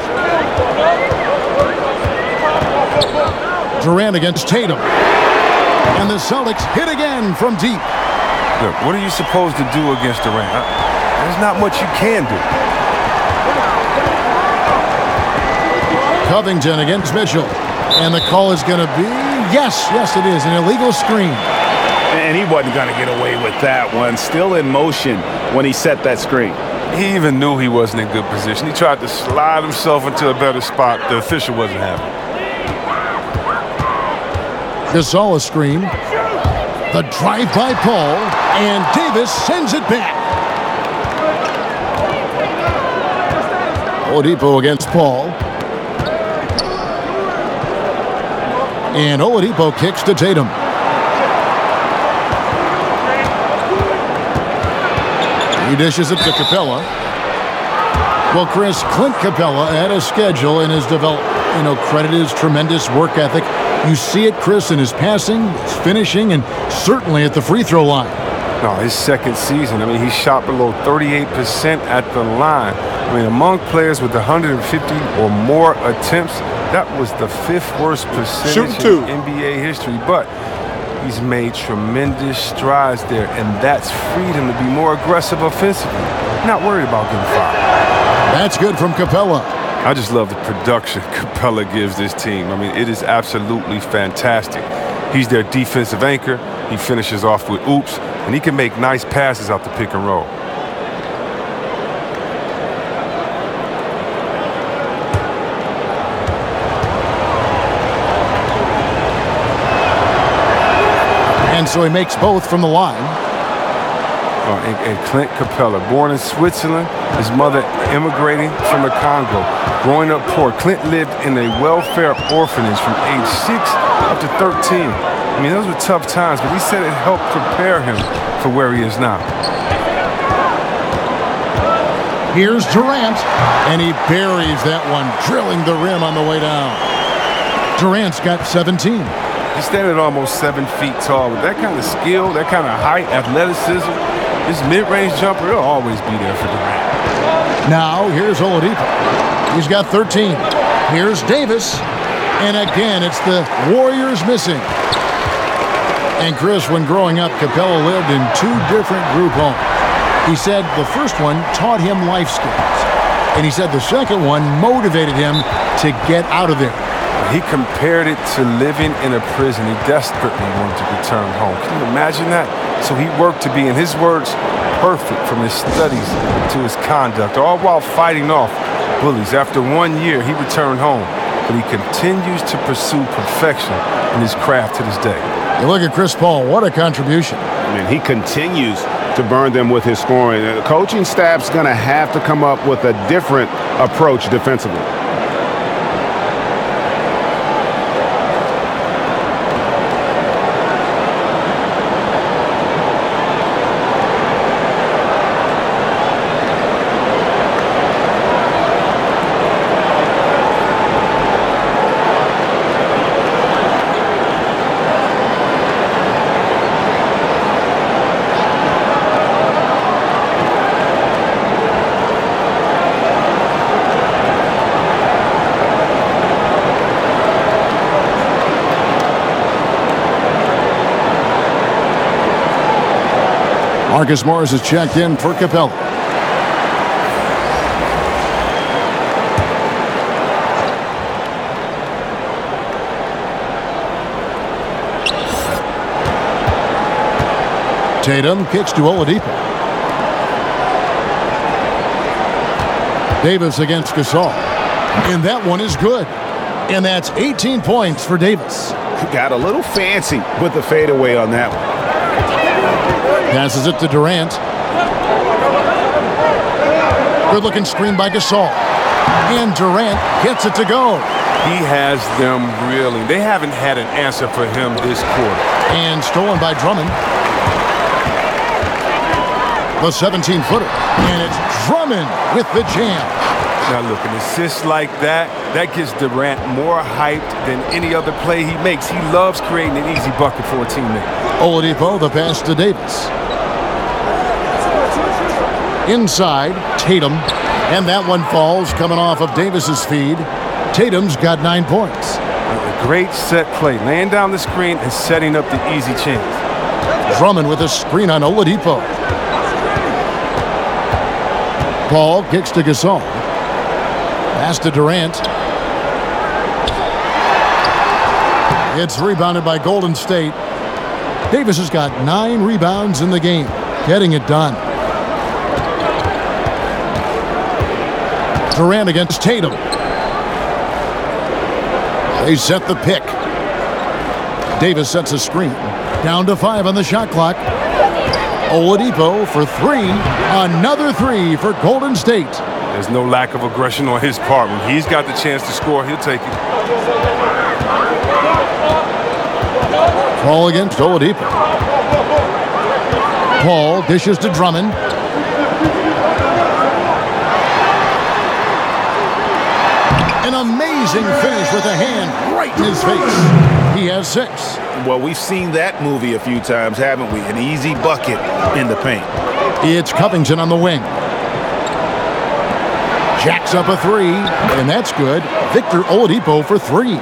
Durant against Tatum. And the Celtics hit again from deep. Look, what are you supposed to do against Durant? There's not much you can do. Covington against Mitchell. And the call is going to be, yes, it is, an illegal screen. And he wasn't going to get away with that one. Still in motion when he set that screen. He even knew he wasn't in good position. He tried to slide himself into a better spot. The official wasn't having it. Gasol a screen. The drive by Paul, and Davis sends it back. Oladipo against Paul. And Oladipo kicks to Tatum. He dishes it to Capella. Well, Chris, Clint Capella had a schedule in his development. You know, credit his tremendous work ethic. You see it, Chris, in his passing, his finishing, and certainly at the free throw line. No, his second season, I mean, he shot below 38% at the line. I mean, among players with 150 or more attempts, that was the 5th worst percentage in NBA history. But he's made tremendous strides there, and that's freed him to be more aggressive offensively. Not worried about getting fouled. That's good from Capella. I just love the production Capella gives this team. I mean, it is absolutely fantastic. He's their defensive anchor. He finishes off with oops, and he can make nice passes out the pick and roll. And so he makes both from the line. And Clint Capella, born in Switzerland, his mother immigrating from the Congo. Growing up poor, Clint lived in a welfare orphanage from age 6 up to 13. I mean, those were tough times, but he said it helped prepare him for where he is now. Here's Durant, and he buries that one, drilling the rim on the way down. Durant's got 17. He's standing almost 7 feet tall. With that kind of skill, that kind of height, athleticism, this mid-range jumper, he'll always be there for Durant. Now, here's Oladipo. He's got 13. Here's Davis. And again, it's the Warriors missing. And Chris, when growing up, Capella lived in 2 different group homes. He said the first one taught him life skills. And he said the second one motivated him to get out of there. He compared it to living in a prison. He desperately wanted to return home. Can you imagine that? So he worked to be, in his words, perfect, from his studies to his conduct, all while fighting off bullies. After 1 year, he returned home, but he continues to pursue perfection in his craft to this day. You look at Chris Paul, what a contribution. I mean, he continues to burn them with his scoring. The coaching staff's going to have to come up with a different approach defensively. Marcus Morris is checked in for Capella. Tatum kicks to Oladipo. Davis against Gasol. And that one is good. And that's 18 points for Davis. Got a little fancy with the fadeaway on that one. Passes it to Durant. Good-looking screen by Gasol. And Durant gets it to go. He has them reeling. They haven't had an answer for him this quarter. And stolen by Drummond. The 17-footer. And it's Drummond with the jam. Now look, an assist like that gets Durant more hyped than any other play he makes. He loves creating an easy bucket for a teammate. Oladipo, the pass to Davis. Inside, Tatum. And that one falls coming off of Davis's feed. Tatum's got 9 points. A great set play, laying down the screen and setting up the easy chance. Drummond with a screen on Oladipo. Paul kicks to Gasol. Pass to Durant. It's rebounded by Golden State. Davis has got 9 rebounds in the game, getting it done. Durant against Tatum. They set the pick. Davis sets a screen. Down to 5 on the shot clock. Oladipo for 3. Another 3 for Golden State. There's no lack of aggression on his part. When he's got the chance to score, he'll take it. Paul against Oladipo. Paul dishes to Drummond. An amazing finish with a hand right in his face. He has 6. Well, we've seen that movie a few times, haven't we? An easy bucket in the paint. It's Covington on the wing. Jacks up a 3, and that's good. Victor Oladipo for 3.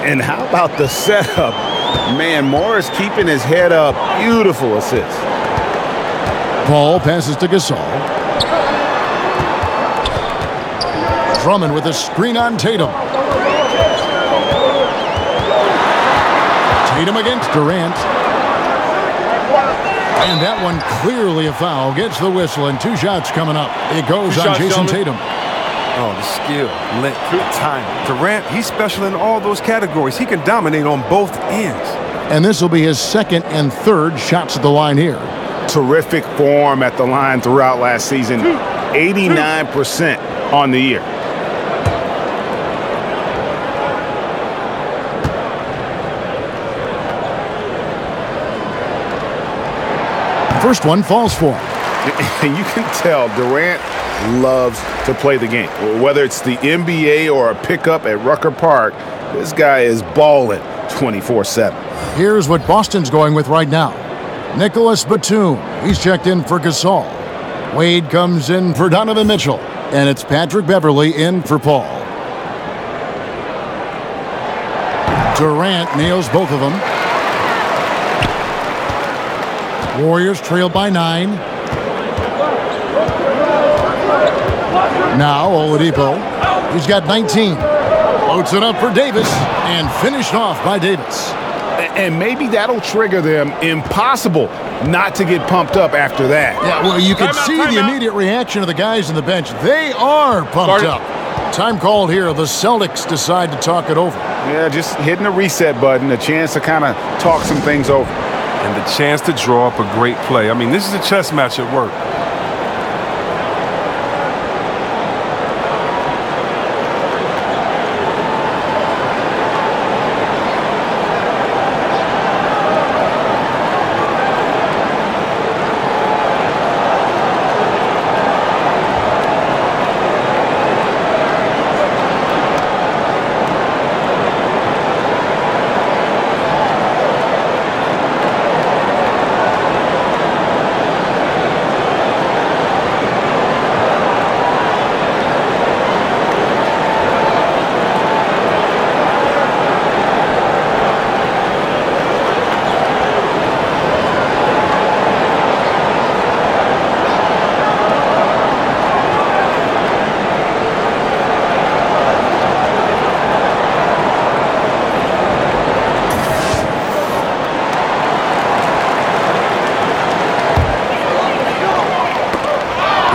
And how about the setup? Man, Morris keeping his head up. Beautiful assist. Paul passes to Gasol. Drummond with a screen on Tatum. Tatum against Durant. And that one clearly a foul. Gets the whistle, and 2 shots coming up. It goes on Jason Tatum. Oh, the skill, length, the time. Durant, he's special in all those categories. He can dominate on both ends. And this will be his 2nd and 3rd shots at the line here. Terrific form at the line throughout last season. 89% on the year. First one falls for him. And you can tell Durant loves to play the game. Whether it's the NBA or a pickup at Rucker Park, this guy is balling 24/7. Here's what Boston's going with right now. Nicholas Batum. He's checked in for Gasol. Wade comes in for Donovan Mitchell. And it's Patrick Beverley in for Paul. Durant nails both of them. Warriors trail by 9. Now Oladipo. He's got 19. Floats it up for Davis and finished off by Davis. And maybe that'll trigger them. Impossible not to get pumped up after that. Yeah, well, you can see the immediate reaction of the guys on the bench. They are pumped up. Time called here. The Celtics decide to talk it over. Yeah, just hitting the reset button, a chance to kind of talk some things over. And the chance to draw up a great play. I mean, this is a chess match at work.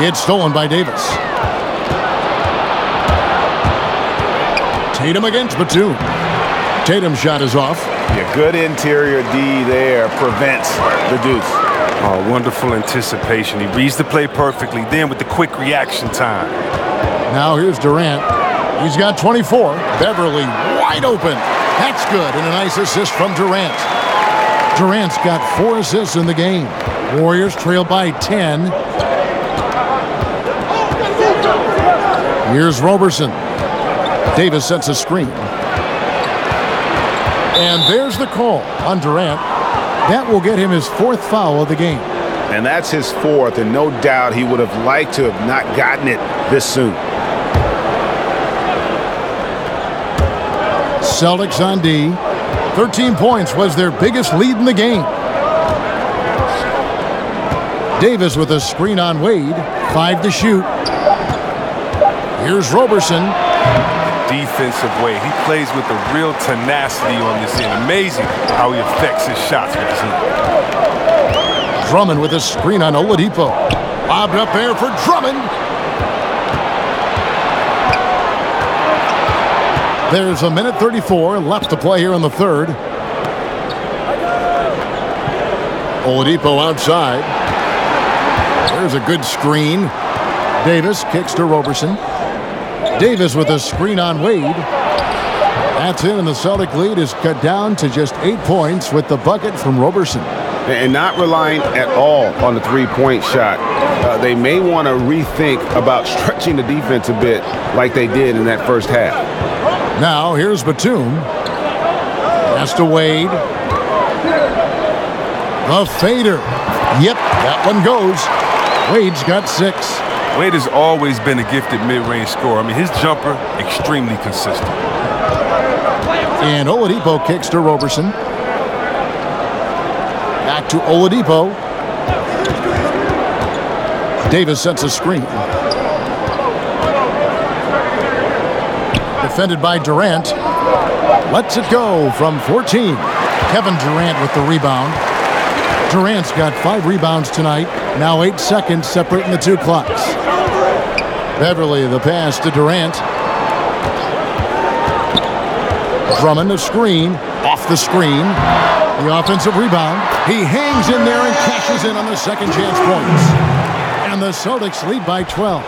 It's stolen by Davis. Tatum against Batum. Tatum's shot is off. Yeah, good interior D there prevents the deuce. Oh, wonderful anticipation. He reads the play perfectly, then with the quick reaction time. Now here's Durant. He's got 24. Beverly wide open. That's good, and a nice assist from Durant. Durant's got 4 assists in the game. Warriors trail by 10. Here's Roberson. Davis sets a screen. And there's the call on Durant. That will get him his 4th foul of the game. And that's his 4th, and no doubt he would have liked to have not gotten it this soon. Celtics on D. 13 points was their biggest lead in the game. Davis with a screen on Wade. 5 to shoot. Here's Roberson. Defensive way. He plays with a real tenacity on this end. Amazing how he affects his shots with his hand. Drummond with a screen on Oladipo. Lobbed up there for Drummond. There's a minute 34 left to play here in the third. Oladipo outside. There's a good screen. Davis kicks to Roberson. Davis with a screen on Wade. That's it, and the Celtic lead is cut down to just 8 points with the bucket from Roberson. And not relying at all on the three-point shot. They may want to rethink about stretching the defense a bit like they did in that first half. Now here's Batum. Pass to Wade. The fader. Yep, that one goes. Wade's got 6. Wade has always been a gifted mid-range scorer. I mean, his jumper, extremely consistent. And Oladipo kicks to Roberson. Back to Oladipo. Davis sets a screen. Defended by Durant. Lets it go from 14. Kevin Durant with the rebound. Durant's got 5 rebounds tonight. Now 8 seconds separating the 2 clocks. Beverly the pass to Durant. Drummond a screen. Off the screen. The offensive rebound. He hangs in there and cashes in on the second chance points. And the Celtics lead by 12.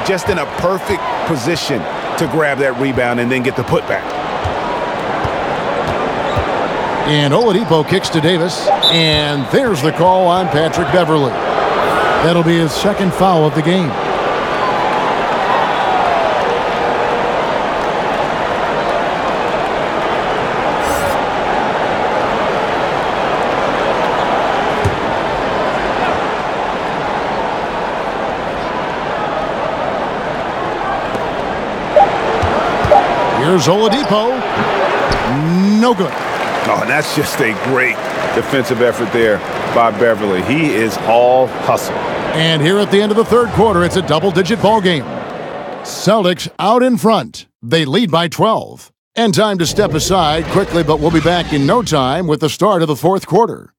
Just in a perfect position to grab that rebound and then get the putback. And Oladipo kicks to Davis. And there's the call on Patrick Beverly. That'll be his 2nd foul of the game. Here's Oladipo. No good. Oh, and that's just a great defensive effort there by Beverly. He is all hustle. And here at the end of the third quarter, it's a double-digit ball game. Celtics out in front. They lead by 12. And time to step aside quickly, but we'll be back in no time with the start of the fourth quarter.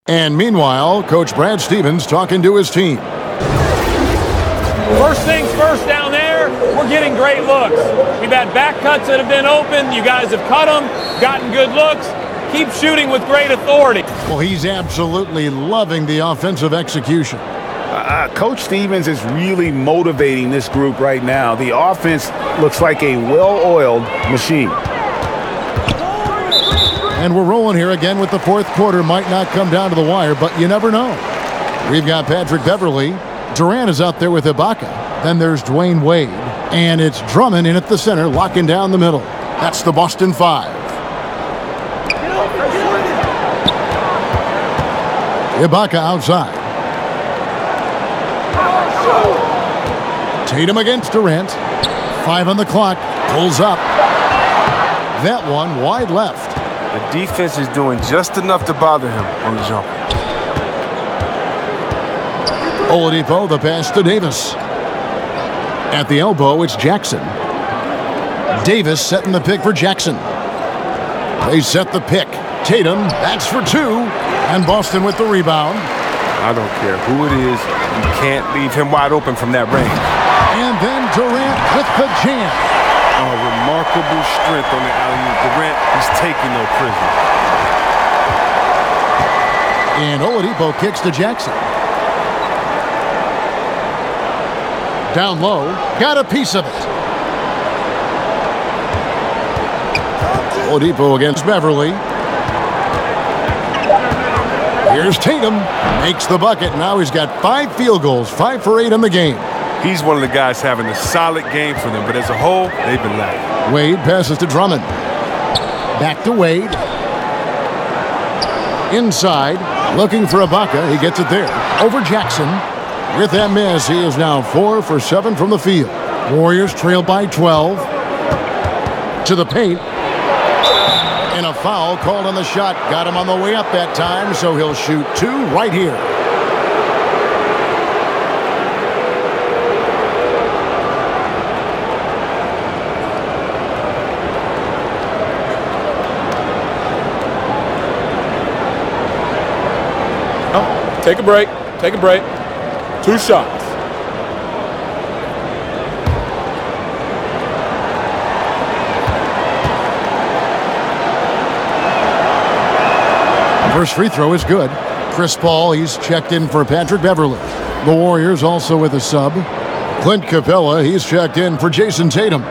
And meanwhile, Coach Brad Stevens talking to his team. First things first down there, we're getting great looks. We've had back cuts that have been open. You guys have cut them, gotten good looks. Keep shooting with great authority. Well, he's absolutely loving the offensive execution. Coach Stevens is really motivating this group right now. The offense looks like a well-oiled machine. And we're rolling here again with the fourth quarter. Might not come down to the wire, but you never know. We've got Patrick Beverly. Durant is out there with Ibaka. Then there's Dwayne Wade. And it's Drummond in at the center, locking down the middle. That's the Boston Five. Ibaka outside. Tatum against Durant. 5 on the clock. Pulls up. That one wide left. The defense is doing just enough to bother him on the jump. Oladipo, the pass to Davis. At the elbow, it's Jackson. Davis setting the pick for Jackson. They set the pick. Tatum, that's for 2. And Boston with the rebound. I don't care who it is. You can't leave him wide open from that range. And then Durant with the jam. Remarkable strength on the alley-oop. Durant is taking no prisoners. And Oladipo kicks to Jackson. Down low, got a piece of it. Oladipo against Beverly. Here's Tatum, makes the bucket. Now he's got 5 field goals, 5 for 8 in the game. He's one of the guys having a solid game for them, but as a whole, they've been lacking. Wade passes to Drummond. Back to Wade. Inside, looking for Ibaka. He gets it there. Over Jackson. With that miss, he is now 4 for 7 from the field. Warriors trail by 12. To the paint. And a foul called on the shot. Got him on the way up that time, so he'll shoot 2 right here. Take a break. Take a break. 2 shots. First free throw is good. Chris Paul, he's checked in for Patrick Beverly. The Warriors also with a sub. Clint Capella, he's checked in for Jason Tatum.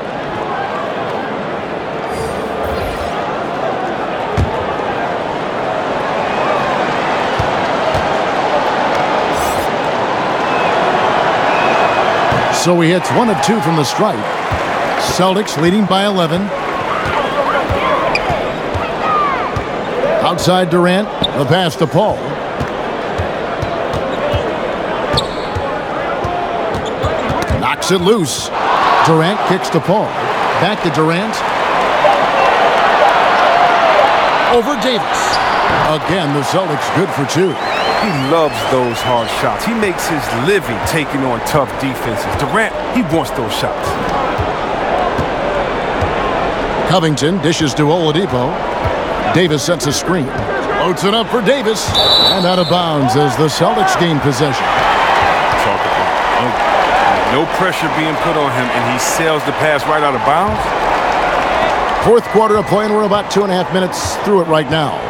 So he hits 1 of 2 from the stripe. Celtics leading by 11. Outside Durant, the pass to Paul. Knocks it loose. Durant kicks to Paul. Back to Durant. Over Davis. Again, the Celtics good for 2. He loves those hard shots. He makes his living taking on tough defenses. Durant, he wants those shots. Covington dishes to Oladipo. Davis sets a screen. Floats it up for Davis. And out of bounds as the Celtics gain possession. Talk about no pressure being put on him, and he sails the pass right out of bounds. Fourth quarter of play, and we're about 2.5 minutes through it right now.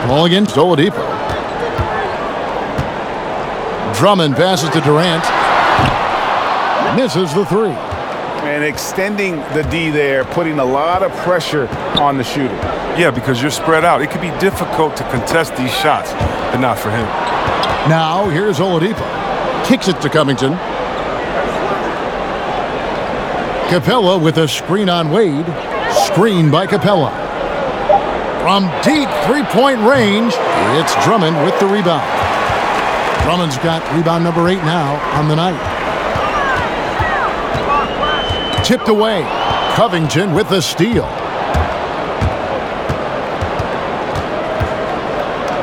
Ball against Oladipo. Drummond passes to Durant. Misses the 3. And extending the D there, putting a lot of pressure on the shooter. Yeah, because you're spread out. It can be difficult to contest these shots, but not for him. Now, here's Oladipo. Kicks it to Covington. Capella with a screen on Wade. Screen by Capella. From deep three-point range, it's Drummond with the rebound. Drummond's got rebound number 8 now on the night. Tipped away. Covington with the steal.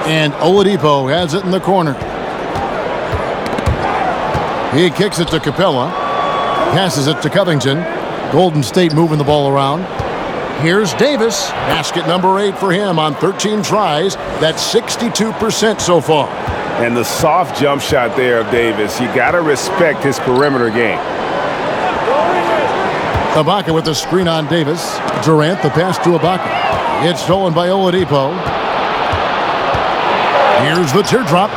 And Oladipo has it in the corner. He kicks it to Capella. Passes it to Covington. Golden State moving the ball around. Here's Davis. Basket number 8 for him on 13 tries. That's 62% so far. And the soft jump shot there of Davis. You got to respect his perimeter game. Ibaka with the screen on Davis. Durant the pass to Ibaka. It's stolen by Oladipo. Here's the teardrop.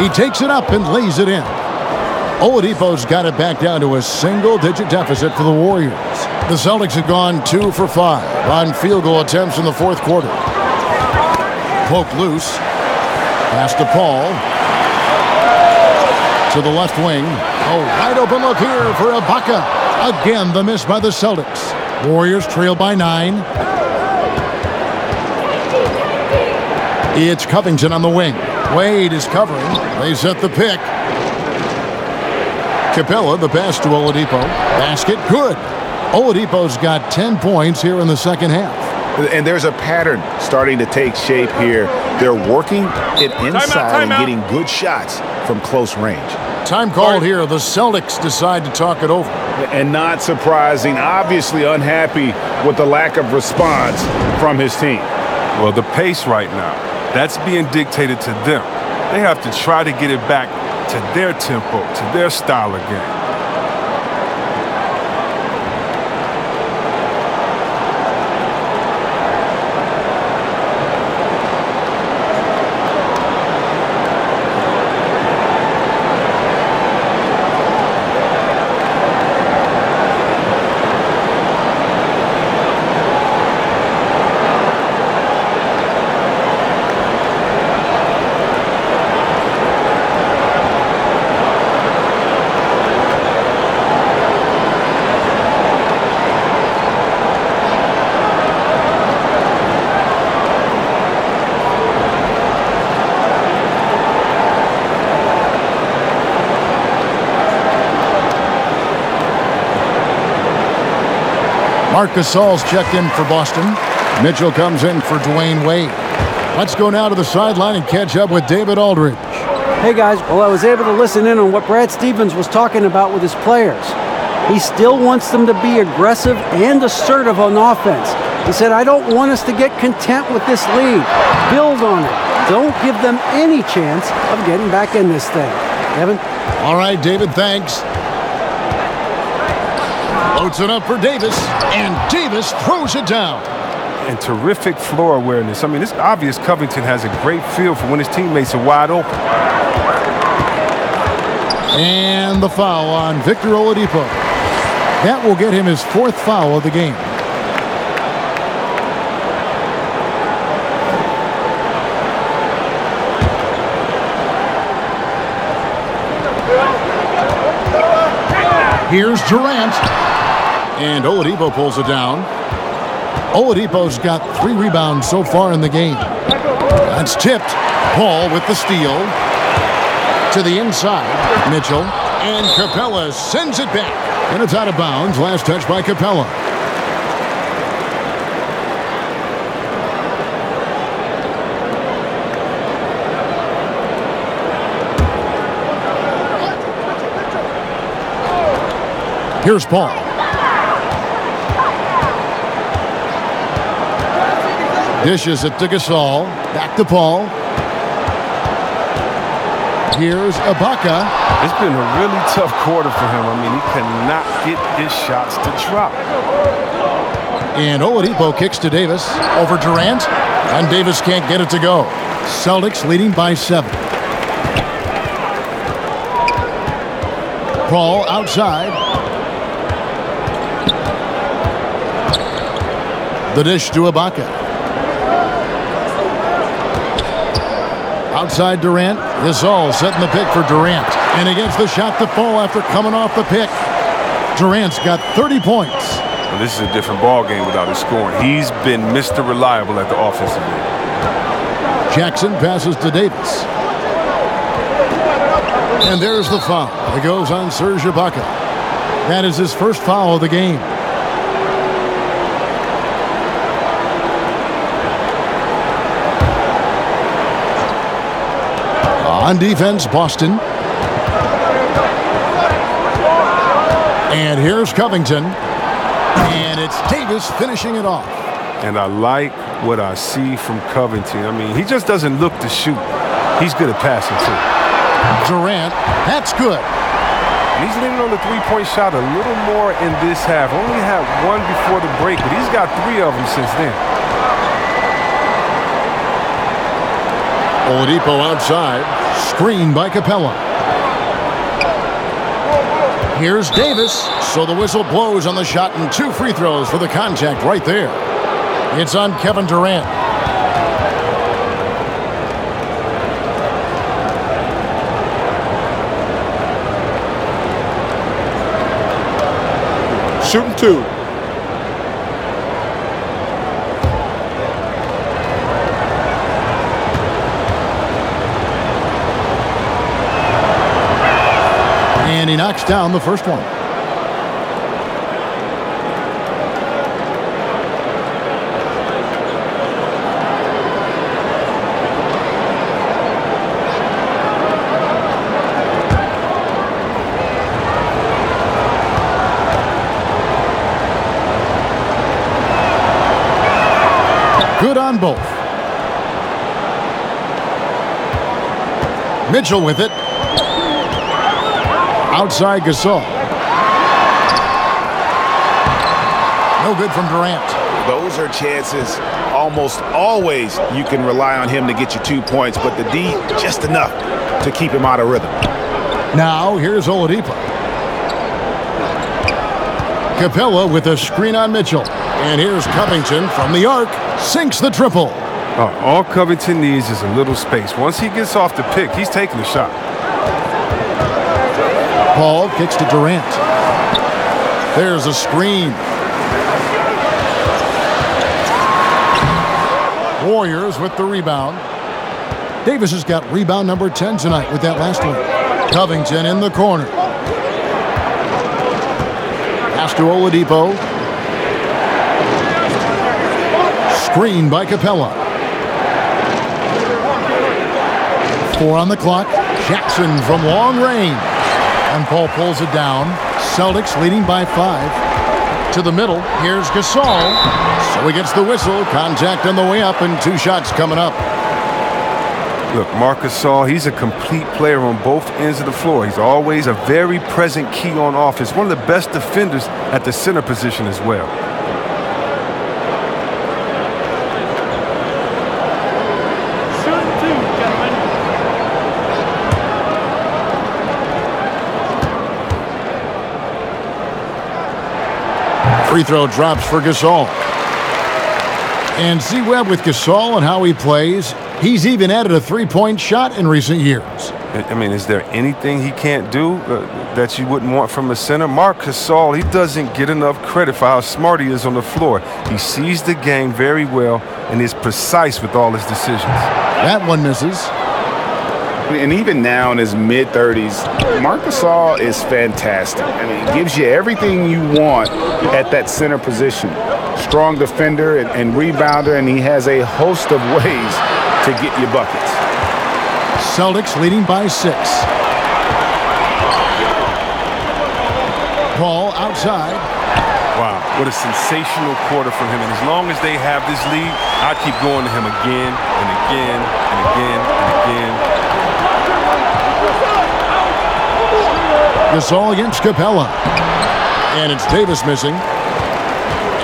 He takes it up and lays it in. Oladipo's got it back down to a single-digit deficit for the Warriors. The Celtics have gone 2 for 5 on field goal attempts in the fourth quarter. Poke loose. Pass to Paul. To the left wing. A wide open look here for Ibaka. Again, the miss by the Celtics. Warriors trail by 9. It's Covington on the wing. Wade is covering. They set the pick. Capella, the pass to Oladipo. Basket, good. Oladipo's got 10 points here in the second half. And there's a pattern starting to take shape here. They're working it inside and getting good shots from close range. Time called here. The Celtics decide to talk it over. And not surprising, obviously unhappy with the lack of response from his team. Well, the pace right now, that's being dictated to them. They have to try to get it back to their tempo, to their style of game. Marc Gasol's checked in for Boston. Mitchell comes in for Dwayne Wade. Let's go now to the sideline and catch up with David Aldridge. Hey guys, well I was able to listen in on what Brad Stevens was talking about with his players. He still wants them to be aggressive and assertive on offense. He said, I don't want us to get content with this lead. Build on it. Don't give them any chance of getting back in this thing. Evan? All right, David, thanks. Loads it up for Davis, and Davis throws it down. And terrific floor awareness. I mean, it's obvious Covington has a great feel for when his teammates are wide open. And the foul on Victor Oladipo. That will get him his 4th foul of the game. Here's Durant. And Oladipo pulls it down. Oladipo's got 3 rebounds so far in the game. That's tipped. Paul with the steal. To the inside. Mitchell. And Capella sends it back. And it's out of bounds. Last touch by Capella. Here's Paul. Dishes it to Gasol. Back to Paul. Here's Ibaka. It's been a really tough quarter for him. I mean, he cannot get his shots to drop. And Oladipo kicks to Davis over Durant. And Davis can't get it to go. Celtics leading by 7. Paul outside. The dish to Ibaka. Outside Durant. Gasol setting the pick for Durant. And he gets the shot to fall after coming off the pick. Durant's got 30 points. Well, this is a different ball game without his scoring. He's been Mr. Reliable at the offensive end. Jackson passes to Davis. And there's the foul. It goes on Serge Ibaka. That is his first foul of the game. On defense, Boston. And here's Covington. And it's Davis finishing it off. And I like what I see from Covington. I mean, he just doesn't look to shoot. He's good at passing, too. Durant, that's good. And he's leaning on the three-point shot a little more in this half. Only had one before the break, but he's got 3 of them since then. Oladipo outside. Screen by Capella. Here's Davis. So the whistle blows on the shot and 2 free throws for the contact right there. It's on Kevin Durant. Shooting 2. And he knocks down the first one. Good on both. Mitchell with it. Outside Gasol. No good from Durant. Those are chances almost always you can rely on him to get you 2 points, but the D just enough to keep him out of rhythm. Now here's Oladipo. Capella with a screen on Mitchell. And here's Covington from the arc. Sinks the triple. All Covington needs is a little space. Once he gets off the pick, he's taking the shot. Paul kicks to Durant. There's a screen. Warriors with the rebound. Davis has got rebound number 10 tonight with that last one. Covington in the corner. Pass to Oladipo. Screen by Capella. 4 on the clock. Jackson from long range. And Paul pulls it down. Celtics leading by 5. To the middle. Here's Gasol. So he gets the whistle. Contact on the way up and 2 shots coming up. Look, Marc Gasol, he's a complete player on both ends of the floor. He's always a very present key on offense. One of the best defenders at the center position as well. Free throw drops for Gasol. And see Webb with Gasol and how he plays. He's even added a 3-point shot in recent years. I mean, is there anything he can't do that you wouldn't want from a center? Marc Gasol, he doesn't get enough credit for how smart he is on the floor. He sees the game very well and is precise with all his decisions. That one misses. And even now in his mid-30s, Marc Gasol is fantastic. I mean, he gives you everything you want at that center position. Strong defender and rebounder, and he has a host of ways to get you buckets. Celtics leading by 6. Paul outside. Wow, what a sensational quarter from him. And as long as they have this lead, I'd keep going to him again and again and again and again. Gasol against Capella. And it's Davis missing.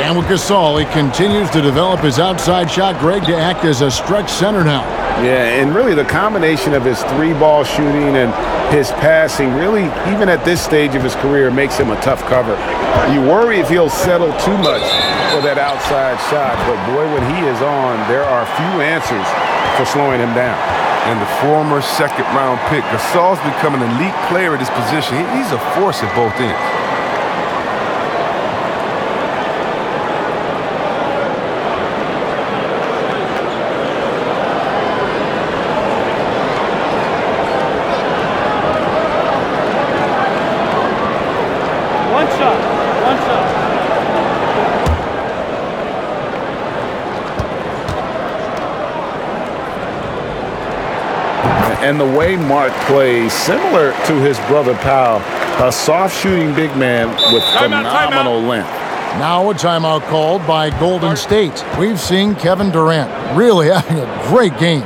And with Gasol, he continues to develop his outside shot, Greg, to act as a stretch center now. Yeah, and really the combination of his 3-ball shooting and his passing really, even at this stage of his career, makes him a tough cover. You worry if he'll settle too much for that outside shot, but boy, when he is on, there are few answers for slowing him down. And the former second-round pick, Gasol's become an elite player at his position. He's a force at both ends. And the way Mark plays, similar to his brother Powell, a soft shooting big man with phenomenal length. Now a timeout called by Golden State. We've seen Kevin Durant really having a great game.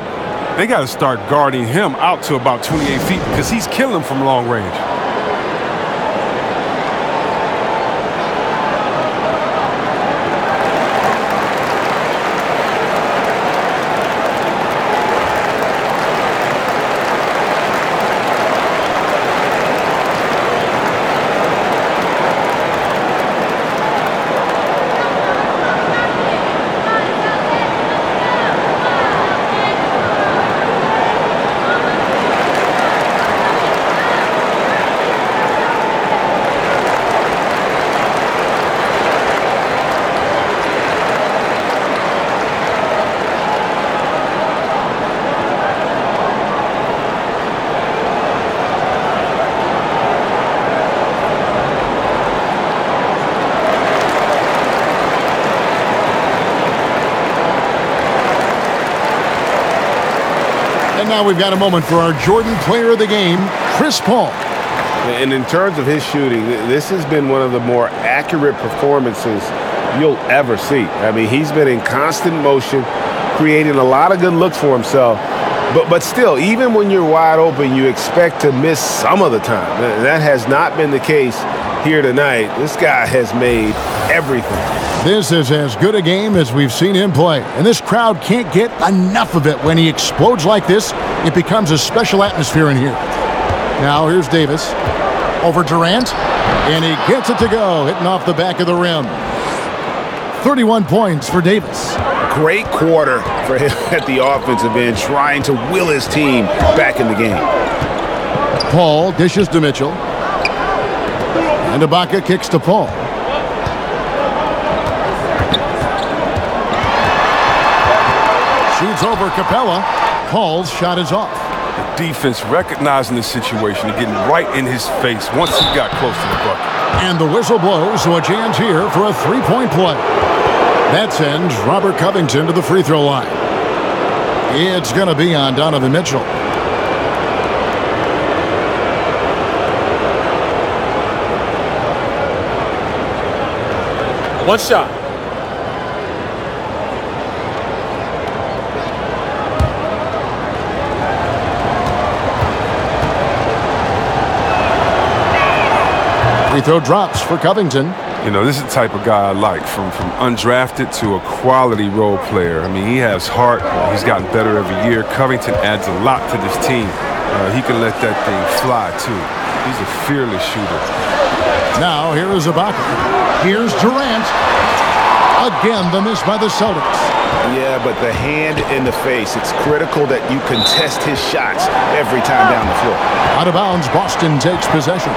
They got to start guarding him out to about 28 feet because he's killing them from long range. Now we've got a moment for our Jordan Player of the Game, Chris Paul. And in terms of his shooting, this has been one of the more accurate performances you'll ever see. I mean, he's been in constant motion, creating a lot of good looks for himself. But still, even when you're wide open, you expect to miss some of the time. That has not been the case here tonight. This guy has made everything. This is as good a game as we've seen him play, and this crowd can't get enough of it. When he explodes like this, it becomes a special atmosphere in here. Now here's Davis over Durant, and he gets it to go, hitting off the back of the rim. 31 points for Davis. Great quarter for him at the offensive end, trying to will his team back in the game. Paul dishes to Mitchell, and Ibaka kicks to Paul. Shoots over Capella. Paul's shot is off. The defense recognizing the situation and getting right in his face once he got close to the bucket. And the whistle blows, so a chance here for a three-point play. That sends Robert Covington to the free throw line. It's going to be on Donovan Mitchell. One shot. Free throw drops for Covington. You know, this is the type of guy I like, from undrafted to a quality role player. I mean, he has heart. He's gotten better every year. Covington adds a lot to this team. He can let that thing fly, too. He's a fearless shooter. Now, here is Ibaka. Here's Durant. Again, the miss by the Celtics. Yeah, but the hand in the face, it's critical that you contest his shots every time down the floor. Out of bounds, Boston takes possession.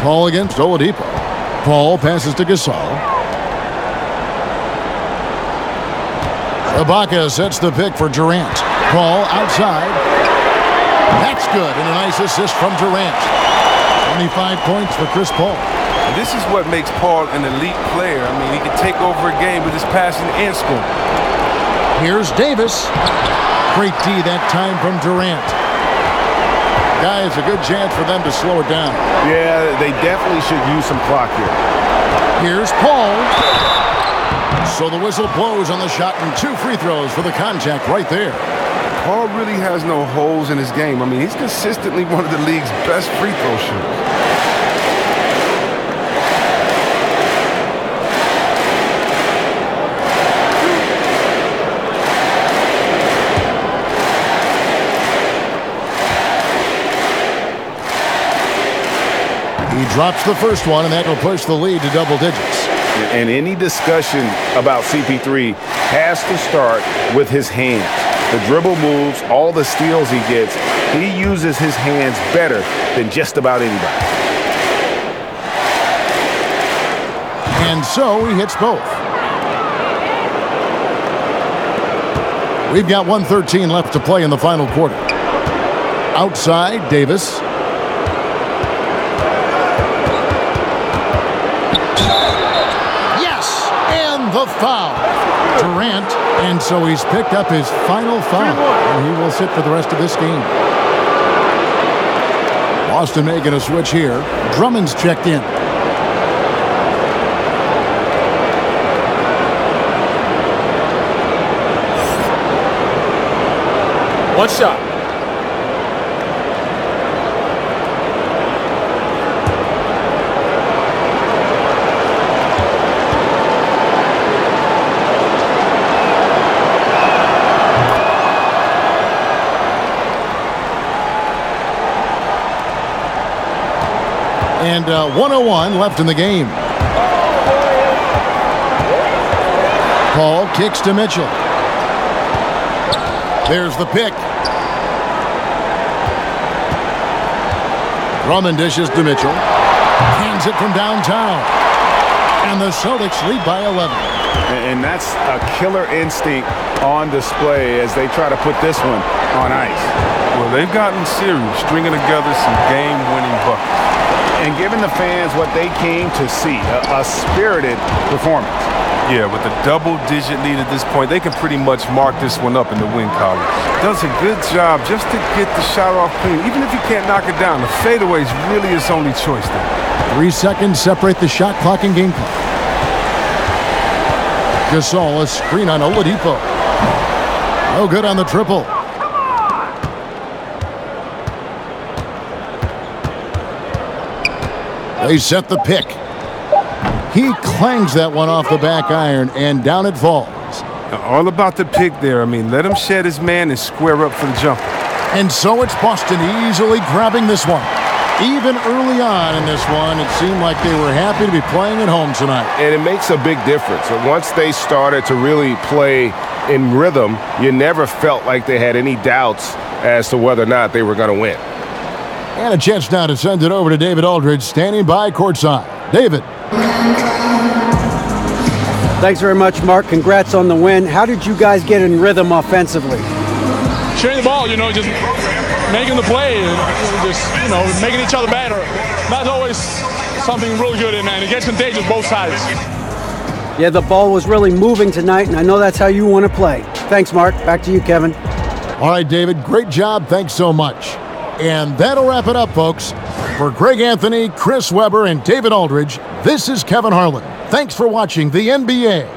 Paul against Oladipo. Paul passes to Gasol. Ibaka sets the pick for Durant. Paul outside. That's good, and a nice assist from Durant. 25 points for Chris Paul. And this is what makes Paul an elite player. I mean, he can take over a game with his passing and scoring. Here's Davis. Great D that time from Durant. Guys, a good chance for them to slow it down. Yeah, they definitely should use some clock here. Here's Paul. So the whistle blows on the shot and 2 free throws for the contact right there. Paul really has no holes in his game. I mean, he's consistently one of the league's best free throw shooters. He drops the first one, and that will push the lead to double digits. And any discussion about CP3 has to start with his hands. The dribble moves, all the steals he gets, he uses his hands better than just about anybody. And so he hits both. We've got 1:13 left to play in the final quarter. Outside, Davis. The foul. Durant, and so he's picked up his final foul, and he will sit for the rest of this game. Boston making a switch here. Drummond's checked in. One shot. And 1:01 left in the game. Paul kicks to Mitchell. There's the pick. Drummond dishes to Mitchell. Hands it from downtown. And the Celtics lead by 11. And that's a killer instinct on display as they try to put this one on ice. Well, they've gotten serious, stringing together some game-winning buckets. And giving the fans what they came to see, a spirited performance. Yeah, with a double-digit lead at this point, they can pretty much mark this one up in the win column. Does a good job just to get the shot off clean. Even if you can't knock it down, the fadeaway is really his only choice there. 3 seconds separate the shot clock and game clock. Gasol, a screen on Oladipo. No good on the triple. They set the pick. He clangs that one off the back iron, and down it falls. All about the pick there. I mean, let him shed his man and square up for the jumper. And so it's Boston easily grabbing this one. Even early on in this one, it seemed like they were happy to be playing at home tonight. And it makes a big difference. Once they started to really play in rhythm, you never felt like they had any doubts as to whether or not they were going to win. And a chance now to send it over to David Aldridge, standing by courtside. David. Thanks very much, Mark. Congrats on the win. How did you guys get in rhythm offensively? Sharing the ball, just making the play and just, making each other better. That's always something really good, and it gets contagious both sides. Yeah, the ball was really moving tonight, and I know that's how you want to play. Thanks, Mark. Back to you, Kevin. All right, David. Great job. Thanks so much. And that'll wrap it up, folks. For Greg Anthony, Chris Webber, and David Aldridge, this is Kevin Harlan. Thanks for watching the NBA,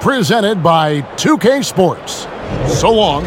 presented by 2K Sports. So long.